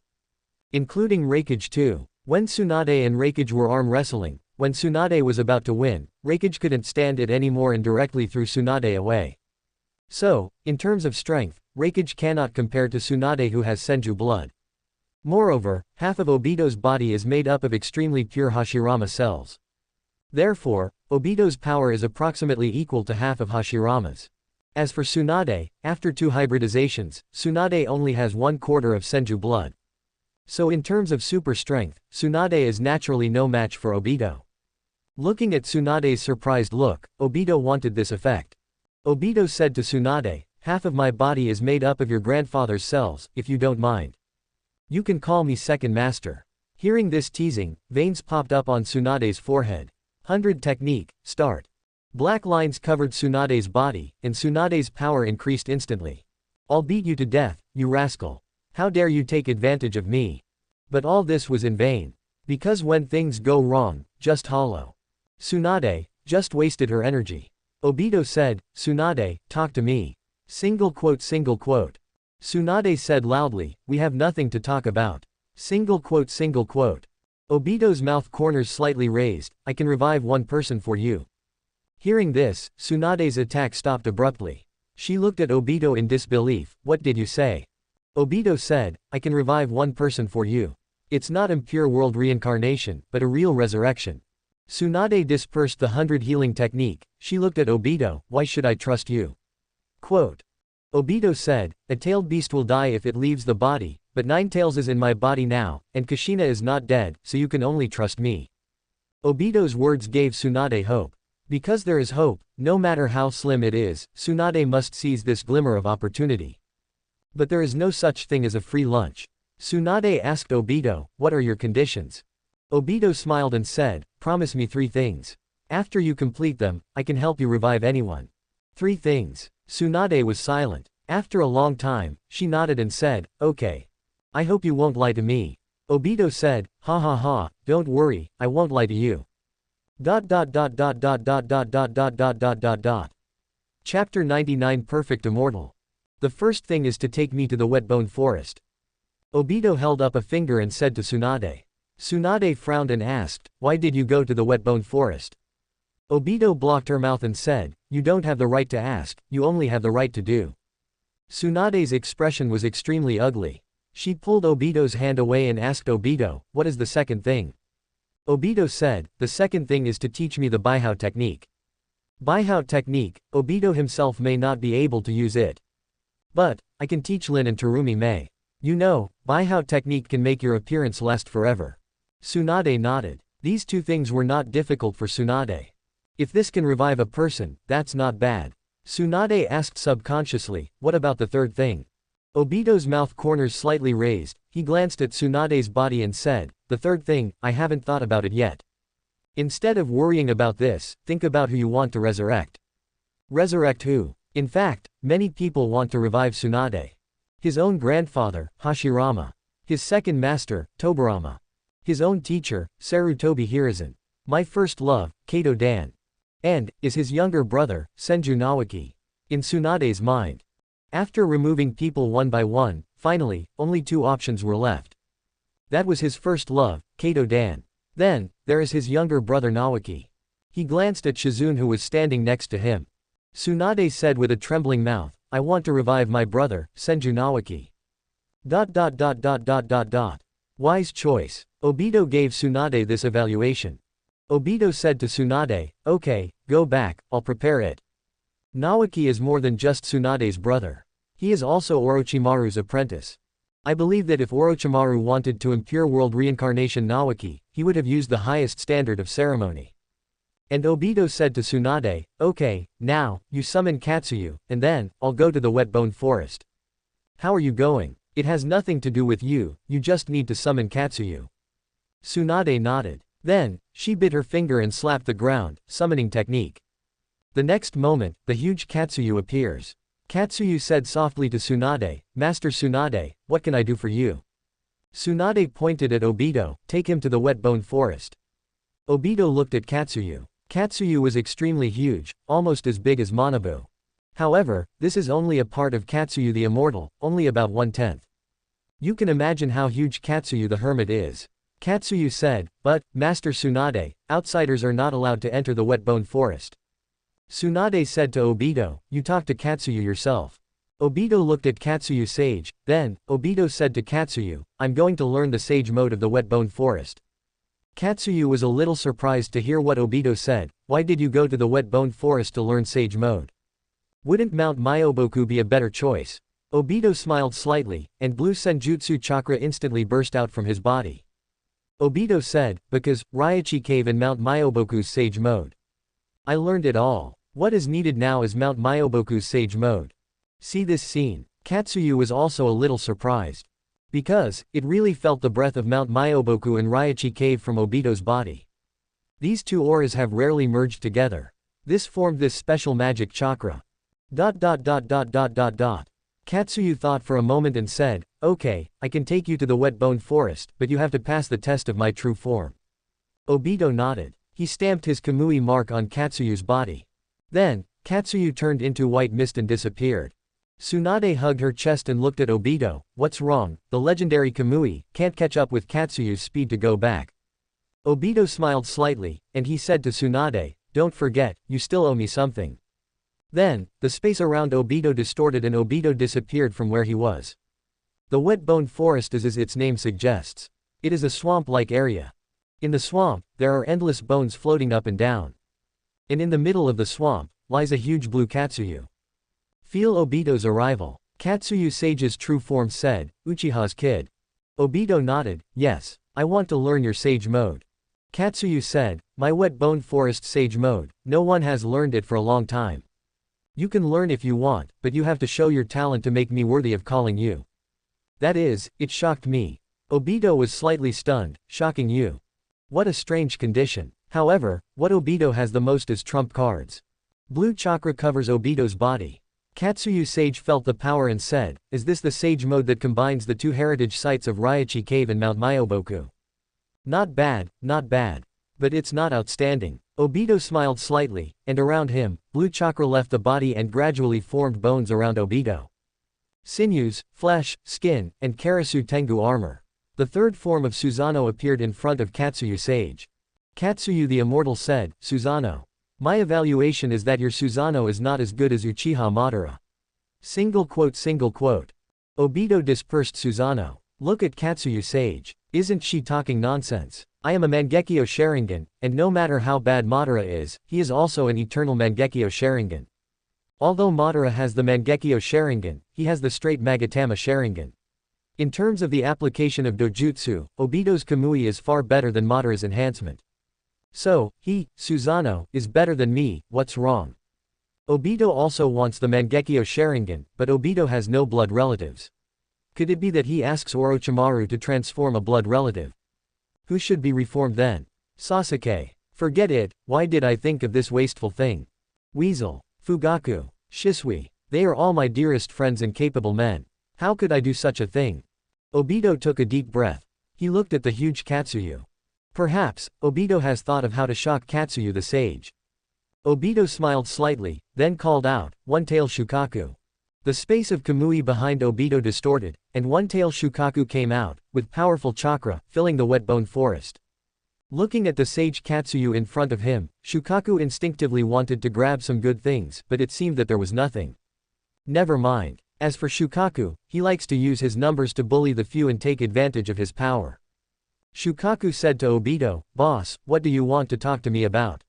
Including Reikage too. When Tsunade and Reikage were arm wrestling, when Tsunade was about to win, Reikage couldn't stand it anymore and directly threw Tsunade away. So, in terms of strength, Reikage cannot compare to Tsunade who has Senju blood. Moreover, half of Obito's body is made up of extremely pure Hashirama cells. Therefore, Obito's power is approximately equal to half of Hashirama's. As for Tsunade, after 2 hybridizations, Tsunade only has 1/4 of Senju blood. So in terms of super strength, Tsunade is naturally no match for Obito. Looking at Tsunade's surprised look, Obito wanted this effect. Obito said to Tsunade, half of my body is made up of your grandfather's cells, if you don't mind. You can call me second master. Hearing this teasing, veins popped up on Tsunade's forehead. 100 technique, start. Black lines covered Tsunade's body, and Tsunade's power increased instantly. I'll beat you to death, you rascal. How dare you take advantage of me? But all this was in vain. Because when things go wrong, just hollow. Tsunade just wasted her energy. Obito said, Tsunade, talk to me. Single quote. Tsunade said loudly, we have nothing to talk about. Single quote. Obito's mouth corners slightly raised, I can revive one person for you. Hearing this, Tsunade's attack stopped abruptly. She looked at Obito in disbelief, what did you say? Obito said, I can revive one person for you. It's not impure world reincarnation, but a real resurrection. Tsunade dispersed the 100 healing technique. She looked at Obito, why should I trust you? Quote. Obito said, a tailed beast will die if it leaves the body, but 9 tails is in my body now, and Kushina is not dead, so you can only trust me. Obito's words gave Tsunade hope. Because there is hope, no matter how slim it is, Tsunade must seize this glimmer of opportunity. But there is no such thing as a free lunch. Tsunade asked Obito, what are your conditions? Obito smiled and said, promise me 3 things. After you complete them, I can help you revive anyone. 3 things. Tsunade was silent. After a long time, she nodded and said, okay. I hope you won't lie to me. Obito said, ha ha ha, don't worry, I won't lie to you. Chapter 99 Perfect Immortal. The first thing is to take me to the wet-bone forest. Obito held up a finger and said to Tsunade. Tsunade frowned and asked, why did you go to the wet-bone forest? Obito blocked her mouth and said, you don't have the right to ask, you only have the right to do. Tsunade's expression was extremely ugly. She pulled Obito's hand away and asked Obito, what is the second thing? Obito said, the second thing is to teach me the Baihao technique. Baihao technique, Obito himself may not be able to use it. But, I can teach Lin and Terumi May. You know, Baihao technique can make your appearance last forever. Tsunade nodded. These 2 things were not difficult for Tsunade. If this can revive a person, that's not bad. Tsunade asked subconsciously, what about the third thing? Obito's mouth corners slightly raised, he glanced at Tsunade's body and said, the third thing, I haven't thought about it yet. Instead of worrying about this, think about who you want to resurrect. Resurrect who? In fact, many people want to revive Tsunade. His own grandfather, Hashirama. His second master, Tobirama. His own teacher, Sarutobi Hiruzen. My first love, Kato Dan. And, is his younger brother, Senju Nawaki. In Tsunade's mind. After removing people one by one, finally, only 2 options were left. That was his first love, Kato Dan. Then, there is his younger brother Nawaki. He glanced at Shizune who was standing next to him. Tsunade said with a trembling mouth, I want to revive my brother, Senju Nawaki. Wise choice. Obito gave Tsunade this evaluation. Obito said to Tsunade, okay, go back, I'll prepare it. Naoki is more than just Tsunade's brother. He is also Orochimaru's apprentice. I believe that if Orochimaru wanted to impure world reincarnation Naoki, he would have used the highest standard of ceremony. And Obito said to Tsunade, okay, now, you summon Katsuyu, and then, I'll go to the wet bone forest. How are you going? It has nothing to do with you, you just need to summon Katsuyu. Tsunade nodded. Then, she bit her finger and slapped the ground, summoning technique. The next moment, the huge Katsuyu appears. Katsuyu said softly to Tsunade, Master Tsunade, what can I do for you? Tsunade pointed at Obito, take him to the wet bone forest. Obito looked at Katsuyu. Katsuyu was extremely huge, almost as big as Manabu. However, this is only a part of Katsuyu the Immortal, only about 1/10. You can imagine how huge Katsuyu the Hermit is. Katsuyu said, but, Master Tsunade, outsiders are not allowed to enter the wet bone forest. Tsunade said to Obito, you talk to Katsuyu yourself. Obito looked at Katsuyu Sage, then, Obito said to Katsuyu, I'm going to learn the Sage mode of the wet bone forest. Katsuyu was a little surprised to hear what Obito said, why did you go to the wet bone forest to learn Sage mode? Wouldn't Mount Myoboku be a better choice? Obito smiled slightly, and blue Senjutsu chakra instantly burst out from his body. Obito said, because, Raichi Cave and Mount Myoboku's Sage mode. I learned it all. What is needed now is Mount Myoboku's Sage mode. See this scene. Katsuyu was also a little surprised. Because, it really felt the breath of Mount Myoboku and Raichi Cave from Obito's body. These two auras have rarely merged together. This formed this special magic chakra. Katsuyu thought for a moment and said, okay, I can take you to the wet bone forest, but you have to pass the test of my true form. Obito nodded. He stamped his Kamui mark on Katsuyu's body. Then, Katsuyu turned into white mist and disappeared. Tsunade hugged her chest and looked at Obito, what's wrong, the legendary Kamui can't catch up with Katsuyu's speed to go back. Obito smiled slightly, and he said to Tsunade, don't forget, you still owe me something. Then, the space around Obito distorted and Obito disappeared from where he was. The wet bone forest is as its name suggests. It is a swamp-like area. In the swamp, there are endless bones floating up and down. And in the middle of the swamp, lies a huge blue Katsuyu. Feel Obito's arrival. Katsuyu Sage's true form said, Uchiha's kid. Obito nodded, yes, I want to learn your Sage mode. Katsuyu said, my wet bone forest Sage mode, no one has learned it for a long time. You can learn if you want, but you have to show your talent to make me worthy of calling you. That is, it shocked me. Obito was slightly stunned, shocking you. What a strange condition. However, what Obito has the most is trump cards. Blue chakra covers Obito's body. Katsuyu Sage felt the power and said, is this the Sage mode that combines the two heritage sites of Raichi Cave and Mount Myoboku? Not bad, not bad. But it's not outstanding. Obito smiled slightly, and around him, blue chakra left the body and gradually formed bones around Obito. Sinews, flesh, skin, and Karasu Tengu armor. The third form of Susanoo appeared in front of Katsuyu Sage. Katsuyu the Immortal said, Susanoo. My evaluation is that your Susanoo is not as good as Uchiha Madara. Single quote. Obito dispersed Susanoo. Look at Katsuyu Sage. Isn't she talking nonsense? I am a Mangekyō Sharingan, and no matter how bad Madara is, he is also an eternal Mangekyō Sharingan. Although Madara has the Mangekyō Sharingan, he has the straight Magatama Sharingan. In terms of the application of dojutsu, Obito's Kamui is far better than Madara's enhancement. So, he, Susanoo, is better than me, what's wrong? Obito also wants the Mangekyō Sharingan, but Obito has no blood relatives. Could it be that he asks Orochimaru to transform a blood relative? Who should be reformed then? Sasuke. Forget it, why did I think of this wasteful thing? Weasel. Fugaku. Shisui. They are all my dearest friends and capable men. How could I do such a thing? Obito took a deep breath. He looked at the huge Katsuyu. Perhaps, Obito has thought of how to shock Katsuyu the Sage. Obito smiled slightly, then called out, One-tail Shukaku. The space of Kamui behind Obito distorted, and one-tail Shukaku came out, with powerful chakra, filling the wet bone forest. Looking at the Sage Katsuyu in front of him, Shukaku instinctively wanted to grab some good things, but it seemed that there was nothing. Never mind. As for Shukaku, he likes to use his numbers to bully the few and take advantage of his power. Shukaku said to Obito, "Boss, what do you want to talk to me about?"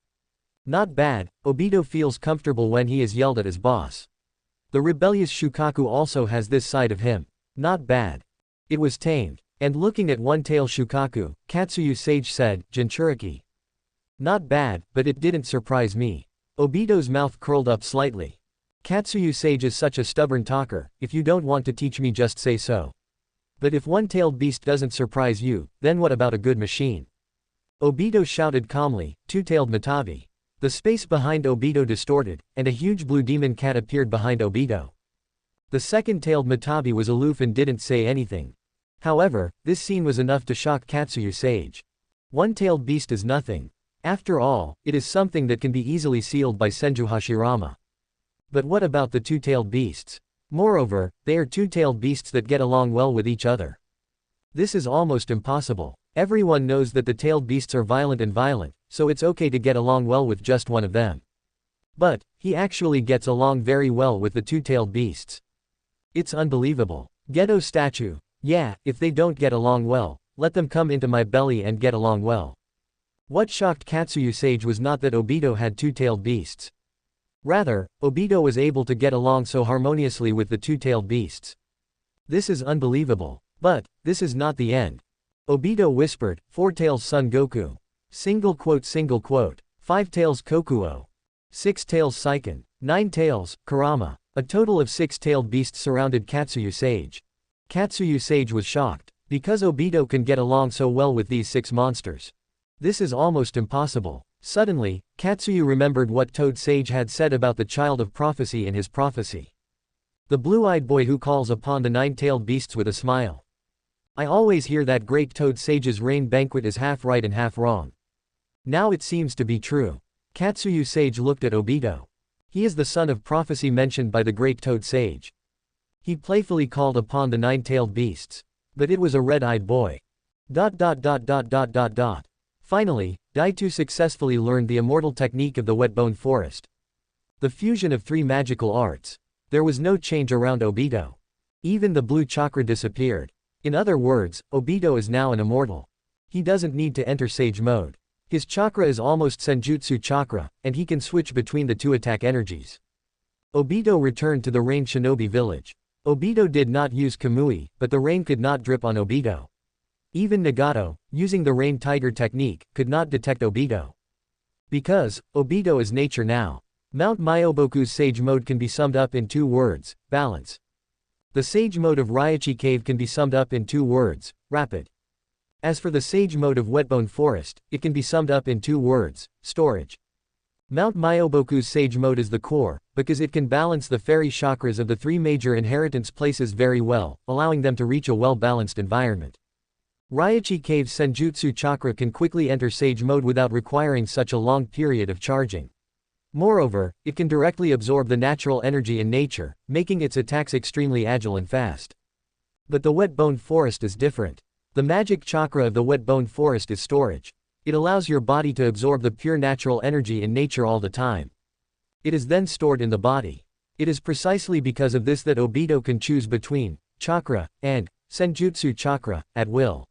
Not bad, Obito feels comfortable when he is yelled at as boss. The rebellious Shukaku also has this side of him. Not bad. It was tamed. And looking at one-tail Shukaku, Katsuyu Sage said, "Jinchuriki." Not bad, but it didn't surprise me. Obito's mouth curled up slightly. Katsuyu Sage is such a stubborn talker, if you don't want to teach me just say so. But if one-tailed beast doesn't surprise you, then what about a good machine? Obito shouted calmly, "Two-tailed Matabi." The space behind Obito distorted, and a huge blue demon cat appeared behind Obito. The second-tailed Matabi was aloof and didn't say anything. However, this scene was enough to shock Katsuyu Sage. One-tailed beast is nothing. After all, it is something that can be easily sealed by Senju Hashirama. But what about the two-tailed beasts? Moreover, they are two-tailed beasts that get along well with each other. This is almost impossible. Everyone knows that the tailed beasts are violent, so it's okay to get along well with just one of them. But, he actually gets along very well with the two-tailed beasts. It's unbelievable. Geto statue. Yeah, if they don't get along well, let them come into my belly and get along well. What shocked Katsuyu Sage was not that Obito had two-tailed beasts. Rather, Obito was able to get along so harmoniously with the two-tailed beasts. This is unbelievable. But, this is not the end. Obito whispered, "Four tails Son Goku. Single quote. 5 tails Kokuo. 6 tails Seiken. 9 tails, Kurama." A total of 6-tailed beasts surrounded Katsuyu Sage. Katsuyu Sage was shocked, because Obito can get along so well with these 6 monsters. This is almost impossible. Suddenly, Katsuyu remembered what Toad Sage had said about the child of prophecy in his prophecy. The blue-eyed boy who calls upon the 9-tailed beasts with a smile. I always hear that great Toad Sage's rain banquet is half right and half wrong. Now it seems to be true. Katsuyu Sage looked at Obito. He is the son of prophecy mentioned by the great Toad Sage. He playfully called upon the 9-tailed beasts. But it was a red-eyed boy. Finally, Daitu successfully learned the immortal technique of the wet-bone forest. The fusion of 3 magical arts. There was no change around Obito. Even the blue chakra disappeared. In other words, Obito is now an immortal. He doesn't need to enter Sage mode. His chakra is almost Senjutsu chakra, and he can switch between the 2 attack energies. Obito returned to the Rain Shinobi village. Obito did not use Kamui, but the rain could not drip on Obito. Even Nagato, using the Rain Tiger technique, could not detect Obito. Because, Obito is nature now. Mount Myoboku's Sage mode can be summed up in 2 words, balance. The Sage mode of Raichi Cave can be summed up in 2 words, rapid. As for the Sage mode of Wetbone Forest, it can be summed up in 2 words, storage. Mount Myoboku's Sage mode is the core, because it can balance the fairy chakras of the 3 major inheritance places very well, allowing them to reach a well-balanced environment. Raichi Cave's Senjutsu chakra can quickly enter Sage mode without requiring such a long period of charging. Moreover, it can directly absorb the natural energy in nature, making its attacks extremely agile and fast. But the Wet-Bone Forest is different. The magic chakra of the Wet-Bone Forest is storage. It allows your body to absorb the pure natural energy in nature all the time. It is then stored in the body. It is precisely because of this that Obito can choose between chakra and Senjutsu chakra at will.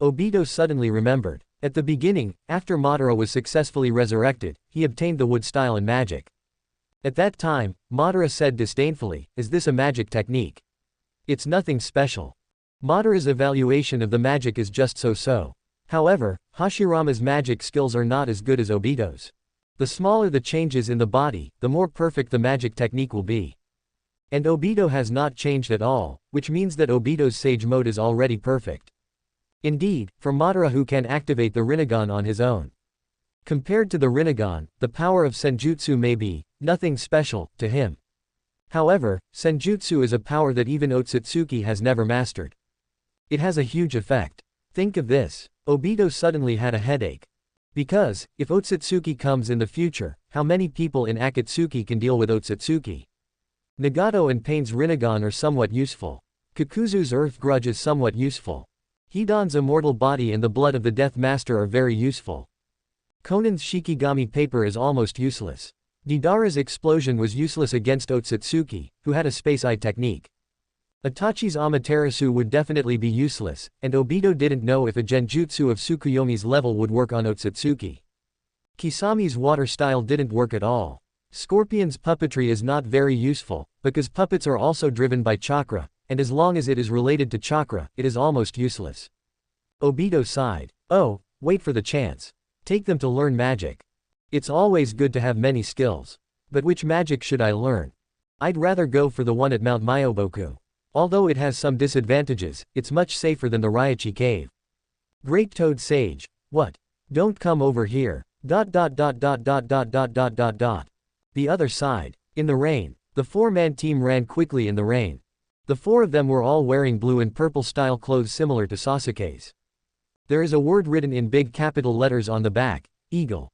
Obito suddenly remembered. At the beginning, after Madara was successfully resurrected, he obtained the wood style in magic. At that time, Madara said disdainfully, "Is this a magic technique? It's nothing special." Madara's evaluation of the magic is just so-so. However, Hashirama's magic skills are not as good as Obito's. The smaller the changes in the body, the more perfect the magic technique will be. And Obito has not changed at all, which means that Obito's Sage mode is already perfect. Indeed, for Madara who can activate the Rinnegan on his own. Compared to the Rinnegan, the power of Senjutsu may be nothing special to him. However, Senjutsu is a power that even Otsutsuki has never mastered. It has a huge effect. Think of this. Obito suddenly had a headache. Because, if Otsutsuki comes in the future, how many people in Akatsuki can deal with Otsutsuki? Nagato and Pain's Rinnegan are somewhat useful. Kakuzu's Earth Grudge is somewhat useful. Hidan's immortal body and the blood of the Death Master are very useful. Konan's Shikigami paper is almost useless. Deidara's explosion was useless against Otsutsuki, who had a space eye technique. Itachi's Amaterasu would definitely be useless, and Obito didn't know if a genjutsu of Tsukuyomi's level would work on Otsutsuki. Kisami's water style didn't work at all. Scorpion's puppetry is not very useful, because puppets are also driven by chakra, and as long as it is related to chakra, it is almost useless. Obito sighed. Oh, wait for the chance. Take them to learn magic. It's always good to have many skills. But which magic should I learn? I'd rather go for the one at Mount Myoboku. Although it has some disadvantages, it's much safer than the Raichi cave. Great Toad Sage. What? Don't come over here. The other side. In the rain. The four-man team ran quickly in the rain. The four of them were all wearing blue and purple style clothes similar to Sasuke's. There is a word written in big capital letters on the back, Eagle.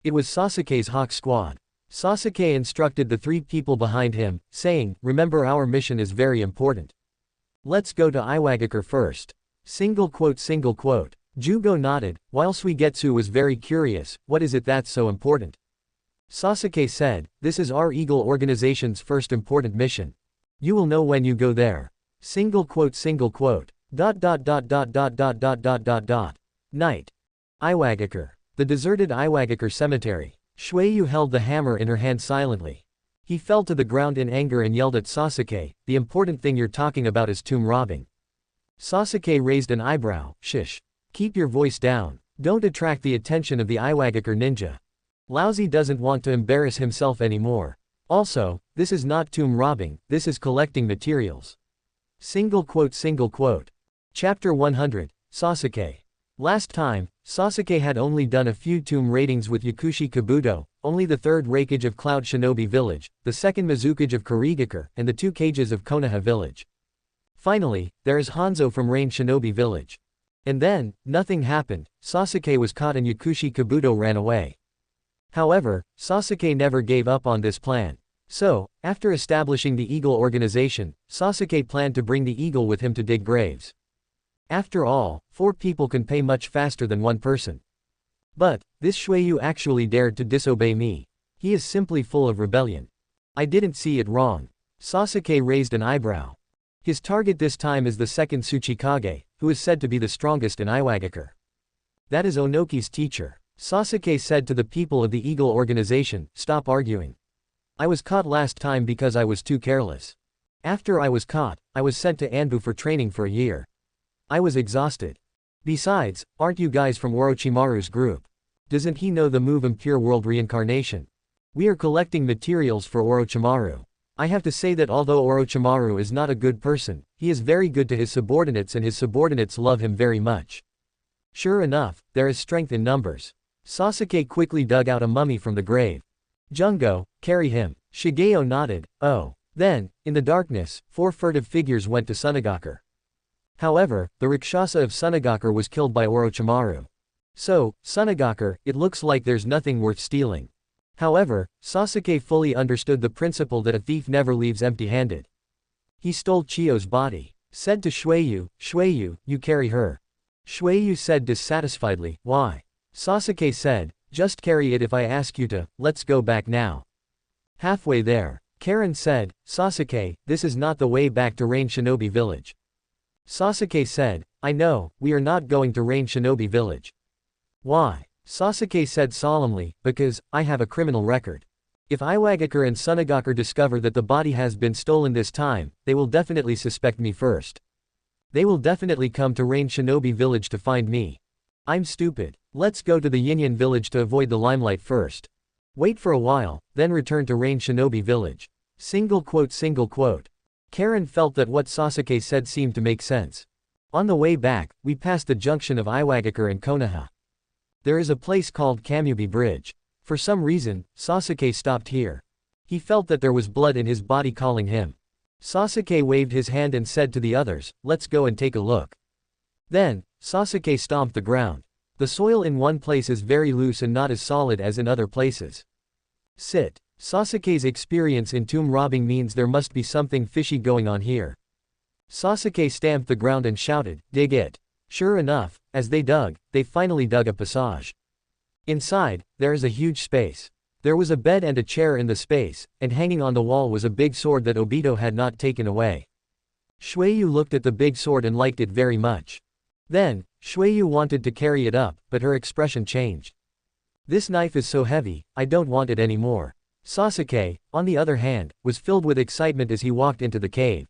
It was Sasuke's Hawk Squad. Sasuke instructed the three people behind him, saying, remember our mission is very important. Let's go to Iwagakure first. Single quote. Jugo nodded, while Suigetsu was very curious, what is it that's so important? Sasuke said, this is our Eagle organization's first important mission. You will know when you go there. Single quote. Night. Iwagakure. The deserted Iwagakure cemetery. Shueyu held the hammer in her hand silently. He fell to the ground in anger and yelled at Sasuke, the important thing you're talking about is tomb robbing. Sasuke raised an eyebrow, shish. Keep your voice down. Don't attract the attention of the Iwagakure ninja. Lousy doesn't want to embarrass himself anymore. Also, this is not tomb robbing, this is collecting materials. Single quote. Chapter 100, Sasuke. Last time, Sasuke had only done a few tomb raidings with Yakushi Kabuto, only the third raikage of Cloud Shinobi Village, the second Mizukage of Kurigakure, and the 2 cages of Konoha Village. Finally, there is Hanzo from Rain Shinobi Village. And then, nothing happened, Sasuke was caught and Yakushi Kabuto ran away. However, Sasuke never gave up on this plan. So, after establishing the Eagle organization, Sasuke planned to bring the eagle with him to dig graves. After all, 4 people can pay much faster than 1 person. But, this Shueyu actually dared to disobey me. He is simply full of rebellion. I didn't see it wrong. Sasuke raised an eyebrow. His target this time is the second Tsuchikage, who is said to be the strongest in Iwagakure. That is Onoki's teacher. Sasuke said to the people of the Eagle organization, stop arguing. I was caught last time because I was too careless. After I was caught, I was sent to Anbu for training for a year. I was exhausted. Besides, aren't you guys from Orochimaru's group? Doesn't he know the move Impure World Reincarnation? We are collecting materials for Orochimaru. I have to say that although Orochimaru is not a good person, he is very good to his subordinates and his subordinates love him very much. Sure enough, there is strength in numbers. Sasuke quickly dug out a mummy from the grave. Jungo, carry him. Shigeo nodded, oh. Then, in the darkness, 4 furtive figures went to Sunagakure. However, the Rakshasa of Sunagakure was killed by Orochimaru. So, Sunagakure, it looks like there's nothing worth stealing. However, Sasuke fully understood the principle that a thief never leaves empty-handed. He stole Chiyo's body. Said to Shueyu, you carry her. Shueyu said dissatisfiedly, why? Sasuke said, just carry it if I ask you to, let's go back now. Halfway there, Karen said, Sasuke, this is not the way back to Rain Shinobi Village. Sasuke said, I know, we are not going to Rain Shinobi Village. Why? Sasuke said solemnly, because, I have a criminal record. If Iwagakure and Sunagakure discover that the body has been stolen this time, they will definitely suspect me first. They will definitely come to Rain Shinobi Village to find me. I'm stupid. Let's go to the Yinyan Village to avoid the limelight first. Wait for a while, then return to Rain Shinobi Village. Single quote. Karen felt that what Sasuke said seemed to make sense. On the way back, we passed the junction of Iwagakure and Konoha. There is a place called Kannabi Bridge. For some reason, Sasuke stopped here. He felt that there was blood in his body calling him. Sasuke waved his hand and said to the others, let's go and take a look. Then, Sasuke stomped the ground. The soil in one place is very loose and not as solid as in other places. Sit. Sasuke's experience in tomb robbing means there must be something fishy going on here. Sasuke stamped the ground and shouted, dig it. Sure enough, as they dug, they finally dug a passage. Inside, there is a huge space. There was a bed and a chair in the space, and hanging on the wall was a big sword that Obito had not taken away. Shueyu looked at the big sword and liked it very much. Then, Shueyu wanted to carry it up, but her expression changed. This knife is so heavy, I don't want it anymore. Sasuke, on the other hand, was filled with excitement as he walked into the cave.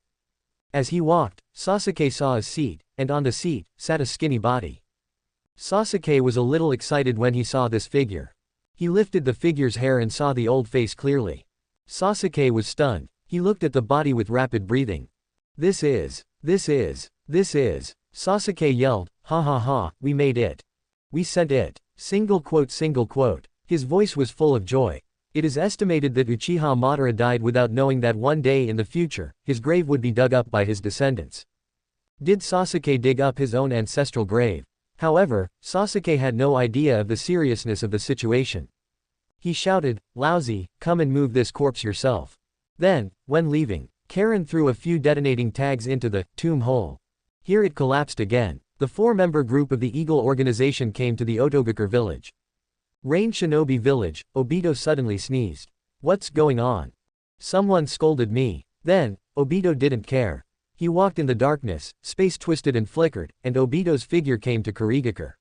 As he walked, Sasuke saw a seat, and on the seat, sat a skinny body. Sasuke was a little excited when he saw this figure. He lifted the figure's hair and saw the old face clearly. Sasuke was stunned. He looked at the body with rapid breathing. This is. Sasuke yelled, ha ha ha, we made it. We sent it. Single quote. His voice was full of joy. It is estimated that Uchiha Madara died without knowing that one day in the future, his grave would be dug up by his descendants. Did Sasuke dig up his own ancestral grave? However, Sasuke had no idea of the seriousness of the situation. He shouted, "Lousy, come and move this corpse yourself." Then, when leaving, Karen threw a few detonating tags into the tomb hole. Here it collapsed again. The 4-member group of the Eagle organization came to the Otogakur village. Rain Shinobi village, Obito suddenly sneezed. What's going on? Someone scolded me. Then, Obito didn't care. He walked in the darkness, space twisted and flickered, and Obito's figure came to Kurigakure.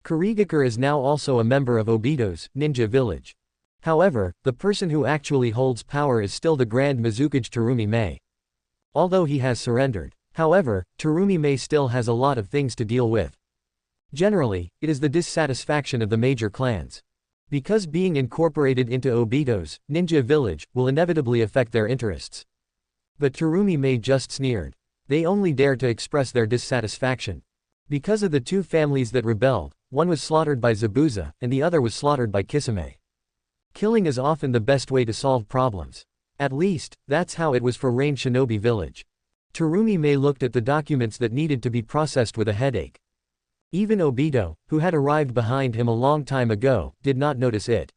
Kurigakure is now also a member of Obito's ninja village. However, the person who actually holds power is still the Grand Mizukage Terumi Mei. Although he has surrendered. However, Terumi Mei still has a lot of things to deal with. Generally, it is the dissatisfaction of the major clans. Because being incorporated into Obito's ninja village will inevitably affect their interests. But Terumi Mei just sneered. They only dare to express their dissatisfaction. Because of the 2 families that rebelled, one was slaughtered by Zabuza, and the other was slaughtered by Kisame. Killing is often the best way to solve problems. At least, that's how it was for Rain Shinobi village. Terumi Mei looked at the documents that needed to be processed with a headache. Even Obito, who had arrived behind him a long time ago, did not notice it.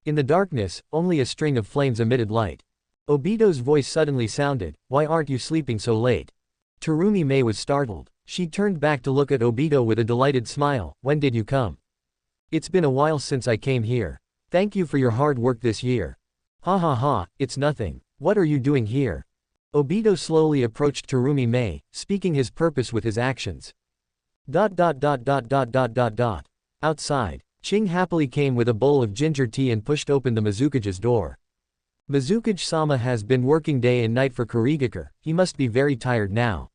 In the darkness, only a string of flames emitted light. Obito's voice suddenly sounded, "Why aren't you sleeping so late?" Terumi Mei was startled. She turned back to look at Obito with a delighted smile. "When did you come?" "It's been a while since I came here. Thank you for your hard work this year." "Ha ha ha, it's nothing. What are you doing here?" Obito slowly approached Terumi Mei, speaking his purpose with his actions. Outside, Ching happily came with a bowl of ginger tea and pushed open the Mizukage's door. Mizukage-sama has been working day and night for Kurigakure, he must be very tired now.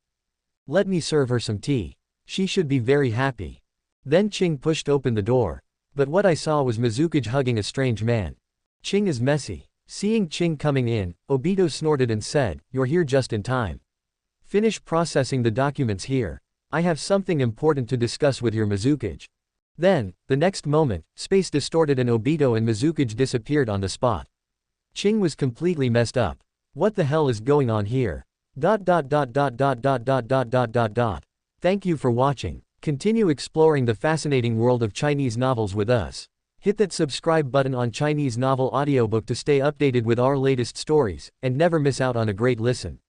Let me serve her some tea. She should be very happy. Then Ching pushed open the door. But what I saw was Mizukage hugging a strange man. Ching is messy. Seeing Ching coming in, Obito snorted and said, "You're here just in time. Finish processing the documents here. I have something important to discuss with your Mizukage." Then, the next moment, space distorted and Obito and Mizukage disappeared on the spot. Ching was completely messed up. What the hell is going on here? Thank you for watching. Continue exploring the fascinating world of Chinese novels with us. Hit that subscribe button on Chinese Novel Audiobook to stay updated with our latest stories, and never miss out on a great listen.